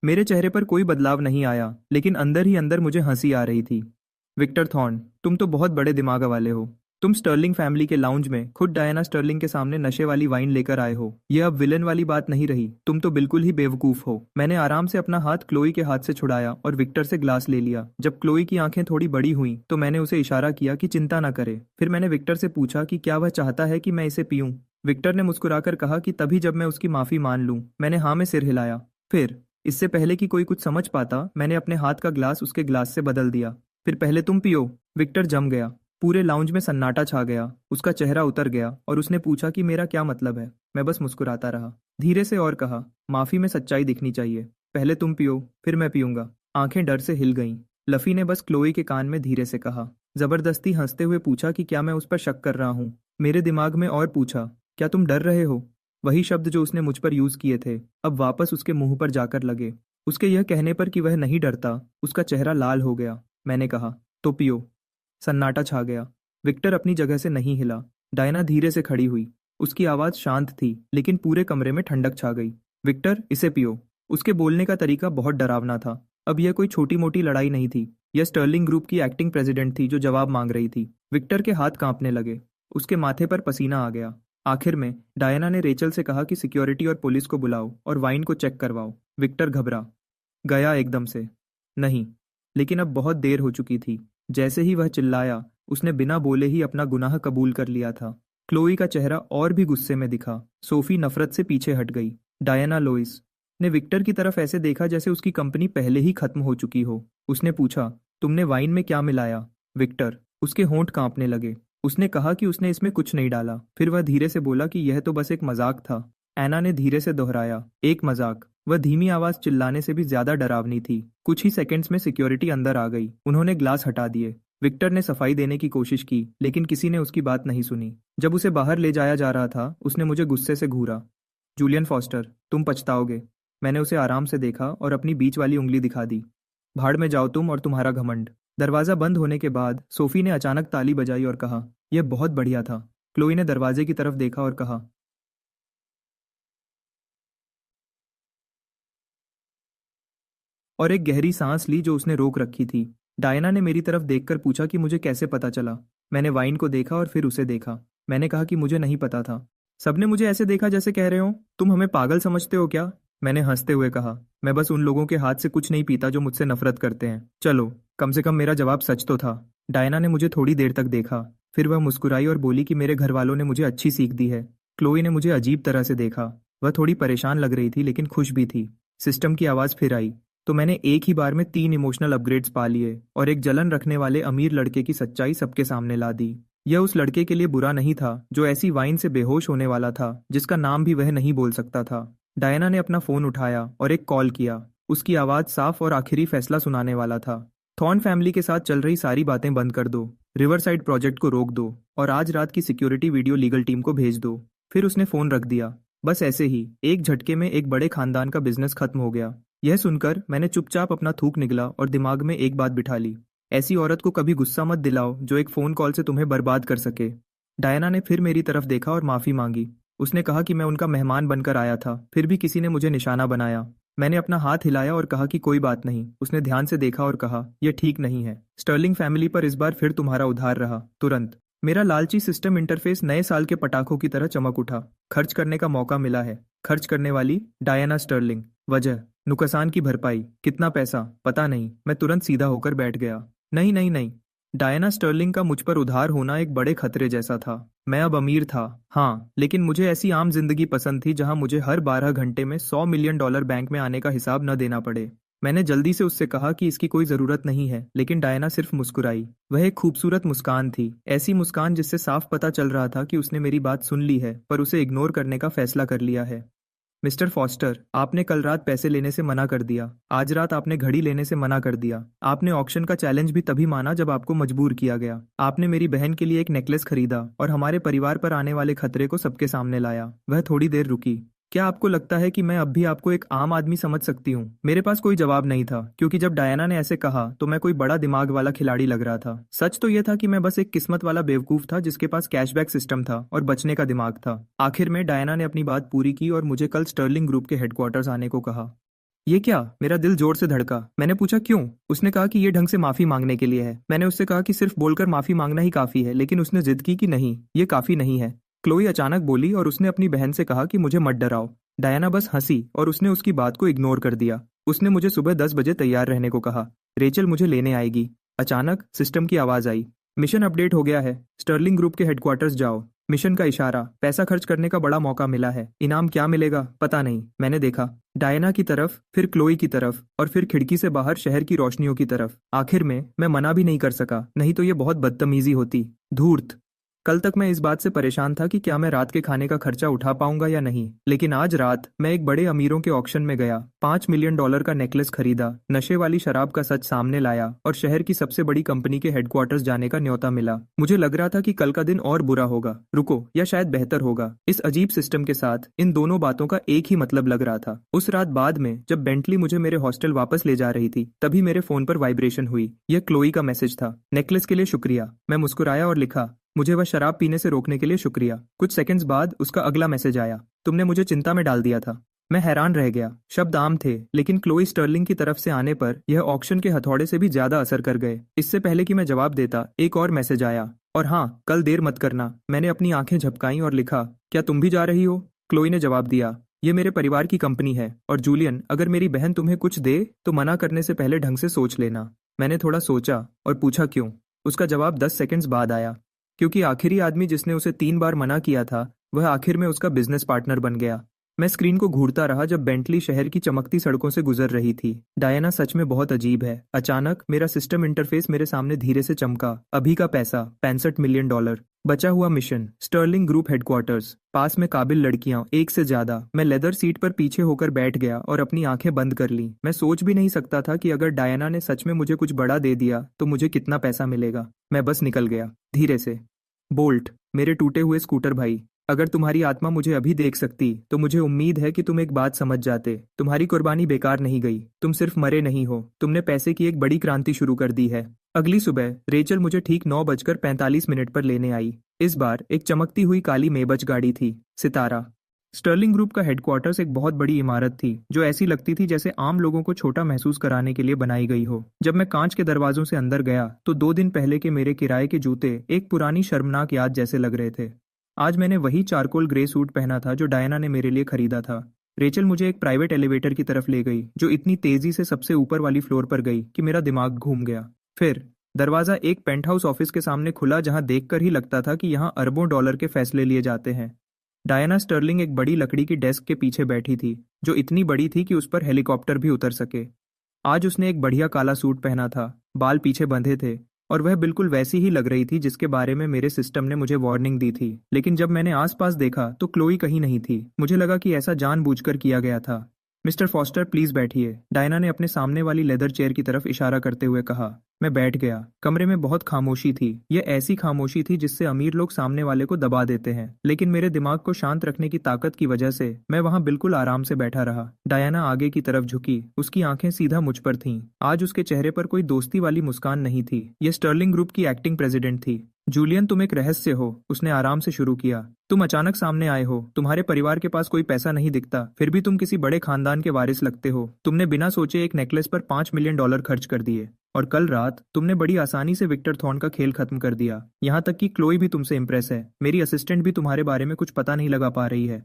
मेरे चेहरे पर कोई बदलाव नहीं आया, लेकिन अंदर ही अंदर मुझे हंसी आ रही थी। विक्टर थॉर्न, तुम तो बहुत बड़े दिमाग वाले हो। तुम स्टर्लिंग फैमिली के लाउंज में खुद डायना स्टर्लिंग के सामने नशे वाली वाइन लेकर आए हो। यह अब विलन वाली बात नहीं रही, तुम तो बिल्कुल ही बेवकूफ हो। मैंने आराम से अपना हाथ क्लोई के हाथ से छुड़ाया और विक्टर से ग्लास ले लिया। जब क्लोई की आंखें थोड़ी बड़ी हुई तो मैंने उसे इशारा किया कि चिंता ना करे। फिर मैंने विक्टर से पूछा कि क्या वह चाहता है कि मैं इसे पीऊं। विक्टर ने मुस्कुराकर कहा कि तभी जब मैं उसकी माफी मान लूं। मैंने हाँ में सिर हिलाया। फिर इससे पहले कि कोई कुछ समझ पाता, मैंने अपने हाथ का ग्लास उसके ग्लास से बदल दिया। फिर पहले तुम पियो। विक्टर जम गया। पूरे लाउंज में सन्नाटा छा गया। उसका चेहरा उतर गया और उसने पूछा कि मेरा क्या मतलब है। मैं बस मुस्कुराता रहा। धीरे से और कहा, माफी में सच्चाई दिखनी चाहिए। पहले तुम पियो, फिर मैं पीऊंगा। आंखें डर से हिल गईं। लफी ने बस क्लोई के कान में धीरे से कहा। जबरदस्ती हंसते हुए पूछा कि क्या मैं उस पर शक कर रहा हूँ। मेरे दिमाग में और पूछा, क्या तुम डर रहे हो। वही शब्द जो उसने मुझ पर यूज किए थे अब वापस उसके मुंह पर जाकर लगे। उसके यह कहने पर कि वह नहीं डरता, उसका चेहरा लाल हो गया। मैंने कहा, तो पियो। सन्नाटा छा गया। विक्टर अपनी जगह से नहीं हिला। डायना धीरे से खड़ी हुई। उसकी आवाज शांत थी, लेकिन पूरे कमरे में ठंडक छा गई। विक्टर, इसे पियो। उसके बोलने का तरीका बहुत डरावना था। अब यह कोई छोटी मोटी लड़ाई नहीं थी। यह स्टर्लिंग ग्रुप की एक्टिंग प्रेसिडेंट थी जो जवाब मांग रही थी। विक्टर के हाथ कांपने लगे। उसके माथे पर पसीना आ गया। आखिर में डायना ने रेचल से कहा कि सिक्योरिटी और पुलिस को बुलाओ और वाइन को चेक करवाओ। विक्टर घबरा गया एकदम से। नहीं, लेकिन अब बहुत देर हो चुकी थी। जैसे ही वह चिल्लाया, उसने बिना बोले ही अपना गुनाह कबूल कर लिया था। क्लोई का चेहरा और भी गुस्से में दिखा। सोफी नफरत से पीछे हट गई। डायना लोइस ने विक्टर की तरफ ऐसे देखा जैसे उसकी कंपनी पहले ही खत्म हो चुकी हो। उसने पूछा, तुमने वाइन में क्या मिलाया। विक्टर, उसके होंठ कांपने लगे। उसने कहा कि उसने इसमें कुछ नहीं डाला। फिर वह धीरे से बोला कि यह तो बस एक मजाक था। एना ने धीरे से दोहराया, एक मजाक। वह धीमी आवाज चिल्लाने से भी ज्यादा डरावनी थी। कुछ ही सेकंड्स में सिक्योरिटी अंदर आ गई। उन्होंने ग्लास हटा दिए। विक्टर ने सफाई देने की कोशिश की, लेकिन किसी ने उसकी बात नहीं सुनी। जब उसे बाहर ले जाया जा रहा था, उसने मुझे गुस्से से घूरा। जूलियन फॉस्टर, तुम पछताओगे। मैंने उसे आराम से देखा और अपनी बीच वाली उंगली दिखा दी। भाड़ में जाओ तुम और तुम्हारा घमंड। दरवाजा बंद होने के बाद सोफी ने अचानक ताली बजाई और कहा, यह बहुत बढ़िया था। क्लोई ने दरवाजे की तरफ देखा और कहा, और एक गहरी सांस ली जो उसने रोक रखी थी। डायना ने मेरी तरफ देखकर पूछा कि मुझे कैसे पता चला। मैंने वाइन को देखा और फिर उसे देखा। मैंने कहा कि मुझे नहीं पता था। सबने मुझे ऐसे देखा जैसे कह रहे हो, तुम हमें पागल समझते हो क्या। मैंने हंसते हुए कहा, मैं बस उन लोगों के हाथ से कुछ नहीं पीता जो मुझसे नफरत करते हैं। चलो, कम से कम मेरा जवाब सच तो था। डायना ने मुझे थोड़ी देर तक देखा। फिर वह मुस्कुराई और बोली कि मेरे घर वालों ने मुझे अच्छी सीख दी है। क्लोई ने मुझे अजीब तरह से देखा। वह थोड़ी परेशान लग रही थी, लेकिन खुश भी थी। सिस्टम की आवाज फिर आई। तो मैंने एक ही बार में 3 इमोशनल अपग्रेड्स पा लिए और एक जलन रखने वाले अमीर लड़के की सच्चाई सबके सामने ला दी। यह उस लड़के के लिए बुरा नहीं था जो ऐसी वाइन से बेहोश होने वाला था जिसका नाम भी वह नहीं बोल सकता था। डायना ने अपना फोन उठाया और एक कॉल किया। उसकी आवाज साफ और आखिरी फैसला सुनाने वाला था। थॉर्न फैमिली के साथ चल रही सारी बातें बंद कर दो। रिवरसाइड प्रोजेक्ट को रोक दो और आज रात की सिक्योरिटी वीडियो लीगल टीम को भेज दो। फिर उसने फोन रख दिया। बस ऐसे ही एक झटके में एक बड़े खानदान का बिजनेस खत्म हो गया। यह सुनकर मैंने चुपचाप अपना थूक निगला और दिमाग में एक बात बिठा ली, ऐसी औरत को कभी गुस्सा मत दिलाओ जो एक फोन कॉल से तुम्हें बर्बाद कर सके। डायना ने फिर मेरी तरफ देखा और माफी मांगी। उसने कहा कि मैं उनका मेहमान बनकर आया था, फिर भी किसी ने मुझे निशाना बनाया। मैंने अपना हाथ हिलाया और कहा कि कोई बात नहीं। उसने ध्यान से देखा और कहा, यह ठीक नहीं है। स्टर्लिंग फैमिली पर इस बार फिर तुम्हारा उधार रहा। तुरंत मेरा लालची सिस्टम इंटरफेस नए साल के पटाखों की तरह चमक उठा। खर्च करने का मौका मिला है। खर्च करने वाली डायना स्टर्लिंग। वजह नुकसान की भरपाई। कितना पैसा पता नहीं। मैं तुरंत सीधा होकर बैठ गया। नहीं नहीं नहीं, डायना स्टर्लिंग का मुझ पर उधार होना एक बड़े खतरे जैसा था। मैं अब अमीर था, हाँ, लेकिन मुझे ऐसी आम जिंदगी पसंद थी जहां मुझे हर 12 घंटे में $100 मिलियन बैंक में आने का हिसाब न देना पड़े। मैंने जल्दी से उससे कहा कि इसकी कोई जरूरत नहीं है, लेकिन डायना सिर्फ मुस्कुराई। वह एक खूबसूरत मुस्कान थी, ऐसी मुस्कान जिससे साफ पता चल रहा था कि उसने मेरी बात सुन ली है पर उसे इग्नोर करने का फैसला कर लिया है। मिस्टर फॉस्टर, आपने कल रात पैसे लेने से मना कर दिया। आज रात आपने घड़ी लेने से मना कर दिया। आपने ऑक्शन का चैलेंज भी तभी माना जब आपको मजबूर किया गया। आपने मेरी बहन के लिए एक नेकलेस खरीदा और हमारे परिवार पर आने वाले खतरे को सबके सामने लाया। वह थोड़ी देर रुकी। क्या आपको लगता है कि मैं अब भी आपको एक आम आदमी समझ सकती हूँ? मेरे पास कोई जवाब नहीं था, क्योंकि जब डायना ने ऐसे कहा तो मैं कोई बड़ा दिमाग वाला खिलाड़ी लग रहा था। सच तो यह था कि मैं बस एक किस्मत वाला बेवकूफ था जिसके पास कैशबैक सिस्टम था और बचने का दिमाग था। आखिर में डायना ने अपनी बात पूरी की और मुझे कल स्टर्लिंग ग्रुप के हेडक्वार्टर्स आने को कहा। ये क्या? मेरा दिल जोर से धड़का। मैंने पूछा क्यों? उसने कहा कि ये ढंग से माफी मांगने के लिए है। मैंने उससे कहा कि सिर्फ बोलकर माफी मांगना ही काफी है, लेकिन उसने जिद की कि नहीं, ये काफी नहीं है। क्लोई अचानक बोली और उसने अपनी बहन से कहा कि मुझे मत डराओ। डायना बस हंसी और उसने उसकी बात को इग्नोर कर दिया। उसने मुझे सुबह 10 बजे तैयार रहने को कहा। रेचल मुझे लेने आएगी। अचानक सिस्टम की आवाज आई, मिशन अपडेट हो गया है, स्टर्लिंग ग्रुप के हेडक्वार्टर्स जाओ। मिशन का इशारा, पैसा खर्च करने का बड़ा मौका मिला है। इनाम क्या मिलेगा पता नहीं। मैंने देखा डायना की तरफ, फिर क्लोई की तरफ और फिर खिड़की से बाहर शहर की रोशनियों की तरफ। आखिर में मैं मना भी नहीं कर सका, नहीं तो ये बहुत बदतमीजी होती। धूर्त। कल तक मैं इस बात से परेशान था कि क्या मैं रात के खाने का खर्चा उठा पाऊंगा या नहीं, लेकिन आज रात मैं एक बड़े अमीरों के ऑक्शन में गया, $5 मिलियन का नेकलेस खरीदा, नशे वाली शराब का सच सामने लाया और शहर की सबसे बड़ी कंपनी के हेडक्वार्टर्स जाने का न्योता मिला। मुझे लग रहा था कि कल का दिन और बुरा होगा, रुको, या शायद बेहतर होगा। इस अजीब सिस्टम के साथ इन दोनों बातों का एक ही मतलब लग रहा था। उस रात बाद में जब बेंटली मुझे मेरे हॉस्टल वापस ले जा रही थी, तभी मेरे फोन पर वाइब्रेशन हुई। यह क्लोई का मैसेज था। नेकलेस के लिए शुक्रिया। मैं मुस्कुराया और लिखा, मुझे वह शराब पीने से रोकने के लिए शुक्रिया। कुछ सेकंड्स बाद उसका अगला मैसेज आया, तुमने मुझे चिंता में डाल दिया था। मैं हैरान रह गया। शब्द आम थे, लेकिन क्लोई स्टर्लिंग की तरफ से आने पर यह ऑक्शन के हथौड़े से भी ज्यादा असर कर गए। इससे पहले कि मैं जवाब देता, एक और मैसेज आया, और हाँ, कल देर मत करना। मैंने अपनी आंखें झपकाईं और लिखा, क्या तुम भी जा रही हो? क्लोई ने जवाब दिया, ये मेरे परिवार की कंपनी है, और जूलियन, अगर मेरी बहन तुम्हें कुछ दे तो मना करने से पहले ढंग से सोच लेना। मैंने थोड़ा सोचा और पूछा क्यों? उसका जवाब 10 सेकंड्स बाद आया, क्योंकि आखिरी आदमी जिसने उसे 3 बार मना किया था वह आखिर में उसका बिजनेस पार्टनर बन गया। मैं स्क्रीन को घूरता रहा जब बेंटली शहर की चमकती सड़कों से गुजर रही थी। डायना सच में बहुत अजीब है। अचानक मेरा सिस्टम इंटरफेस मेरे सामने धीरे से चमका। अभी का पैसा $65 मिलियन, बचा हुआ मिशन स्टर्लिंग ग्रुप हेडक्वार्टर्स, पास में काबिल लड़कियां, एक से ज्यादा। मैं लेदर सीट पर पीछे होकर बैठ गया और अपनी आंखें बंद कर ली। मैं सोच भी नहीं सकता था कि अगर डायना ने सच में मुझे कुछ बड़ा दे दिया तो मुझे कितना पैसा मिलेगा। मैं बस निकल गया, धीरे से। बोल्ट, मेरे टूटे हुए स्कूटर भाई, अगर तुम्हारी आत्मा मुझे अभी देख सकती तो मुझे उम्मीद है कि तुम एक बात समझ जाते। तुम्हारी कुर्बानी बेकार नहीं गई। तुम सिर्फ मरे नहीं हो, तुमने पैसे की एक बड़ी क्रांति शुरू कर दी है। अगली सुबह रेचल मुझे ठीक 9:45 पर लेने आई। इस बार एक चमकती हुई काली मेबच गाड़ी थी, सितारा। स्टर्लिंग ग्रुप का हेडक्वार्टर्स एक बहुत बड़ी इमारत थी जो ऐसी लगती थी जैसे आम लोगों को छोटा महसूस कराने के लिए बनाई गई हो। जब मैं कांच के दरवाजों से अंदर गया तो 2 दिन पहले के मेरे किराए के जूते एक पुरानी शर्मनाक याद जैसे लग रहे थे। आज मैंने वही चारकोल ग्रे सूट पहना था जो डायना ने मेरे लिए खरीदा था। रेचल मुझे एक प्राइवेट एलिवेटर की तरफ ले गई जो इतनी तेजी से सबसे ऊपर वाली फ्लोर पर गई कि मेरा दिमाग घूम गया। फिर दरवाजा एक पेंटहाउस ऑफिस के सामने खुला जहां देखकर ही लगता था कि यहां अरबों डॉलर के फैसले लिए जाते हैं। डायना स्टर्लिंग एक बड़ी लकड़ी की डेस्क के पीछे बैठी थी जो इतनी बड़ी थी कि उस पर हेलीकॉप्टर भी उतर सके। आज उसने एक बढ़िया काला सूट पहना था, बाल पीछे बंधे थे और वह बिल्कुल वैसी ही लग रही थी जिसके बारे में मेरे सिस्टम ने मुझे वार्निंग दी थी। लेकिन जब मैंने आसपास देखा तो क्लोई कहीं नहीं थी। मुझे लगा कि ऐसा जानबूझकर किया गया था। मिस्टर फॉस्टर, प्लीज बैठिए, डायना ने अपने सामने वाली लेदर चेयर की तरफ इशारा करते हुए कहा। मैं बैठ गया। कमरे में बहुत खामोशी थी। यह ऐसी खामोशी थी जिससे अमीर लोग सामने वाले को दबा देते हैं, लेकिन मेरे दिमाग को शांत रखने की ताकत की वजह से मैं वहां बिल्कुल आराम से बैठा रहा। डायना आगे की तरफ झुकी, उसकी आंखें सीधा मुझ पर थीं। आज उसके चेहरे पर कोई दोस्ती वाली मुस्कान नहीं थी। यह स्टर्लिंग ग्रुप की एक्टिंग प्रेसिडेंट थी। जूलियन, तुम एक रहस्य हो, उसने आराम से शुरू किया। तुम अचानक सामने आए हो, तुम्हारे परिवार के पास कोई पैसा नहीं दिखता, फिर भी तुम किसी बड़े खानदान के वारिस लगते हो। तुमने बिना सोचे एक नेकलेस पर $5 मिलियन खर्च कर दिए, और कल रात तुमने बड़ी आसानी से विक्टर थॉर्न का खेल खत्म कर दिया। यहाँ तक कि क्लोई भी तुमसे इम्प्रेस है। मेरी असिस्टेंट भी तुम्हारे बारे में कुछ पता नहीं लगा पा रही है।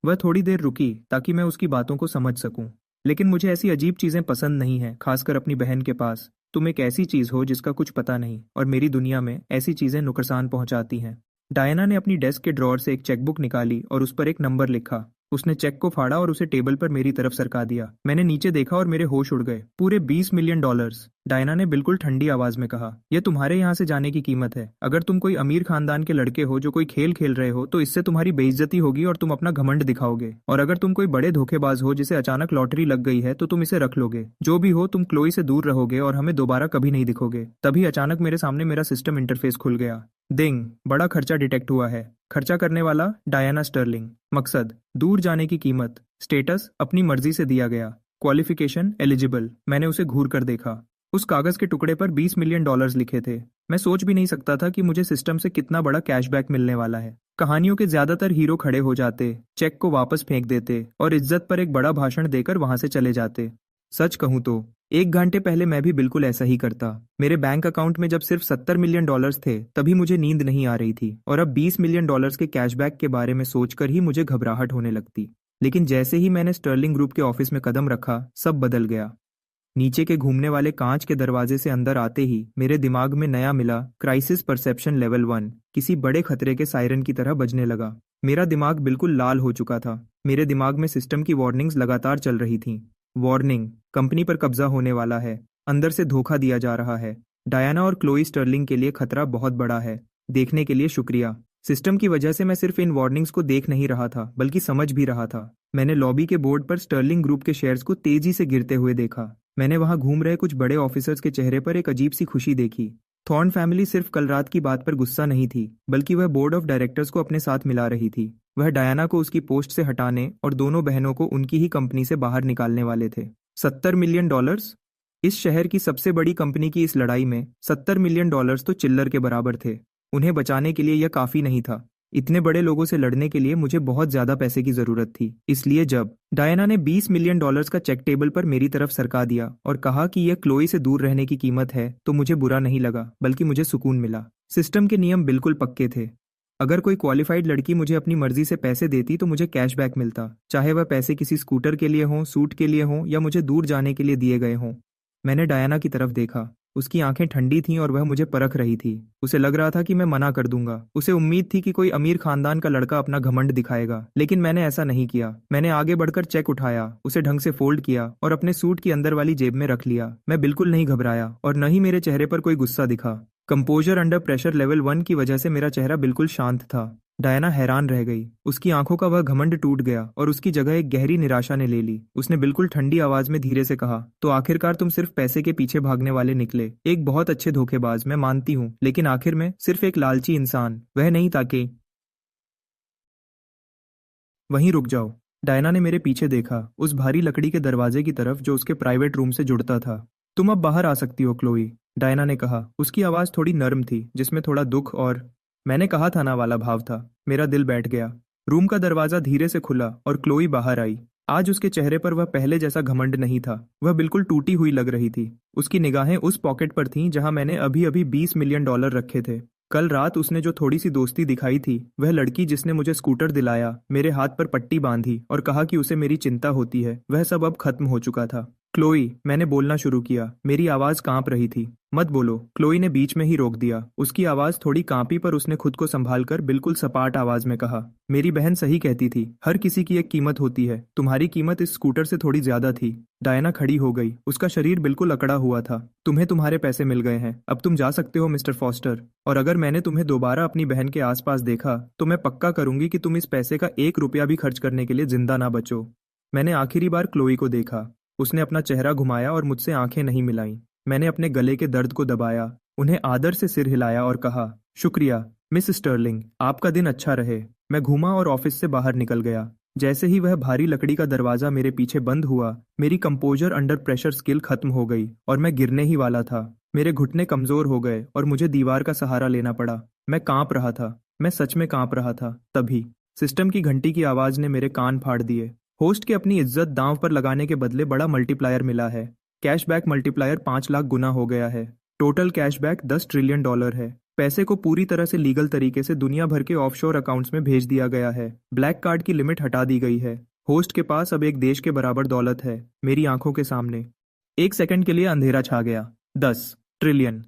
वह थोड़ी देर रुकी ताकि मैं उसकी बातों को समझ सकूं। लेकिन मुझे ऐसी अजीब चीजें पसंद नहीं है, खासकर अपनी बहन के पास। तुम एक ऐसी चीज हो जिसका कुछ पता नहीं, और मेरी दुनिया में ऐसी चीजें नुकसान पहुंचाती हैं। डायना ने अपनी डेस्क के ड्रॉअर से एक चेकबुक निकाली और उस पर एक नंबर लिखा। उसने चेक को फाड़ा और उसे टेबल पर मेरी तरफ सरका दिया। मैंने नीचे देखा और मेरे होश उड़ गए। पूरे $20 मिलियन। डायना ने बिल्कुल ठंडी आवाज में कहा, यह तुम्हारे यहाँ से जाने की कीमत है। अगर तुम कोई अमीर खानदान के लड़के हो जो कोई खेल खेल रहे हो तो इससे तुम्हारी बेइज्जती होगी और तुम अपना घमंड दिखाओगे। और अगर तुम कोई बड़े धोखेबाज हो जिसे अचानक लॉटरी लग गई है तो तुम इसे रख लोगे। जो भी हो, तुम क्लोई से दूर रहोगे और हमें दोबारा कभी नहीं दिखोगे। तभी अचानक मेरे सामने मेरा सिस्टम इंटरफेस खुल गया। डिंग, बड़ा खर्चा डिटेक्ट हुआ है। खर्चा करने वाला डायना स्टर्लिंग। मकसद, दूर जाने की कीमत। स्टेटस, अपनी मर्जी से दिया गया। Qualification, eligible. मैंने उसे घूर कर देखा। उस कागज के टुकड़े पर $20 मिलियन लिखे थे। मैं सोच भी नहीं सकता था कि मुझे सिस्टम से कितना बड़ा कैशबैक मिलने वाला है। कहानियों के ज्यादातर हीरो खड़े हो जाते, चेक को वापस फेंक देते और इज्जत पर एक बड़ा भाषण देकर वहां से चले जाते। सच कहूं तो 1 घंटे पहले मैं भी बिल्कुल ऐसा ही करता। मेरे बैंक अकाउंट में जब सिर्फ $70 मिलियन थे तभी मुझे नींद नहीं आ रही थी, और अब $20 मिलियन के कैशबैक के बारे में सोचकर ही मुझे घबराहट होने लगती। लेकिन जैसे ही मैंने स्टर्लिंग ग्रुप के ऑफिस में कदम रखा, सब बदल गया। नीचे के घूमने वाले कांच के दरवाजे से अंदर आते ही मेरे दिमाग में नया मिला क्राइसिस परसेप्शन लेवल 1 किसी बड़े खतरे के सायरन की तरह बजने लगा। मेरा दिमाग बिल्कुल लाल हो चुका था। मेरे दिमाग में सिस्टम की वार्निंग्स लगातार चल रही थीं। वार्निंग, कंपनी पर कब्जा होने वाला है। अंदर से धोखा दिया जा रहा है। डायना और क्लोई स्टर्लिंग के लिए खतरा बहुत बड़ा है। देखने के लिए शुक्रिया। सिस्टम की वजह से मैं सिर्फ इन वार्निंग्स को देख नहीं रहा था बल्कि समझ भी रहा था। मैंने लॉबी के बोर्ड पर स्टर्लिंग ग्रुप के शेयर्स को तेजी से गिरते हुए देखा। मैंने वहां घूम रहे कुछ बड़े ऑफिसर्स के चेहरे पर एक अजीब सी खुशी देखी। थॉर्न फैमिली सिर्फ कल रात की बात पर गुस्सा नहीं थी, बल्कि वह बोर्ड ऑफ डायरेक्टर्स को अपने साथ मिला रही थी। वह डायना को उसकी पोस्ट से हटाने और दोनों बहनों को उनकी ही कंपनी से बाहर निकालने वाले थे। $70 मिलियन। इस शहर की सबसे बड़ी कंपनी की इस लड़ाई में $70 मिलियन तो चिल्लर के बराबर थे। उन्हें बचाने के लिए यह काफी नहीं था। इतने बड़े लोगों से लड़ने के लिए मुझे बहुत ज्यादा पैसे की जरूरत थी। इसलिए जब डायना ने $20 मिलियन का चेक टेबल पर मेरी तरफ सरका दिया और कहा कि यह क्लोई से दूर रहने की कीमत है, तो मुझे बुरा नहीं लगा, बल्कि मुझे सुकून मिला। सिस्टम के नियम बिल्कुल पक्के थे। अगर कोई क्वालिफाइड लड़की मुझे अपनी मर्जी से पैसे देती तो मुझे कैशबैक मिलता, चाहे वह पैसे किसी स्कूटर के लिए हों, सूट के लिए हों या मुझे दूर जाने के लिए दिए गए हों। मैंने डायना की तरफ देखा। उसकी आंखें ठंडी थीं और वह मुझे परख रही थी। उसे लग रहा था कि मैं मना कर दूंगा। उसे उम्मीद थी कि कोई अमीर खानदान का लड़का अपना घमंड दिखाएगा, लेकिन मैंने ऐसा नहीं किया। मैंने आगे बढ़कर चेक उठाया, उसे ढंग से फोल्ड किया और अपने सूट की अंदर वाली जेब में रख लिया। मैं बिल्कुल नहीं घबराया और न ही मेरे चेहरे पर कोई गुस्सा दिखा। कंपोजर अंडर प्रेशर लेवल 1 की वजह से मेरा चेहरा बिल्कुल शांत था। डायना हैरान रह गई। उसकी आंखों का वह घमंड टूट गया और उसकी जगह एक गहरी निराशा ने ले ली। उसने बिल्कुल ठंडी आवाज में धीरे से कहा, तो आखिरकार तुम सिर्फ पैसे के पीछे भागने वाले निकले। एक बहुत अच्छे धोखेबाज, मैं मानती हूँ, लेकिन आखिर में सिर्फ एक लालची इंसान। वह नहीं ताकि वहीं रुक जाओ। डायना ने मेरे पीछे देखा, उस भारी लकड़ी के दरवाजे की तरफ जो उसके प्राइवेट रूम से जुड़ता था। तुम अब बाहर आ सकती हो क्लोई, डायना ने कहा। उसकी आवाज थोड़ी नर्म थी, जिसमें थोड़ा दुख और मैंने कहा था ना वाला भाव था। मेरा दिल बैठ गया। रूम का दरवाजा धीरे से खुला और क्लोई बाहर आई। आज उसके चेहरे पर वह पहले जैसा घमंड नहीं था। वह बिल्कुल टूटी हुई लग रही थी। उसकी निगाहें उस पॉकेट पर थीं जहां मैंने अभी अभी $20 मिलियन रखे थे। कल रात उसने जो थोड़ी सी दोस्ती दिखाई थी, वह लड़की जिसने मुझे स्कूटर दिलाया, मेरे हाथ पर पट्टी बांधी और कहा कि उसे मेरी चिंता होती है, वह सब अब खत्म हो चुका था। क्लोई, मैंने बोलना शुरू किया। मेरी आवाज कांप रही थी। मत बोलो, क्लोई ने बीच में ही रोक दिया। उसकी आवाज थोड़ी कांपी पर उसने खुद को संभालकर बिल्कुल सपाट आवाज में कहा, मेरी बहन सही कहती थी, हर किसी की एक कीमत होती है। तुम्हारी कीमत इस स्कूटर से थोड़ी ज्यादा थी। डायना खड़ी हो गई। उसका शरीर बिल्कुल अकड़ा हुआ था। तुम्हें तुम्हारे पैसे मिल गए हैं, अब तुम जा सकते हो मिस्टर फॉस्टर। और अगर मैंने तुम्हें दोबारा अपनी बहन के आसपास देखा तो मैं पक्का करूंगी कि तुम इस पैसे का 1 रुपया भी खर्च करने के लिए जिंदा ना बचो। मैंने आखिरी बार क्लोई को देखा। उसने अपना चेहरा घुमाया और मुझसे आंखें नहीं मिलाईं। मैंने अपने गले के दर्द को दबाया, उन्हें आदर से सिर हिलाया और कहा, शुक्रिया मिस स्टर्लिंग, आपका दिन अच्छा रहे। मैं घूमा और ऑफिस से बाहर निकल गया। जैसे ही वह भारी लकड़ी का दरवाजा मेरे पीछे बंद हुआ, मेरी कंपोजर अंडर प्रेशर स्किल खत्म हो गई और मैं गिरने ही वाला था। मेरे घुटने कमजोर हो गए और मुझे दीवार का सहारा लेना पड़ा। मैं कांप रहा था। मैं सच में कांप रहा था। तभी सिस्टम की घंटी की आवाज ने मेरे कान फाड़ दिए। होस्ट के अपनी इज्जत दांव पर लगाने के बदले बड़ा मल्टीप्लायर मिला है। कैशबैक मल्टीप्लायर 5 लाख गुना हो गया है। टोटल कैशबैक $10 ट्रिलियन है। पैसे को पूरी तरह से लीगल तरीके से दुनिया भर के ऑफशोर अकाउंट्स में भेज दिया गया है। ब्लैक कार्ड की लिमिट हटा दी गई है। होस्ट के पास अब एक देश के बराबर दौलत है, मेरी आंखों के सामने। 1 सेकंड के लिए अंधेरा छा गया। $10 ट्रिलियन।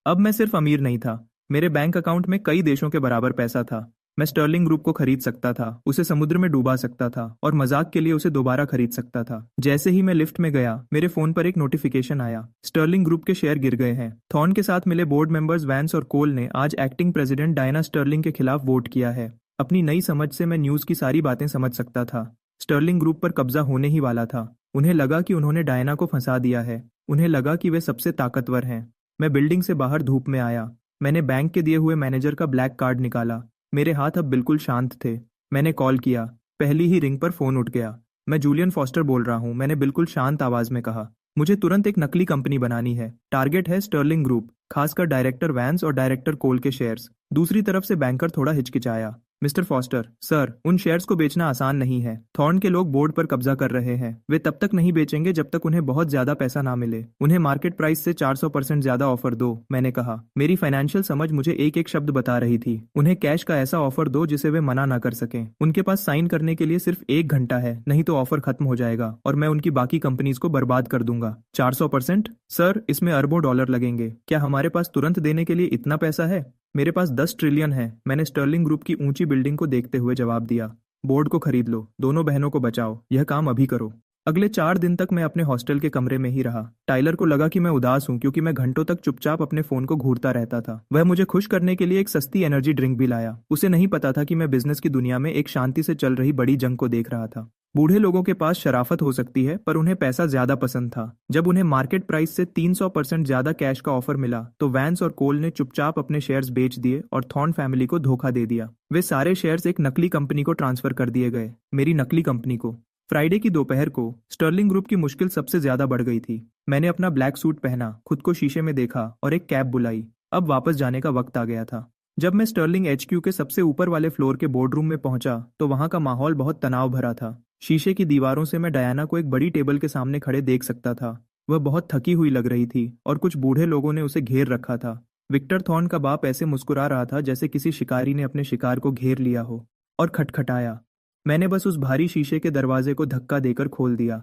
अब मैं सिर्फ अमीर नहीं था, मेरे बैंक अकाउंट में कई देशों के बराबर पैसा था। मैं स्टर्लिंग ग्रुप को खरीद सकता था, उसे समुद्र में डूबा सकता था और मजाक के लिए उसे दोबारा खरीद सकता था। जैसे ही मैं लिफ्ट में गया, मेरे फोन पर एक नोटिफिकेशन आया, स्टर्लिंग ग्रुप के शेयर गिर गए हैं। थॉर्न के साथ मिले बोर्ड मेंबर्स वैंस और कोल ने आज एक्टिंग प्रेसिडेंट डायना स्टर्लिंग के खिलाफ वोट किया है। अपनी नई समझ से मैं न्यूज की सारी बातें समझ सकता था। स्टर्लिंग ग्रुप पर कब्जा होने ही वाला था। उन्हें लगा कि उन्होंने डायना को फंसा दिया है। उन्हें लगा कि वे सबसे ताकतवर हैं। मैं बिल्डिंग से बाहर धूप में आया। मैंने बैंक के दिए हुए मैनेजर का ब्लैक कार्ड निकाला। मेरे हाथ अब बिल्कुल शांत थे। मैंने कॉल किया। पहली ही रिंग पर फोन उठ गया। मैं जूलियन फॉस्टर बोल रहा हूँ, मैंने बिल्कुल शांत आवाज में कहा। मुझे तुरंत एक नकली कंपनी बनानी है। टारगेट है स्टर्लिंग ग्रुप, खासकर डायरेक्टर वैंस और डायरेक्टर कोल के शेयर्स। दूसरी तरफ से बैंकर थोड़ा हिचकिचाया। मिस्टर फॉस्टर, सर, उन शेयर्स को बेचना आसान नहीं है। थॉर्न के लोग बोर्ड पर कब्जा कर रहे हैं। वे तब तक नहीं बेचेंगे जब तक उन्हें बहुत ज्यादा पैसा ना मिले। उन्हें मार्केट प्राइस से 400% ज्यादा ऑफर दो, मैंने कहा। मेरी फाइनेंशियल समझ मुझे एक एक शब्द बता रही थी। उन्हें कैश का ऐसा ऑफर दो जिसे वे मना ना कर सकें। उनके पास साइन करने के लिए सिर्फ 1 घंटा है, नहीं तो ऑफर खत्म हो जाएगा और मैं उनकी बाकी कंपनीज को बर्बाद कर दूंगा। 400%? सर, इसमें अरबों डॉलर लगेंगे। क्या हमारे पास तुरंत देने के लिए इतना पैसा है? मेरे पास 10 ट्रिलियन है, मैंने स्टर्लिंग ग्रुप की ऊंची बिल्डिंग को देखते हुए जवाब दिया। बोर्ड को खरीद लो, दोनों बहनों को बचाओ, यह काम अभी करो। अगले 4 दिन तक मैं अपने हॉस्टल के कमरे में ही रहा। टाइलर को लगा कि मैं उदास हूं क्योंकि मैं घंटों तक चुपचाप अपने फोन को घूरता रहता था। वह मुझे खुश करने के लिए एक सस्ती एनर्जी ड्रिंक भी लाया। उसे नहीं पता था कि मैं बिजनेस की दुनिया में एक शांति से चल रही बड़ी जंग को देख रहा था। बूढ़े लोगों के पास शराफत हो सकती है, पर उन्हें पैसा ज्यादा पसंद था। जब उन्हें मार्केट प्राइस से 300% ज्यादा कैश का ऑफर मिला तो वैंस और कोल ने चुपचाप अपने शेयर्स बेच दिए और थॉर्न फैमिली को धोखा दे दिया। वे सारे शेयर्स एक नकली कंपनी को ट्रांसफर कर दिए गए, मेरी नकली कंपनी को। फ्राइडे की दोपहर को स्टर्लिंग ग्रुप की मुश्किल सबसे ज्यादा बढ़ गई थी। मैंने अपना ब्लैक सूट पहना, खुद को शीशे में देखा और एक कैब बुलाई। अब वापस जाने का वक्त आ गया था। जब मैं स्टर्लिंग HQ के सबसे ऊपर वाले फ्लोर के बोर्ड रूम में पहुंचा तो वहां का माहौल बहुत तनाव भरा था। शीशे की दीवारों से मैं डायना को एक बड़ी टेबल के सामने खड़े देख सकता था। वह बहुत थकी हुई लग रही थी और कुछ बूढ़े लोगों ने उसे घेर रखा था। विक्टर थॉर्न का बाप ऐसे मुस्कुरा रहा था जैसे किसी शिकारी ने अपने शिकार को घेर लिया हो, और खटखटाया। मैंने बस उस भारी शीशे के दरवाजे को धक्का देकर खोल दिया।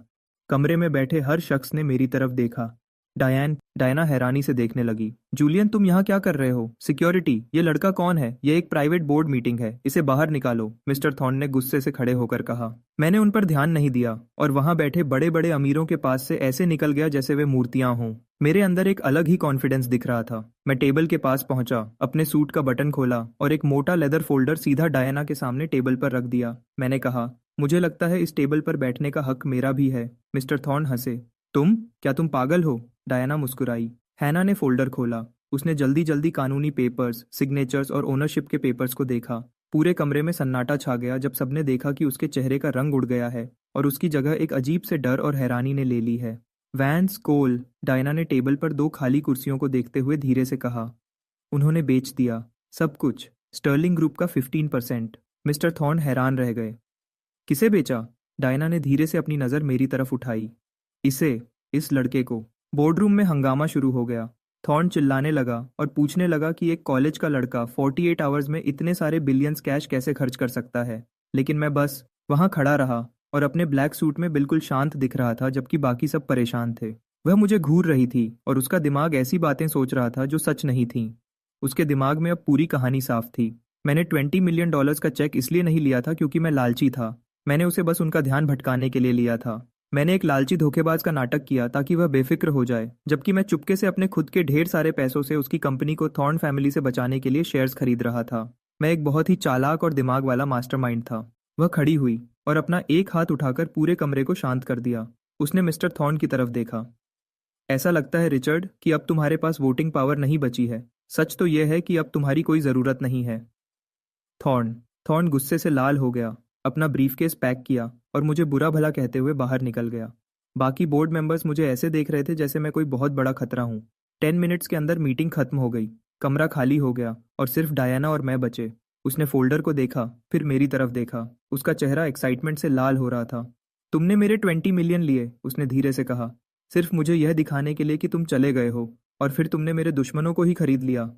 कमरे में बैठे हर शख्स ने मेरी तरफ देखा। डायना हैरानी से देखने लगी। जूलियन, तुम यहाँ क्या कर रहे हो? सिक्योरिटी, ये लड़का कौन है? ये एक प्राइवेट बोर्ड मीटिंग है, इसे बाहर निकालो, मिस्टर थॉर्न ने गुस्से से खड़े होकर कहा। मैंने उन पर ध्यान नहीं दिया और वहां बैठे बड़े बड़े अमीरों के पास से ऐसे निकल गया जैसे वे मूर्तियां हों। मेरे अंदर एक अलग ही कॉन्फिडेंस दिख रहा था। मैं टेबल के पास पहुंचा, अपने सूट का बटन खोला और एक मोटा लेदर फोल्डर सीधा डायना के सामने टेबल पर रख दिया। मैंने कहा, मुझे लगता है इस टेबल पर बैठने का हक मेरा भी है। मिस्टर थॉर्न हंसे। क्या तुम पागल हो? डायना मुस्कुराई। हैना ने फोल्डर खोला। उसने जल्दी जल्दी कानूनी पेपर्स, सिग्नेचर्स और ओनरशिप के पेपर्स को देखा। पूरे कमरे में सन्नाटा छा गया जब सबने देखा कि उसके चेहरे का रंग उड़ गया है और उसकी जगह एक अजीब से डर और हैरानी ने ले ली है। वैंस, कोल, डायना ने टेबल पर 2 खाली कुर्सियों को देखते हुए धीरे से कहा, उन्होंने बेच दिया सब कुछ, स्टर्लिंग ग्रुप का 15%। मिस्टर थॉर्न हैरान रह गए। किसे बेचा? डायना ने धीरे से अपनी नज़र मेरी तरफ उठाई। इस लड़के को। बोर्डरूम में हंगामा शुरू हो गया। थॉर्न चिल्लाने लगा और पूछने लगा कि एक कॉलेज का लड़का 48 आवर्स में इतने सारे बिलियंस कैश कैसे खर्च कर सकता है। लेकिन मैं बस वहां खड़ा रहा और अपने ब्लैक सूट में बिल्कुल शांत दिख रहा था, जबकि बाकी सब परेशान थे। वह मुझे घूर रही थी और उसका दिमाग ऐसी बातें सोच रहा था जो सच नहीं थीं। उसके दिमाग में अब पूरी कहानी साफ थी। मैंने $20 मिलियन का चेक इसलिए नहीं लिया था क्योंकि मैं लालची था। मैंने उसे बस उनका ध्यान भटकाने के लिए लिया था। मैंने एक लालची धोखेबाज का नाटक किया ताकि वह बेफिक्र हो जाए, जबकि मैं चुपके से अपने खुद के ढेर सारे पैसों से उसकी कंपनी को थॉर्न फैमिली से बचाने के लिए शेयर्स खरीद रहा था। मैं एक बहुत ही चालाक और दिमाग वाला मास्टरमाइंड था। वह खड़ी हुई और अपना एक हाथ उठाकर पूरे कमरे को शांत कर दिया। उसने मिस्टर थॉर्न की तरफ देखा। ऐसा लगता है रिचर्ड कि अब तुम्हारे पास वोटिंग पावर नहीं बची है। सच तो यह है कि अब तुम्हारी कोई जरूरत नहीं है। थॉर्न गुस्से से लाल हो गया, अपना ब्रीफकेस पैक किया और मुझे बुरा भला कहते हुए बाहर निकल गया। बाकी बोर्ड मेंबर्स मुझे ऐसे देख रहे थे जैसे मैं कोई बहुत बड़ा खतरा हूँ। 10 मिनट्स के अंदर मीटिंग खत्म हो गई। कमरा खाली हो गया और सिर्फ डायना और मैं बचे। उसने फोल्डर को देखा, फिर मेरी तरफ देखा। उसका चेहरा एक्साइटमेंट से लाल हो रहा था। तुमने मेरे 20 मिलियन लिए, उसने धीरे से कहा, सिर्फ मुझे यह दिखाने के लिए कि तुम चले गए हो, और फिर तुमने मेरे दुश्मनों को ही खरीद लिया।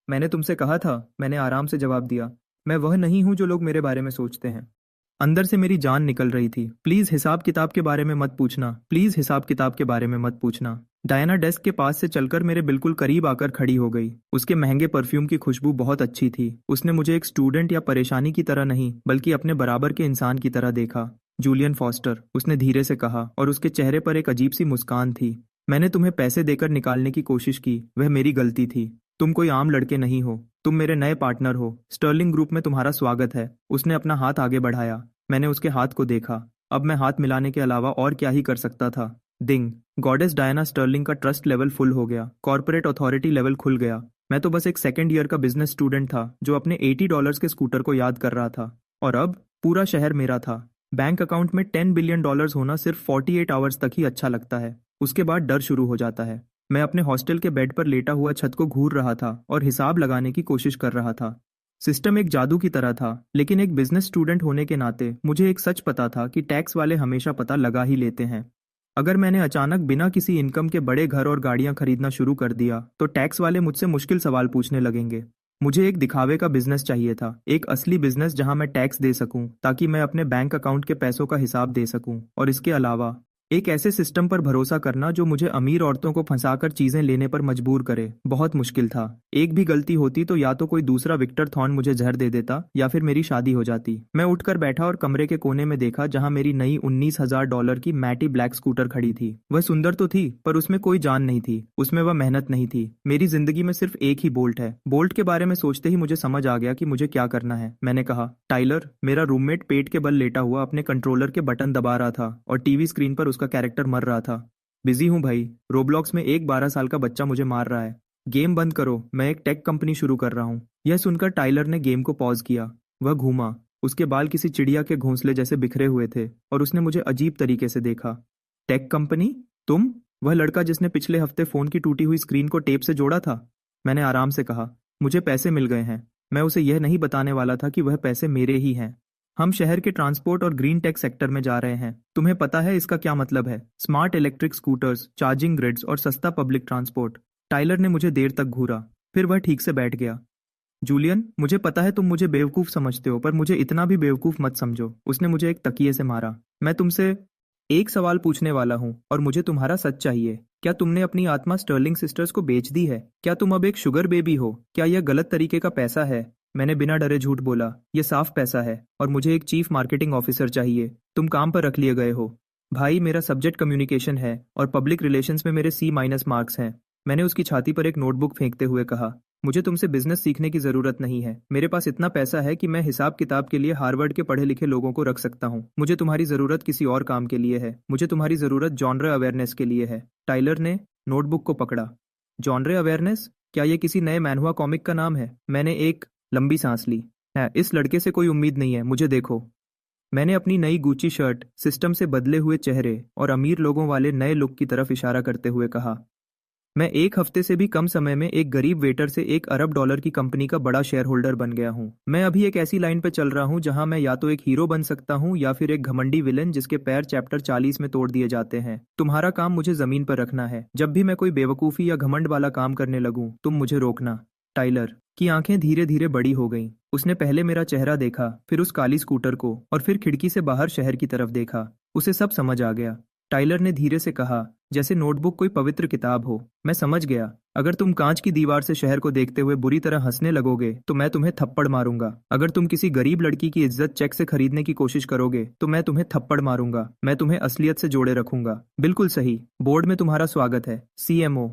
मैंने तुमसे कहा था, मैंने आराम से जवाब दिया। मैं वह नहीं हूं जो लोग मेरे बारे में सोचते हैं। अंदर से मेरी जान निकल रही थी। प्लीज हिसाब किताब के बारे में मत पूछना, प्लीज हिसाब किताब के बारे में मत पूछना। डायना डेस्क के पास से चलकर मेरे बिल्कुल करीब आकर खड़ी हो गई। उसके महंगे परफ्यूम की खुशबू बहुत अच्छी थी। उसने मुझे एक स्टूडेंट या परेशानी की तरह नहीं, बल्कि अपने बराबर के इंसान की तरह देखा। जूलियन फॉस्टर, उसने धीरे से कहा, और उसके चेहरे पर एक अजीब सी मुस्कान थी। मैंने तुम्हें पैसे देकर निकालने की कोशिश की, वह मेरी गलती थी। तुम कोई आम लड़के नहीं हो, तुम मेरे नए पार्टनर हो। स्टर्लिंग ग्रुप में तुम्हारा स्वागत है। उसने अपना हाथ आगे बढ़ाया। मैंने उसके हाथ को देखा। अब मैं हाथ मिलाने के अलावा और क्या ही कर सकता था। डिंग। गॉडेस डायना स्टर्लिंग का ट्रस्ट लेवल फुल हो गया। कॉर्पोरेट अथॉरिटी लेवल खुल गया। मैं तो बस एक सेकेंड ईयर का बिजनेस स्टूडेंट था जो अपने $80 के स्कूटर को याद कर रहा था। और अब पूरा शहर मेरा था। बैंक अकाउंट में $10 बिलियन होना सिर्फ 48 आवर्स तक ही अच्छा लगता है। उसके बाद डर शुरू हो जाता है। मैं अपने हॉस्टल के बेड पर लेटा हुआ छत को घूर रहा था और हिसाब लगाने की कोशिश कर रहा था। सिस्टम एक जादू की तरह था, लेकिन एक बिजनेस स्टूडेंट होने के नाते मुझे एक सच पता था कि टैक्स वाले हमेशा पता लगा ही लेते हैं। अगर मैंने अचानक बिना किसी इनकम के बड़े घर और गाड़ियां खरीदना शुरू कर दिया तो टैक्स वाले मुझसे मुश्किल सवाल पूछने लगेंगे। मुझे एक दिखावे का बिजनेस चाहिए था, एक असली बिजनेस जहां मैं टैक्स दे सकूं ताकि मैं अपने बैंक अकाउंट के पैसों का हिसाब दे सकूं, और इसके अलावा एक ऐसे सिस्टम पर भरोसा करना जो मुझे अमीर औरतों को फंसाकर चीजें लेने पर मजबूर करे। बहुत मुश्किल था। एक भी गलती होती तो या तो कोई दूसरा विक्टर थॉर्न मुझे जहर दे देता या फिर मेरी शादी हो जाती। मैं उठकर बैठा और कमरे के कोने में देखा जहां मेरी नई $19,000 की मैटी ब्लैक स्कूटर खड़ी थी। वह सुंदर तो थी, पर उसमें कोई जान नहीं थी, उसमें वह मेहनत नहीं थी। मेरी जिंदगी में सिर्फ एक ही बोल्ट है। बोल्ट के बारे में सोचते ही मुझे समझ आ गया कि मुझे क्या करना है। मैंने कहा, टाइलर। मेरा रूममेट पेट के बल लेटा हुआ अपने कंट्रोलर के बटन दबा रहा था और टीवी स्क्रीन पर उसका कैरेक्टर मर रहा था। बिजी हूँ भाई, रोब्लॉक्स में एक 12 साल का बच्चा मुझे मार रहा है। गेम बंद करो, मैं एक टेक कंपनी शुरू कर रहा हूँ। यह सुनकर टाइलर ने गेम को पॉज किया। वह घूमा। उसके बाल किसी चिड़िया के घोंसले जैसे बिखरे हुए थे और उसने मुझे अजीब तरीके से देखा। Tech company? तुम? वह लड़का जिसने पिछले हफ्ते फोन की टूटी हुई स्क्रीन को टेप से जोड़ा था। मैंने आराम से कहा, मुझे पैसे मिल गए हैं। मैं उसे यह नहीं बताने वाला था कि वह पैसे मेरे ही हैं। हम शहर के ट्रांसपोर्ट और ग्रीन टेक सेक्टर में जा रहे हैं। तुम्हें पता है इसका क्या मतलब है? Smart electric scooters, charging grids और सस्ता पब्लिक ट्रांसपोर्ट। टाइलर ने मुझे देर तक घूरा, फिर वह ठीक से बैठ गया। जूलियन, मुझे पता है तुम मुझे बेवकूफ समझते हो, पर मुझे इतना भी बेवकूफ मत समझो। उसने मुझे एक तकिए से मारा। मैं तुमसे एक सवाल पूछने वाला हूँ और मुझे तुम्हारा सच चाहिए। क्या तुमने अपनी आत्मा स्टर्लिंग सिस्टर्स को बेच दी है? क्या तुम अब एक शुगर बेबी हो? क्या यह गलत तरीके का पैसा है? मैंने बिना डरे झूठ बोला, यह साफ पैसा है और मुझे एक चीफ मार्केटिंग ऑफिसर चाहिए। तुम काम पर रख लिए गए हो। भाई, मेरा सब्जेक्ट कम्युनिकेशन है और पब्लिक रिलेशंस में मेरे C- मार्क्स हैं। मैंने उसकी छाती पर एक नोटबुक फेंकते हुए कहा, मुझे तुमसे बिजनेस सीखने की जरूरत नहीं है। मेरे पास इतना पैसा है कि मैं हिसाब किताब के लिए हार्वर्ड के पढ़े लिखे लोगों को रख सकता हूँ। मुझे तुम्हारी जरूरत किसी और काम के लिए है। मुझे तुम्हारी जरूरत जॉनर अवेयरनेस के लिए है। टाइलर ने नोटबुक को पकड़ा। Genre awareness? क्या यह किसी नए मैनहुआ कॉमिक का नाम है? मैंने एक लंबी सांस ली। है, इस लड़के से कोई उम्मीद नहीं है, मुझे देखो। मैंने अपनी नई गुची शर्ट, सिस्टम से बदले हुए चेहरे और अमीर लोगों वाले नए लुक की तरफ इशारा करते हुए कहा, मैं एक हफ्ते से भी कम समय में एक गरीब वेटर से $1 अरब की कंपनी का बड़ा शेयर होल्डर बन गया हूँ। मैं अभी एक ऐसी लाइन पर चल रहा हूँ जहाँ मैं या तो एक हीरो बन सकता हूँ या फिर एक घमंडी विलेन जिसके पैर चैप्टर 40 में तोड़ दिए जाते हैं। तुम्हारा काम मुझे जमीन पर रखना है। जब भी मैं कोई बेवकूफ़ी या घमंड वाला काम करने लगूं, तुम मुझे रोकना। टाइलर की आंखें धीरे धीरे बड़ी हो गईं। उसने पहले मेरा चेहरा देखा, फिर उस काली स्कूटर को, और फिर खिड़की से बाहर शहर की तरफ देखा। उसे सब समझ आ गया। टाइलर ने धीरे से कहा, जैसे नोटबुक कोई पवित्र किताब हो, मैं समझ गया। अगर तुम कांच की दीवार से शहर को देखते हुए बुरी तरह हंसने लगोगे तो मैं तुम्हें थप्पड़ मारूंगा। अगर तुम किसी गरीब लड़की की इज्जत चेक से खरीदने की कोशिश करोगे तो मैं तुम्हें थप्पड़ मारूंगा। मैं तुम्हें असलियत से जोड़े रखूंगा। बिल्कुल सही। बोर्ड में तुम्हारा स्वागत है, CMO।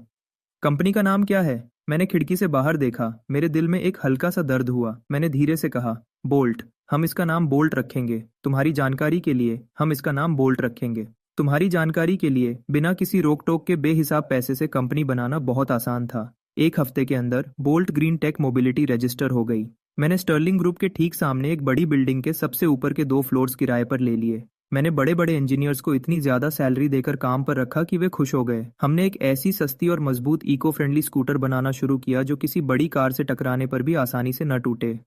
कंपनी का नाम क्या है? मैंने खिड़की से बाहर देखा। मेरे दिल में एक हल्का सा दर्द हुआ। मैंने धीरे से कहा, बोल्ट। हम इसका नाम बोल्ट रखेंगे। तुम्हारी जानकारी के लिए, हम इसका नाम बोल्ट रखेंगे। तुम्हारी जानकारी के लिए, बिना किसी रोक टोक के बेहिसाब पैसे से कंपनी बनाना बहुत आसान था। एक हफ्ते के अंदर Bolt Green Tech Mobility register हो गई। मैंने स्टर्लिंग ग्रुप के ठीक सामने एक बड़ी बिल्डिंग के सबसे ऊपर के 2 फ्लोर्स किराए पर ले लिए। मैंने बड़े बड़े इंजीनियर्स को इतनी ज्यादा सैलरी देकर काम पर रखा कि वे खुश हो गए। हमने एक ऐसी सस्ती और मजबूत इको फ्रेंडली स्कूटर बनाना शुरू किया जो किसी बड़ी कार से टकराने पर भी आसानी से न टूटे।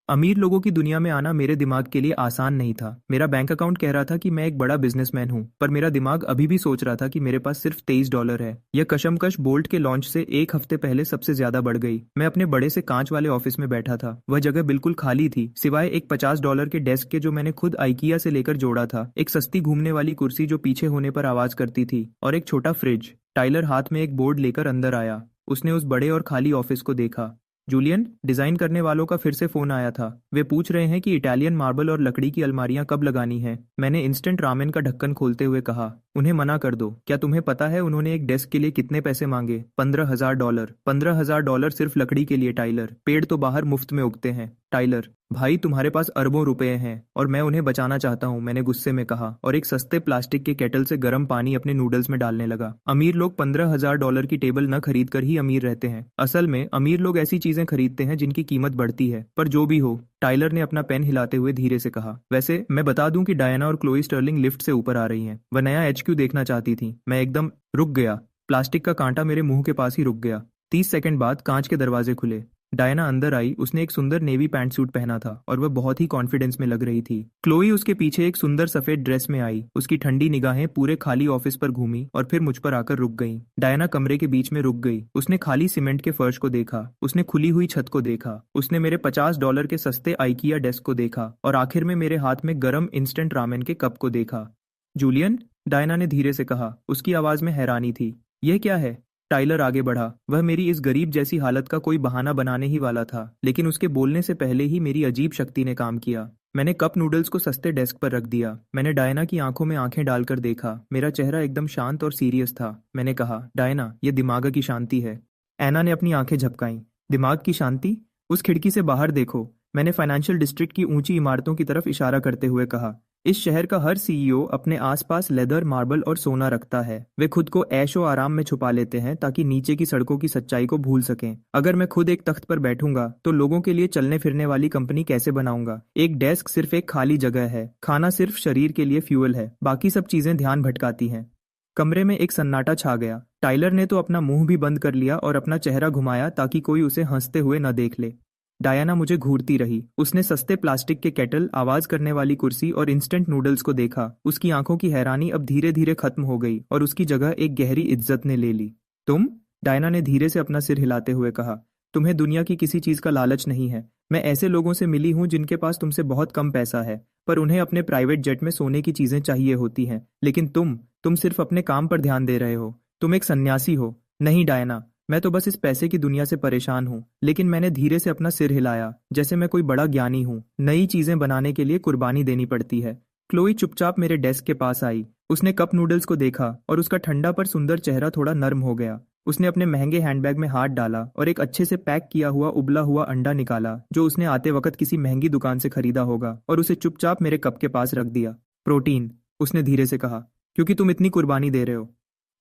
अमीर लोगों की दुनिया में आना मेरे दिमाग के लिए आसान नहीं था। मेरा बैंक अकाउंट कह रहा था कि मैं एक बड़ा बिजनेसमैन हूँ, पर मेरा दिमाग अभी भी सोच रहा था कि मेरे पास सिर्फ $23 है। यह कशमकश बोल्ट के लॉन्च से एक हफ्ते पहले सबसे ज्यादा बढ़ गई। मैं अपने बड़े से कांच वाले ऑफिस में बैठा था। वह जगह बिल्कुल खाली थी, सिवाय एक $50 के डेस्क के जो मैंने खुद आइकिया से लेकर जोड़ा था, एक सस्ती घूमने वाली कुर्सी जो पीछे होने पर आवाज करती थी, और एक छोटा फ्रिज। टाइलर हाथ में एक बोर्ड लेकर अंदर आया। उसने उस बड़े और खाली ऑफिस को देखा। जूलियन, डिजाइन करने वालों का फिर से फोन आया था। वे पूछ रहे हैं कि इटालियन मार्बल और लकड़ी की अलमारियां कब लगानी है। मैंने इंस्टेंट रामेन का ढक्कन खोलते हुए कहा, उन्हें मना कर दो। क्या तुम्हें पता है उन्होंने एक डेस्क के लिए कितने पैसे मांगे? $15,000। $15,000 सिर्फ लकड़ी के लिए टाइलर। पेड़ तो बाहर मुफ्त में उगते हैं। टाइलर, भाई तुम्हारे पास अरबों रुपए हैं और मैं उन्हें बचाना चाहता हूँ, मैंने गुस्से में कहा, और एक सस्ते प्लास्टिक के केटल से गर्म पानी अपने नूडल्स में डालने लगा। अमीर लोग $15,000 की टेबल न खरीद कर ही अमीर रहते हैं। असल में अमीर लोग ऐसी चीजें खरीदते हैं जिनकी कीमत बढ़ती है। पर जो भी हो, टाइलर ने अपना पेन हिलाते हुए धीरे से कहा, वैसे मैं बता दूं कि डायना और क्लोई स्टर्लिंग लिफ्ट से ऊपर आ रही हैं। वह नया HQ देखना चाहती थी। मैं एकदम रुक गया। प्लास्टिक का कांटा मेरे मुंह के पास ही रुक गया। 30 सेकंड बाद कांच के दरवाजे खुले। डायना अंदर आई। उसने एक सुंदर नेवी पैंट सूट पहना था और वह बहुत ही कॉन्फिडेंस में लग रही थी। क्लोई उसके पीछे एक सुंदर सफेद ड्रेस में आई। उसकी ठंडी निगाहें पूरे खाली ऑफिस पर घूमी और फिर मुझ पर आकर रुक गईं। डायना कमरे के बीच में रुक गई। उसने खाली सीमेंट के फर्श को देखा, उसने खुली हुई छत को देखा, उसने मेरे $50 के सस्ते आइकिया डेस्क को देखा, और आखिर में मेरे हाथ में गर्म इंस्टेंट रामेन के कप को देखा। जूलियन, डायना ने धीरे से कहा। उसकी आवाज में हैरानी थी। यह क्या है? टाइलर आगे बढ़ा। वह मेरी इस गरीब जैसी हालत का कोई बहाना बनाने ही वाला था, लेकिन उसके बोलने से पहले ही मेरी अजीब शक्ति ने काम किया। मैंने कप नूडल्स को सस्ते डेस्क पर रख दिया। मैंने डायना की आंखों में आंखें डालकर देखा। मेरा चेहरा एकदम शांत और सीरियस था। मैंने कहा, डायना, यह दिमाग की शांति है। एना ने अपनी आंखें झपकाईं। दिमाग की शांति? उस खिड़की से बाहर देखो। मैंने फाइनेंशियल डिस्ट्रिक्ट की ऊंची इमारतों की तरफ इशारा करते हुए कहा। इस शहर का हर CEO अपने आसपास लेदर, मार्बल और सोना रखता है। वे खुद को ऐशो आराम में छुपा लेते हैं ताकि नीचे की सड़कों की सच्चाई को भूल सकें। अगर मैं खुद एक तख्त पर बैठूंगा तो लोगों के लिए चलने फिरने वाली कंपनी कैसे बनाऊंगा? एक डेस्क सिर्फ एक खाली जगह है, खाना सिर्फ शरीर के लिए फ्यूल है, बाकी सब चीजें ध्यान भटकाती हैं। कमरे में एक सन्नाटा छा गया। टाइलर ने तो अपना मुंह भी बंद कर लिया और अपना चेहरा घुमाया ताकि कोई उसे हंसते हुए न देख ले। डायना मुझे घूरती रही। उसने सस्ते प्लास्टिक के केटल, आवाज करने वाली कुर्सी और इंस्टेंट नूडल्स को देखा। उसकी आंखों की हैरानी अब धीरे धीरे खत्म हो गई और उसकी जगह एक गहरी इज्जत ने ले ली। तुम? डायना ने धीरे से अपना सिर हिलाते हुए कहा, तुम्हें दुनिया की किसी चीज का लालच नहीं है। मैं ऐसे लोगों से मिली हूं जिनके पास तुमसे बहुत कम पैसा है, पर उन्हें अपने प्राइवेट जेट में सोने की चीजें चाहिए होती हैं। लेकिन तुम सिर्फ अपने काम पर ध्यान दे रहे हो। तुम एक सन्यासी हो। नहीं डायना, मैं तो बस इस पैसे की दुनिया से परेशान हूँ। लेकिन मैंने धीरे से अपना सिर हिलाया, जैसे मैं कोई बड़ा ज्ञानी हूँ। नई चीजें बनाने के लिए कुर्बानी देनी पड़ती है। क्लोई चुपचाप मेरे डेस्क के पास आई। उसने कप नूडल्स को देखा और उसका ठंडा पर सुंदर चेहरा थोड़ा नर्म हो गया। उसने अपने महंगे हैंडबैग में हाथ डाला और एक अच्छे से पैक किया हुआ उबला हुआ अंडा निकाला, जो उसने आते वक्त किसी महंगी दुकान से खरीदा होगा, और उसे चुपचाप मेरे कप के पास रख दिया। प्रोटीन, उसने धीरे से कहा, क्योंकि तुम इतनी कुर्बानी दे रहे हो।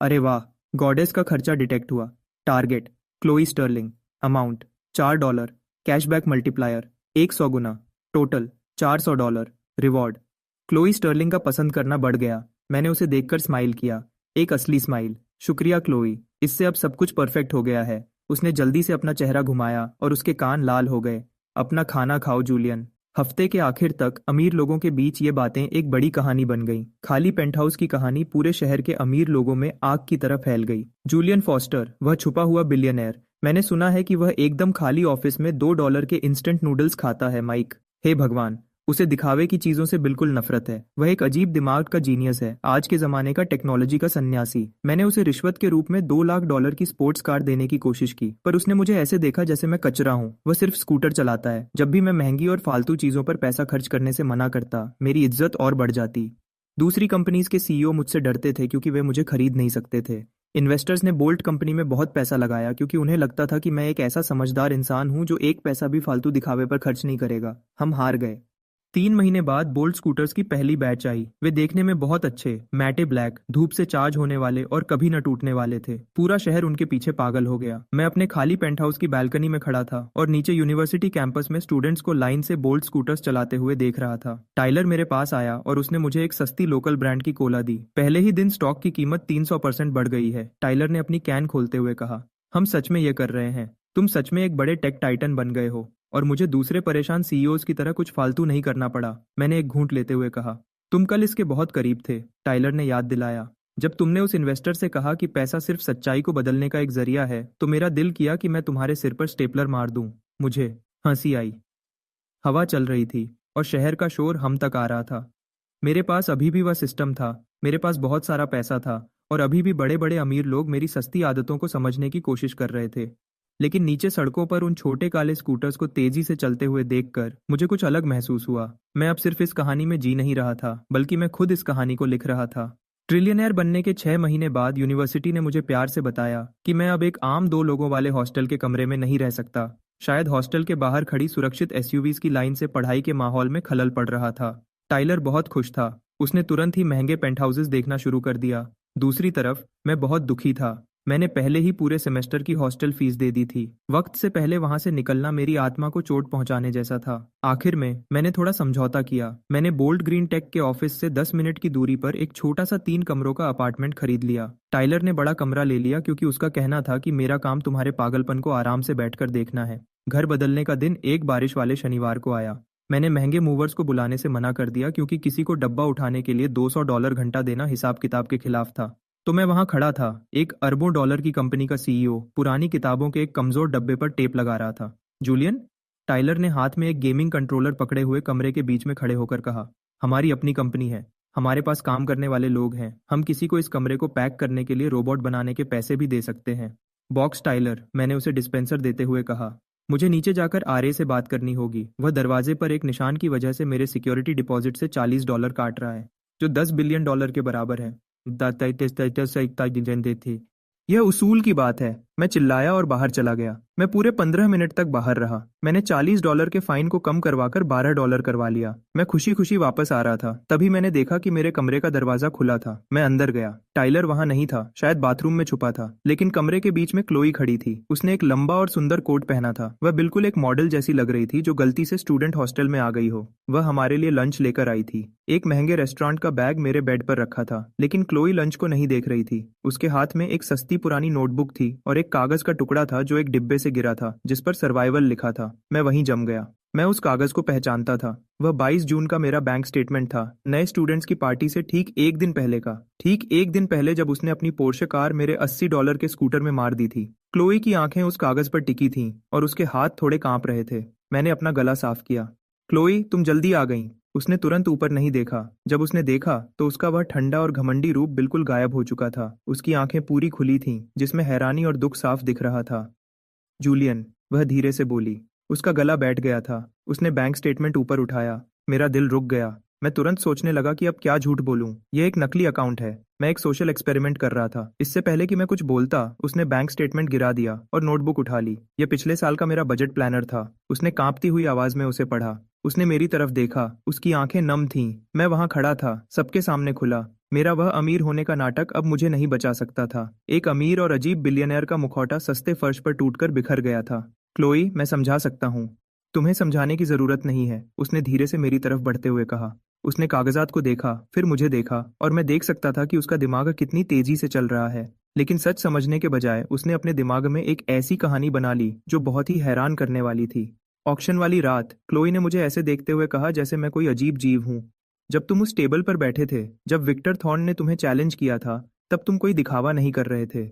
अरे वाह, गॉडेस का खर्चा डिटेक्ट हुआ। Target, Chloe Sterling. Amount, $4। Cashback multiplier, 100 गुना। टोटल, $400। रिवॉर्ड। क्लोई स्टर्लिंग का पसंद करना बढ़ गया। मैंने उसे देखकर स्माइल किया, एक असली स्माइल। शुक्रिया क्लोई, इससे अब सब कुछ परफेक्ट हो गया है। उसने जल्दी से अपना चेहरा घुमाया और उसके कान लाल हो गए। अपना खाना खाओ जूलियन। हफ्ते के आखिर तक अमीर लोगों के बीच ये बातें एक बड़ी कहानी बन गईं। खाली पेंटहाउस की कहानी पूरे शहर के अमीर लोगों में आग की तरह फैल गई। जूलियन फॉस्टर, वह छुपा हुआ बिलियनर। मैंने सुना है कि वह एकदम खाली ऑफिस में $2 के इंस्टेंट नूडल्स खाता है। माइक, हे भगवान, उसे दिखावे की चीजों से बिल्कुल नफरत है। वह एक अजीब दिमाग का जीनियस है, आज के जमाने का टेक्नोलॉजी का सन्यासी। मैंने उसे रिश्वत के रूप में $2 लाख की स्पोर्ट्स कार देने की कोशिश की, पर उसने मुझे ऐसे देखा जैसे मैं कचरा हूँ। वह सिर्फ स्कूटर चलाता है। जब भी मैं महंगी और फालतू चीजों पर पैसा खर्च करने से मना करता, मेरी इज्जत और बढ़ जाती। दूसरी कंपनीज के CEO मुझसे डरते थे क्योंकि वे मुझे खरीद नहीं सकते थे। इन्वेस्टर्स ने बोल्ट कंपनी में बहुत पैसा लगाया क्योंकि उन्हें लगता था कि मैं एक ऐसा समझदार इंसान हूं जो एक पैसा भी फालतू दिखावे पर खर्च नहीं करेगा। हम हार गए। 3 महीने बाद बोल्ट स्कूटर्स की पहली बैच आई। वे देखने में बहुत अच्छे, मैटे ब्लैक, धूप से चार्ज होने वाले और कभी न टूटने वाले थे। पूरा शहर उनके पीछे पागल हो गया। मैं अपने खाली पेंटहाउस की बालकनी में खड़ा था और नीचे यूनिवर्सिटी कैंपस में स्टूडेंट्स को लाइन से बोल्ट स्कूटर्स चलाते हुए देख रहा था। टाइलर मेरे पास आया और उसने मुझे एक सस्ती लोकल ब्रांड की कोला दी। पहले ही दिन स्टॉक की कीमत 300% बढ़ गई है। टाइलर ने अपनी कैन खोलते हुए कहा, हम सच में ये कर रहे हैं। तुम सच में एक बड़े टेक टाइटन बन गए हो। और मुझे दूसरे परेशान सीईओज की तरह कुछ फालतू नहीं करना पड़ा। मैंने एक घूंट लेते हुए कहा। तुम कल इसके बहुत करीब थे, टाइलर ने याद दिलाया। जब तुमने उस इन्वेस्टर से कहा कि पैसा सिर्फ सच्चाई को बदलने का एक जरिया है, तो मेरा दिल किया कि मैं तुम्हारे सिर पर स्टेपलर मार दूं। मुझे हंसी आई। हवा चल रही थी और शहर का शोर हम तक आ रहा था। मेरे पास अभी भी वह सिस्टम था, मेरे पास बहुत सारा पैसा था, और अभी भी बड़े बड़े अमीर लोग मेरी सस्ती आदतों को समझने की कोशिश कर रहे थे। लेकिन नीचे सड़कों पर उन छोटे काले स्कूटर्स को तेजी से चलते हुए देखकर मुझे कुछ अलग महसूस हुआ। मैं अब सिर्फ इस कहानी में जी नहीं रहा था, बल्कि मैं खुद इस कहानी को लिख रहा था। ट्रिलियनेयर बनने के 6 महीने बाद यूनिवर्सिटी ने मुझे प्यार से बताया कि मैं अब एक आम 2 लोगों वाले हॉस्टल के कमरे में नहीं रह सकता। शायद हॉस्टल के बाहर खड़ी सुरक्षित एसयूवीज की लाइन से पढ़ाई के माहौल में खलल पड़ रहा था। टाइलर बहुत खुश था। उसने तुरंत ही महंगे पेंट हाउसेस देखना शुरू कर दिया। दूसरी तरफ मैं बहुत दुखी था। मैंने पहले ही पूरे सेमेस्टर की हॉस्टल फीस दे दी थी। वक्त से पहले वहां से निकलना मेरी आत्मा को चोट पहुंचाने जैसा था। आखिर में मैंने थोड़ा समझौता किया। मैंने बोल्ड ग्रीन टेक के ऑफिस से 10 मिनट की दूरी पर एक छोटा सा 3 कमरों का अपार्टमेंट खरीद लिया। टाइलर ने बड़ा कमरा ले लिया क्योंकि उसका कहना था कि मेरा काम तुम्हारे पागलपन को आराम से बैठकर देखना है। घर बदलने का दिन एक बारिश वाले शनिवार को आया। मैंने महंगे मूवर्स को बुलाने से मना कर दिया क्योंकि किसी को डब्बा उठाने के लिए $200 घंटा देना हिसाब किताब के खिलाफ था। तो मैं वहां खड़ा था, एक अरबों डॉलर की कंपनी का सीईओ, पुरानी किताबों के एक कमजोर डब्बे पर टेप लगा रहा था। जूलियन, टाइलर ने हाथ में एक गेमिंग कंट्रोलर पकड़े हुए कमरे के बीच में खड़े होकर कहा, हमारी अपनी कंपनी है, हमारे पास काम करने वाले लोग हैं, हम किसी को इस कमरे को पैक करने के लिए रोबोट बनाने के पैसे भी दे सकते हैं। बॉक्स टाइलर, मैंने उसे डिस्पेंसर देते हुए कहा। मुझे नीचे जाकर आरए से बात करनी होगी। वह दरवाजे पर एक निशान की वजह से मेरे सिक्योरिटी डिपॉजिट से $40 काट रहा है, जो $10 बिलियन के बराबर है। थे। यह उसूल की बात है। मैं चिल्लाया और बाहर चला गया। मैं पूरे 15 मिनट तक बाहर रहा। मैंने $40 के फाइन को कम करवाकर $12 करवा लिया। मैं खुशी खुशी वापस आ रहा था, तभी मैंने देखा कि मेरे कमरे का दरवाजा खुला था। मैं अंदर गया। टाइलर वहां नहीं था, शायद बाथरूम में छुपा था। लेकिन कमरे के बीच में क्लोई खड़ी थी। उसने एक लंबा और सुंदर कोट पहना था। वह बिल्कुल एक मॉडल जैसी लग रही थी जो गलती से स्टूडेंट हॉस्टल में आ गई हो। वह हमारे लिए लंच लेकर आई थी। एक महंगे रेस्टोरेंट का बैग मेरे बेड पर रखा था, लेकिन क्लोई लंच को नहीं देख रही थी। उसके हाथ में एक सस्ती पुरानी नोटबुक थी और एक कागज का टुकड़ा था जो एक डिब्बे से गिरा था, जिस पर सर्वाइवल लिखा था। मैं वहीं जम गया। मैं उस कागज को पहचानता था। वह 22 जून का मेरा बैंक स्टेटमेंट था, नए स्टूडेंट्स की पार्टी से ठीक एक दिन पहले का। ठीक एक दिन पहले जब उसने अपनी पोर्शे कार मेरे $80 के स्कूटर में मार दी थी। क्लोई की आंखें उस कागज पर टिकी थीं और उसके हाथ थोड़े कांप रहे थे। मैंने अपना गला साफ किया। क्लोई, तुम जल्दी आ गई। उसने तुरंत ऊपर नहीं देखा। जब उसने देखा तो उसका वह ठंडा और घमंडी रूप बिल्कुल गायब हो चुका था। उसकी आंखें पूरी खुली थीं, जिसमें हैरानी और दुख साफ दिख रहा था। जूलियन, वह धीरे से बोली। उसका गला बैठ गया था। उसने बैंक स्टेटमेंट ऊपर उठाया। मेरा दिल रुक गया। मैं तुरंत सोचने लगा कि अब क्या झूठ बोलूं। यह एक नकली अकाउंट है। मैं एक सोशल एक्सपेरिमेंट कर रहा था। इससे पहले कि मैं कुछ बोलता, उसने बैंक स्टेटमेंट गिरा दिया और नोटबुक उठा ली। यह पिछले साल का मेरा बजट प्लानर था। उसने कांपती हुई आवाज में उसे पढ़ा। उसने मेरी तरफ देखा। उसकी आंखें नम थीं। मैं वहां खड़ा था, सबके सामने खुला। मेरा वह अमीर होने का नाटक अब मुझे नहीं बचा सकता था। एक अमीर और अजीब बिलियनर का मुखौटा सस्ते फर्श पर टूटकर बिखर गया था। क्लोई, मैं समझा सकता हूँ। तुम्हें समझाने की जरूरत नहीं है, उसने धीरे से मेरी तरफ बढ़ते हुए कहा। उसने कागजात को देखा, फिर मुझे देखा, और मैं देख सकता था कि उसका दिमाग कितनी तेजी से चल रहा है। लेकिन सच समझने के बजाय उसने अपने दिमाग में एक ऐसी कहानी बना ली जो बहुत ही हैरान करने वाली थी। ऑक्शन वाली रात, क्लोई ने मुझे ऐसे देखते हुए कहा जैसे मैं कोई अजीब जीव हूँ। जब तुम उस टेबल पर बैठे थे, जब विक्टर थॉर्न ने तुम्हें चैलेंज किया था, तब तुम कोई दिखावा नहीं कर रहे थे।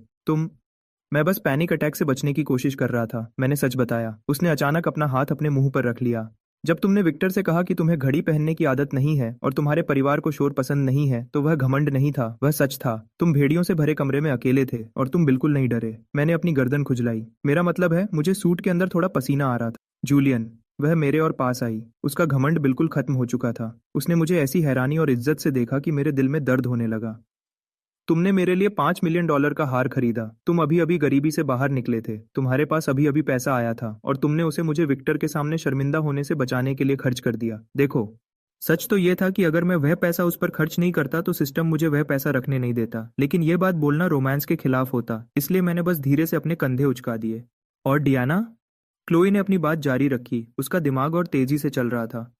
मैं बस पैनिक अटैक से बचने की कोशिश कर रहा था, मैंने सच बताया। उसने अचानक अपना हाथ अपने मुंह पर रख लिया। जब तुमने विक्टर से कहा कि तुम्हें घड़ी पहनने की आदत नहीं है और तुम्हारे परिवार को शोर पसंद नहीं है, तो वह घमंड नहीं था, वह सच था। तुम भेड़ियों से भरे कमरे में अकेले थे और तुम बिल्कुल नहीं डरे। मैंने अपनी गर्दन खुजलाई। मेरा मतलब है, मुझे सूट के अंदर थोड़ा पसीना आ रहा था। जूलियन, वह मेरे और पास आई। उसका घमंड बिल्कुल खत्म हो चुका था। उसने मुझे ऐसी हैरानी और इज्जत से देखा कि मेरे दिल में दर्द होने लगा। तुमने मेरे लिए $5 मिलियन का हार खरीदा। तुम अभी अभी गरीबी से बाहर निकले थे। तुम्हारे पास अभी अभी पैसा आया था और तुमने उसे मुझे विक्टर के सामने शर्मिंदा होने से बचाने के लिए खर्च कर दिया। देखो, सच तो यह था कि अगर मैं वह पैसा उस पर खर्च नहीं करता तो सिस्टम मुझे वह पैसा रखने नहीं देता। लेकिन यह बात बोलना रोमांस के खिलाफ होता, इसलिए मैंने बस धीरे से अपने कंधे उचका दिए। और डियाना? क्लोई ने अपनी बात जारी रखी। उसका दिमाग और तेजी से चल रहा था।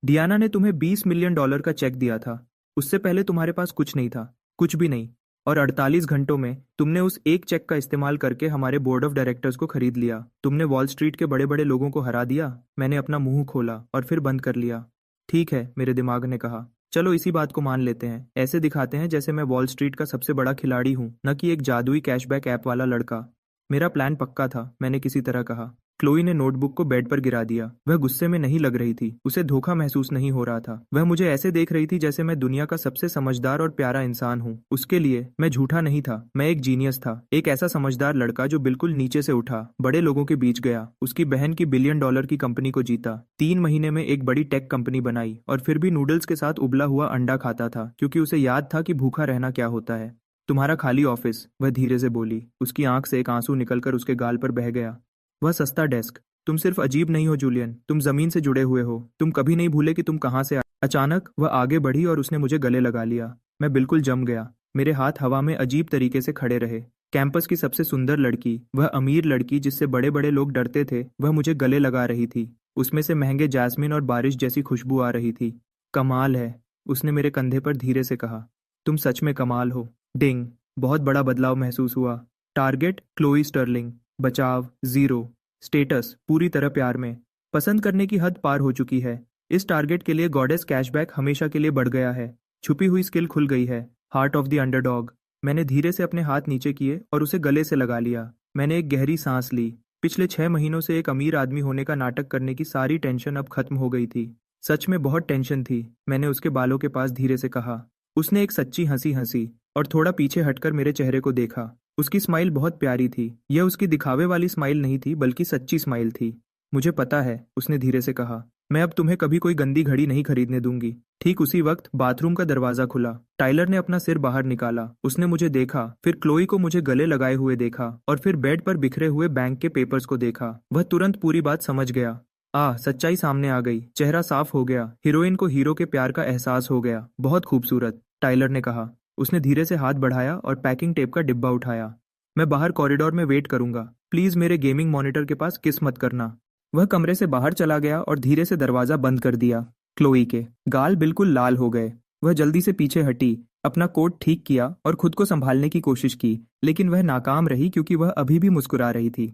डियाना ने तुम्हें $20 मिलियन का चेक दिया था। उससे पहले तुम्हारे पास कुछ नहीं था, कुछ भी नहीं। और 48 घंटों में तुमने उस एक चेक का इस्तेमाल करके हमारे बोर्ड ऑफ डायरेक्टर्स को खरीद लिया। तुमने वॉल स्ट्रीट के बड़े बड़े लोगों को हरा दिया। मैंने अपना मुंह खोला और फिर बंद कर लिया। ठीक है, मेरे दिमाग ने कहा, चलो इसी बात को मान लेते हैं। ऐसे दिखाते हैं जैसे मैं वॉल स्ट्रीट का सबसे बड़ा खिलाड़ी हूँ, न कि एक जादुई कैशबैक ऐप वाला लड़का। मेरा प्लान पक्का था, मैंने किसी तरह कहा। क्लोई ने नोटबुक को बेड पर गिरा दिया। वह गुस्से में नहीं लग रही थी, उसे धोखा महसूस नहीं हो रहा था। वह मुझे ऐसे देख रही थी जैसे मैं दुनिया का सबसे समझदार और प्यारा इंसान हूँ। उसके लिए मैं झूठा नहीं था, मैं एक जीनियस था, एक ऐसा समझदार लड़का जो बिल्कुल नीचे से उठा, बड़े लोगों के बीच गया, उसकी बहन की $1 बिलियन की कंपनी को जीता, 3 महीने में एक बड़ी टेक कंपनी बनाई, और फिर भी नूडल्स के साथ उबला हुआ अंडा खाता था, क्योंकि उसे याद था कि भूखा रहना क्या होता है। तुम्हारा खाली ऑफिस, वह धीरे से बोली। उसकी आंख से एक आंसू निकलकर उसके गाल पर बह गया। वह सस्ता डेस्क। तुम सिर्फ अजीब नहीं हो जूलियन, तुम जमीन से जुड़े हुए हो। तुम कभी नहीं भूले कि तुम कहाँ से आए। अचानक वह आगे बढ़ी और उसने मुझे गले लगा लिया। मैं बिल्कुल जम गया। मेरे हाथ हवा में अजीब तरीके से खड़े रहे। कैंपस की सबसे सुंदर लड़की, वह अमीर लड़की जिससे बड़े बड़े लोग डरते थे, वह मुझे गले लगा रही थी। उसमें से महंगे जैस्मिन और बारिश जैसी खुशबू आ रही थी। कमाल है, उसने मेरे कंधे पर धीरे से कहा। तुम सच में कमाल हो। डिंग। बहुत बड़ा बदलाव महसूस हुआ। Target Chloe Sterling. बचाव 0। स्टेटस पूरी तरह प्यार में। पसंद करने की हद पार हो चुकी है। इस टारगेट के लिए गॉडेस कैशबैक हमेशा के लिए बढ़ गया है। छुपी हुई स्किल खुल गई है। Heart of the underdog. मैंने धीरे से अपने हाथ नीचे किए और उसे गले से लगा लिया। मैंने एक गहरी सांस ली। पिछले 6 महीनों से एक अमीर आदमी होने का नाटक करने की सारी टेंशन अब खत्म हो गई थी। सच में बहुत टेंशन थी। मैंने उसके बालों के पास धीरे से कहा। उसने एक सच्ची हंसी हंसी और थोड़ा पीछे हटकर मेरे चेहरे को देखा। उसकी स्माइल बहुत प्यारी थी। यह उसकी दिखावे वाली स्माइल नहीं थी, बल्कि सच्ची स्माइल थी। मुझे पता है, उसने धीरे से कहा, मैं अब तुम्हें कभी कोई गंदी घड़ी नहीं खरीदने दूंगी। ठीक उसी वक्त बाथरूम का दरवाजा खुला। टाइलर ने अपना सिर बाहर निकाला। उसने मुझे देखा, फिर क्लोई को मुझे गले लगाए हुए देखा, और फिर बेड पर बिखरे हुए बैंक के पेपर्स को देखा। वह तुरंत पूरी बात समझ गया। सच्चाई सामने आ गई। चेहरा साफ हो गया। हीरोइन को हीरो के प्यार का एहसास हो गया। बहुत खूबसूरत, टाइलर ने कहा। उसने धीरे से हाथ बढ़ाया और पैकिंग टेप का डिब्बा उठाया। मैं बाहर कॉरिडोर में वेट करूंगा। प्लीज मेरे गेमिंग मॉनिटर के पास किस मत करना। वह कमरे से बाहर चला गया और धीरे से दरवाजा बंद कर दिया। क्लोई के गाल बिल्कुल लाल हो गए। वह जल्दी से पीछे हटी, अपना कोट ठीक किया और खुद को संभालने की कोशिश की, लेकिन वह नाकाम रही क्योंकि वह अभी भी मुस्कुरा रही थी।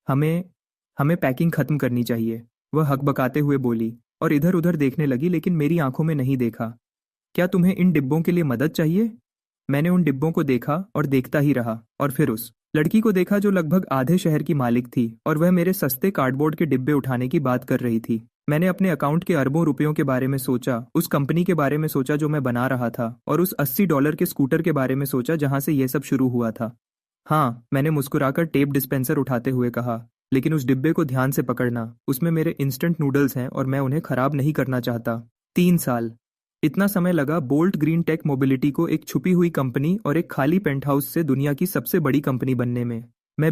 हमें हमें पैकिंग खत्म करनी चाहिए, वह हकबकाते हुए बोली, और इधर उधर देखने लगी, लेकिन मेरी आंखों में नहीं देखा। क्या तुम्हें इन डिब्बों के लिए मदद चाहिए? मैंने उन डिब्बों को देखा और देखता ही रहा, और फिर उस लड़की को देखा जो लगभग आधे शहर की मालिक थी, और वह मेरे सस्ते कार्डबोर्ड के डिब्बे उठाने की बात कर रही थी। मैंने अपने अकाउंट के अरबों रुपयों के बारे में सोचा, उस कंपनी के बारे में सोचा जो मैं बना रहा था, और उस $80 के स्कूटर के बारे में सोचा जहां से यह सब शुरू हुआ था। हाँ, मैंने मुस्कुराकर टेप डिस्पेंसर उठाते हुए कहा, लेकिन उस डिब्बे को ध्यान से पकड़ना, उसमें मेरे इंस्टेंट नूडल्स हैं और मैं उन्हें खराब नहीं करना चाहता। 3 साल, इतना समय लगा बोल्ट ग्रीन टेक मोबिलिटी को एक छुपी हुई कंपनी और एक खाली पेंटहाउस से दुनिया की सबसे बड़ी कंपनी बनने में। मैं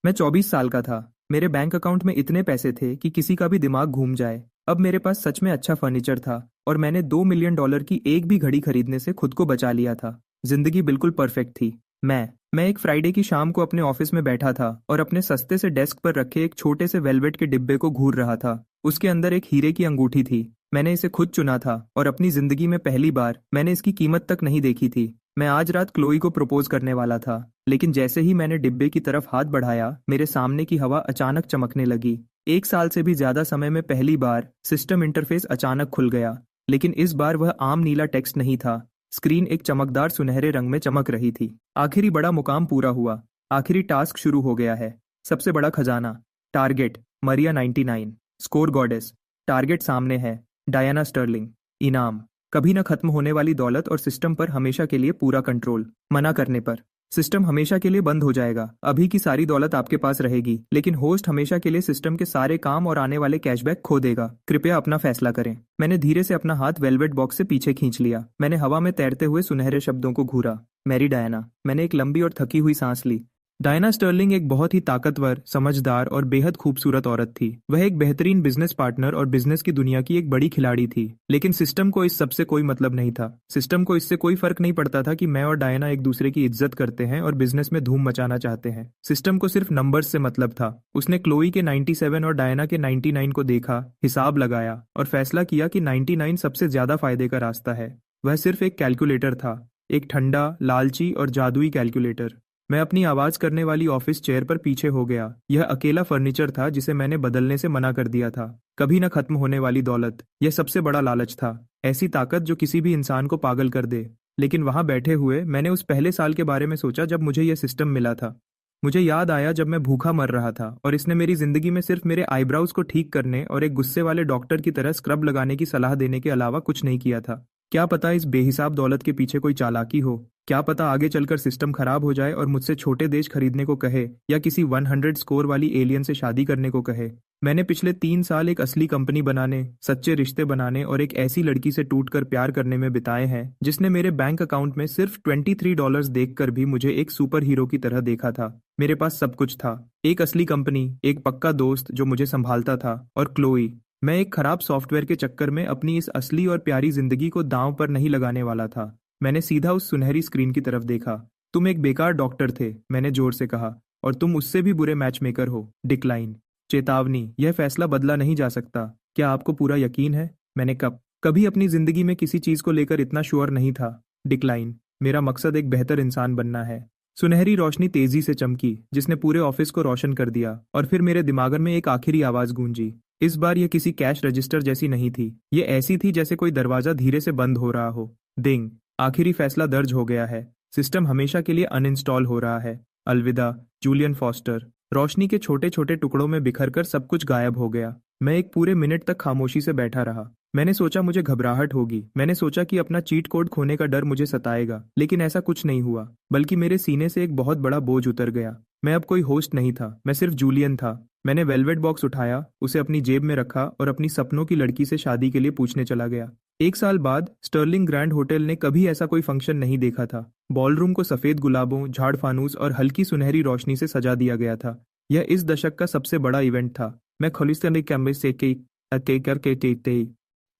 24 साल का था। मेरे बैंक अकाउंट में इतने पैसे थे कि किसी का भी दिमाग घूम जाए। अब मेरे पास सच में अच्छा फर्नीचर था, और मैंने $2 मिलियन की एक भी घड़ी खरीदने से खुद को बचा लिया था। जिंदगी बिल्कुल परफेक्ट थी। मैं एक फ्राइडे की शाम को अपने ऑफिस में बैठा था और अपने सस्ते से डेस्क पर रखे एक छोटे से वेलवेट के डिब्बे को घूर रहा था। उसके अंदर एक हीरे की अंगूठी थी। मैंने इसे खुद चुना था, और अपनी जिंदगी में पहली बार मैंने इसकी कीमत तक नहीं देखी थी। मैं आज रात क्लोई को प्रपोज करने वाला था, लेकिन जैसे ही मैंने डिब्बे की तरफ हाथ बढ़ाया, मेरे सामने की हवा अचानक चमकने लगी। 1 साल से भी ज्यादा समय में पहली बार सिस्टम इंटरफेस अचानक खुल गया, लेकिन इस बार वह आम नीला टेक्स्ट नहीं था। स्क्रीन एक चमकदार सुनहरे रंग में चमक रही थी। आखिरी बड़ा मुकाम पूरा हुआ। आखिरी टास्क शुरू हो गया है। सबसे बड़ा खजाना। Target Maria 99। Score goddess. Target सामने है। Diana Sterling. इनाम कभी न खत्म होने वाली दौलत और सिस्टम पर हमेशा के लिए पूरा कंट्रोल। मना करने पर सिस्टम हमेशा के लिए बंद हो जाएगा। अभी की सारी दौलत आपके पास रहेगी, लेकिन होस्ट हमेशा के लिए सिस्टम के सारे काम और आने वाले कैशबैक खो देगा। कृपया अपना फैसला करें। मैंने धीरे से अपना हाथ वेलवेट बॉक्स से पीछे खींच लिया। मैंने हवा में तैरते हुए सुनहरे शब्दों को घूरा। Mary Diana. मैंने एक लंबी और थकी हुई सांस ली। डायना स्टर्लिंग एक बहुत ही ताकतवर, समझदार और बेहद खूबसूरत औरत थी। वह एक बेहतरीन बिजनेस पार्टनर और बिजनेस की दुनिया की एक बड़ी खिलाड़ी थी। लेकिन सिस्टम को इस सबसे कोई मतलब नहीं था। सिस्टम को इससे कोई फर्क नहीं पड़ता था कि मैं और डायना एक दूसरे की इज्जत करते हैं और बिजनेस में धूम मचाना चाहते हैं। सिस्टम को सिर्फ नंबर्स से मतलब था। उसने क्लोई के 97 और डायना के 99 को देखा, हिसाब लगाया और फैसला किया कि 99 सबसे ज्यादा फायदे का रास्ता है। वह सिर्फ एक कैलकुलेटर था। एक ठंडा, लालची और जादुई कैलकुलेटर। मैं अपनी आवाज करने वाली ऑफिस चेयर पर पीछे हो गया। यह अकेला फर्नीचर था जिसे मैंने बदलने से मना कर दिया था। कभी न खत्म होने वाली दौलत, यह सबसे बड़ा लालच था। ऐसी ताकत जो किसी भी इंसान को पागल कर दे। लेकिन वहां बैठे हुए मैंने उस पहले साल के बारे में सोचा जब मुझे यह सिस्टम मिला था। मुझे याद आया जब मैं भूखा मर रहा था और इसने मेरी जिंदगी में सिर्फ मेरे आईब्राउज को ठीक करने और एक गुस्से वाले डॉक्टर की तरह स्क्रब लगाने की सलाह देने के अलावा कुछ नहीं किया था। क्या पता इस बेहिसाब दौलत के पीछे कोई चालाकी हो। क्या पता आगे चलकर सिस्टम खराब हो जाए और मुझसे छोटे देश खरीदने को कहे या किसी 100 स्कोर वाली एलियन से शादी करने को कहे। मैंने पिछले 3 साल एक असली कंपनी बनाने, सच्चे रिश्ते बनाने और एक ऐसी लड़की से टूटकर प्यार करने में बिताए हैं जिसने मेरे बैंक अकाउंट में सिर्फ $23 देखकर भी मुझे एक सुपर हीरो की तरह देखा था। मेरे पास सब कुछ था, एक असली कंपनी, एक पक्का दोस्त जो मुझे संभालता था, और क्लोई। मैं एक खराब सॉफ्टवेयर के चक्कर में अपनी इस असली और प्यारी जिंदगी को दांव पर नहीं लगाने वाला था। मैंने सीधा उस सुनहरी स्क्रीन की तरफ देखा। तुम एक बेकार डॉक्टर थे, मैंने जोर से कहा, और तुम उससे भी बुरे मैच मेकर हो। डिक्लाइन। चेतावनी, यह फैसला बदला नहीं जा सकता। क्या आपको पूरा यकीन है? मैंने कभी अपनी जिंदगी में किसी चीज को लेकर इतना श्योर नहीं था। डिक्लाइन। मेरा मकसद एक बेहतर इंसान बनना है। सुनहरी रोशनी तेजी से चमकी जिसने पूरे ऑफिस को रोशन कर दिया, और फिर मेरे दिमाग में एक आखिरी आवाज गूंजी। इस बार यह किसी कैश रजिस्टर जैसी नहीं थी, ये ऐसी थी जैसे कोई दरवाजा धीरे से बंद हो रहा हो। डिंग। आखिरी फैसला दर्ज हो गया है। सिस्टम हमेशा के लिए अनइंस्टॉल हो रहा है। अलविदा जूलियन फॉस्टर। रोशनी के छोटे छोटे टुकड़ों में बिखरकर सब कुछ गायब हो गया। मैं एक पूरे मिनट तक खामोशी से बैठा रहा। मैंने सोचा मुझे घबराहट होगी, मैंने सोचा कि अपना चीट कोड खोने का डर मुझे सताएगा, लेकिन ऐसा कुछ नहीं हुआ। बल्कि मेरे सीने से एक बहुत बड़ा बोझ उतर गया। मैं अब कोई होस्ट नहीं था, मैं सिर्फ जूलियन था। मैंने वेलवेट बॉक्स उठाया, उसे अपनी जेब में रखा और अपनी सपनों की लड़की से शादी के लिए पूछने चला गया। 1 साल बाद स्टर्लिंग ग्रैंड होटल ने कभी ऐसा कोई फंक्शन नहीं देखा था। बॉलरूम को सफेद गुलाबों, झाड़ फानूस और हल्की सुनहरी रोशनी से सजा दिया गया था। यह इस दशक का सबसे बड़ा इवेंट था। मैं खुलिस्तानी कैमरे से के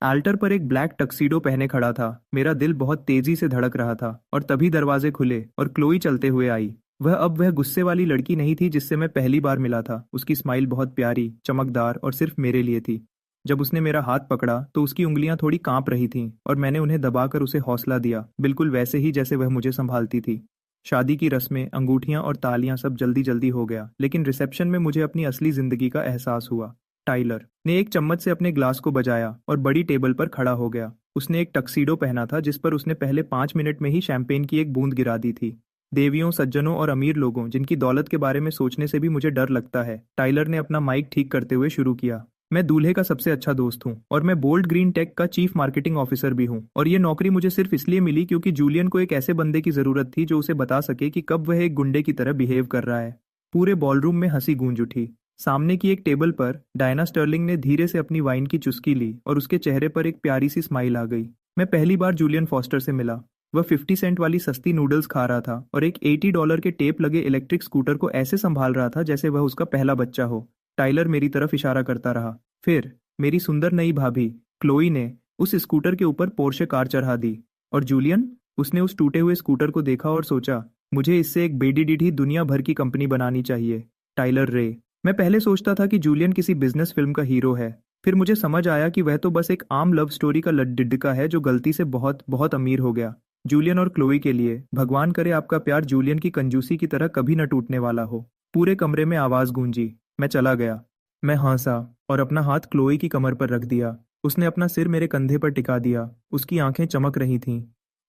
आल्टर पर एक ब्लैक टक्सीडो पहने खड़ा था। मेरा दिल बहुत तेजी से धड़क रहा था, और तभी दरवाजे खुले और क्लोई चलते हुए आई। वह गुस्से वाली लड़की नहीं थी जिससे मैं पहली बार मिला था। उसकी स्माइल बहुत प्यारी, चमकदार और सिर्फ मेरे लिए थी। जब उसने मेरा हाथ पकड़ा तो उसकी उंगलियां थोड़ी कांप रही थीं, और मैंने उन्हें दबाकर उसे हौसला दिया, बिल्कुल वैसे ही जैसे वह मुझे संभालती थी। शादी की रस्में, अंगूठियां और तालियां सब जल्दी जल्दी हो गया, लेकिन रिसेप्शन में मुझे अपनी असली जिंदगी का एहसास हुआ। टाइलर ने एक चम्मच से अपने ग्लास को बजाया और बड़ी टेबल पर खड़ा हो गया। उसने एक टक्सीडो पहना था जिस पर उसने पहले 5 मिनट में ही शैंपेन की एक बूंद गिरा दी थी। देवियों, सज्जनों और अमीर लोगों जिनकी दौलत के बारे में सोचने से भी मुझे डर लगता है, टाइलर ने अपना माइक ठीक करते हुए शुरू किया। मैं दूल्हे का सबसे अच्छा दोस्त हूँ, और मैं बोल्ड ग्रीन टेक का चीफ मार्केटिंग ऑफिसर भी हूँ, और ये नौकरी मुझे सिर्फ इसलिए मिली क्योंकि जूलियन को एक ऐसे बंदे की जरूरत थी जो उसे बता सके कि कब वह एक गुंडे की तरह बिहेव कर रहा है। पूरे बॉलरूम में हंसी गूंज उठी। सामने की एक टेबल पर डायना स्टर्लिंग ने धीरे से अपनी वाइन की चुस्की ली और उसके चेहरे पर एक प्यारी सी स्माइल आ गई। मैं पहली बार जूलियन फॉस्टर से मिला। वह 50 सेंट वाली सस्ती नूडल्स खा रहा था और एक $80 के टेप लगे इलेक्ट्रिक स्कूटर को ऐसे संभाल रहा था जैसे वह उसका पहला बच्चा हो। टाइलर मेरी तरफ इशारा करता रहा। फिर मेरी सुंदर नई भाभी क्लोई ने उस स्कूटर के ऊपर पोर्शे कार चढ़ा दी। और जूलियन, उसने उस टूटे हुए स्कूटर को देखा और सोचा, मुझे इससे एक बेडी दुनिया भर की कंपनी बनानी चाहिए। टाइलर रे। मैं पहले सोचता था कि जूलियन किसी बिजनेस फिल्म का हीरो है, फिर मुझे समझ आया कि वह तो बस एक आम लव स्टोरी का लड्डिड्डका है जो गलती से बहुत बहुत अमीर हो गया। जूलियन और क्लोई के लिए भगवान करे आपका प्यार जूलियन की कंजूसी की तरह कभी न टूटने वाला हो। पूरे कमरे में आवाज गूंजी। मैं चला गया। मैं हंसा और अपना हाथ क्लोई की कमर पर रख दिया। उसने अपना सिर मेरे कंधे पर टिका दिया। उसकी आंखें चमक रही थीं।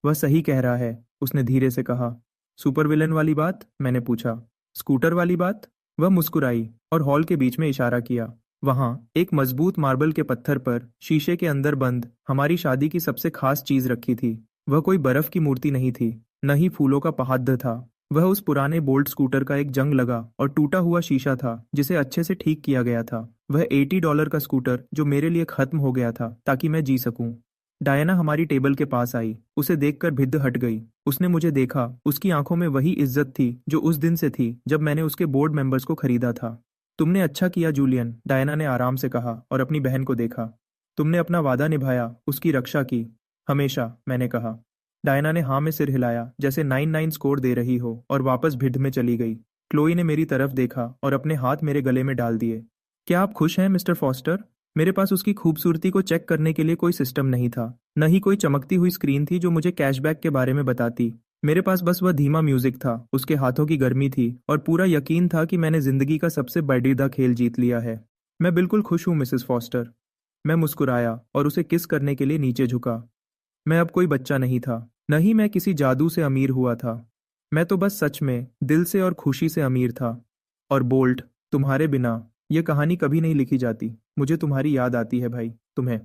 वह सही कह रहा है, उसने धीरे से कहा। सुपर विलन वाली बात? मैंने पूछा। स्कूटर वाली बात? वह मुस्कुराई और हॉल के बीच में इशारा किया। वहां एक मजबूत मार्बल के पत्थर पर शीशे के अंदर बंद हमारी शादी की सबसे खास चीज रखी थी। वह कोई बर्फ की मूर्ति नहीं थी, न ही फूलों का पहाड़ था। वह उस पुराने बोल्ट स्कूटर का एक जंग लगा और टूटा हुआ शीशा था जिसे अच्छे से ठीक किया गया था। वह $80 का स्कूटर जो मेरे लिए खत्म हो गया था ताकि मैं जी सकूं। डायना हमारी टेबल के पास आई। उसे देखकर भिद्द हट गई। उसने मुझे देखा। उसकी आंखों में वही इज्जत थी जो उस दिन से थी जब मैंने उसके बोर्ड मेंबर्स को खरीदा था। तुमने अच्छा किया जूलियन, डायना ने आराम से कहा और अपनी बहन को देखा। तुमने अपना वादा निभाया, उसकी रक्षा की। हमेशा, मैंने कहा। डायना ने हाँ में सिर हिलाया जैसे 99 स्कोर दे रही हो और वापस भिड में चली गई। क्लोई ने मेरी तरफ देखा और अपने हाथ मेरे गले में डाल दिए। क्या आप खुश हैं मिस्टर फॉस्टर? मेरे पास उसकी खूबसूरती को चेक करने के लिए कोई सिस्टम नहीं था। न ही कोई चमकती हुई स्क्रीन थी जो मुझे कैशबैक के बारे में बताती। मेरे पास बस वह धीमा म्यूजिक था, उसके हाथों की गर्मी थी और पूरा यकीन था कि मैंने जिंदगी का सबसे बजीदा खेल जीत लिया है। मैं बिल्कुल खुश हूँ मिसेस फॉस्टर। मैं मुस्कुराया और उसे किस करने के लिए नीचे झुका। मैं अब कोई बच्चा नहीं था, न ही मैं किसी जादू से अमीर हुआ था। मैं तो बस सच में दिल से और खुशी से अमीर था। और बोल्ट, तुम्हारे बिना यह कहानी कभी नहीं लिखी जाती। मुझे तुम्हारी याद आती है भाई, तुम्हें।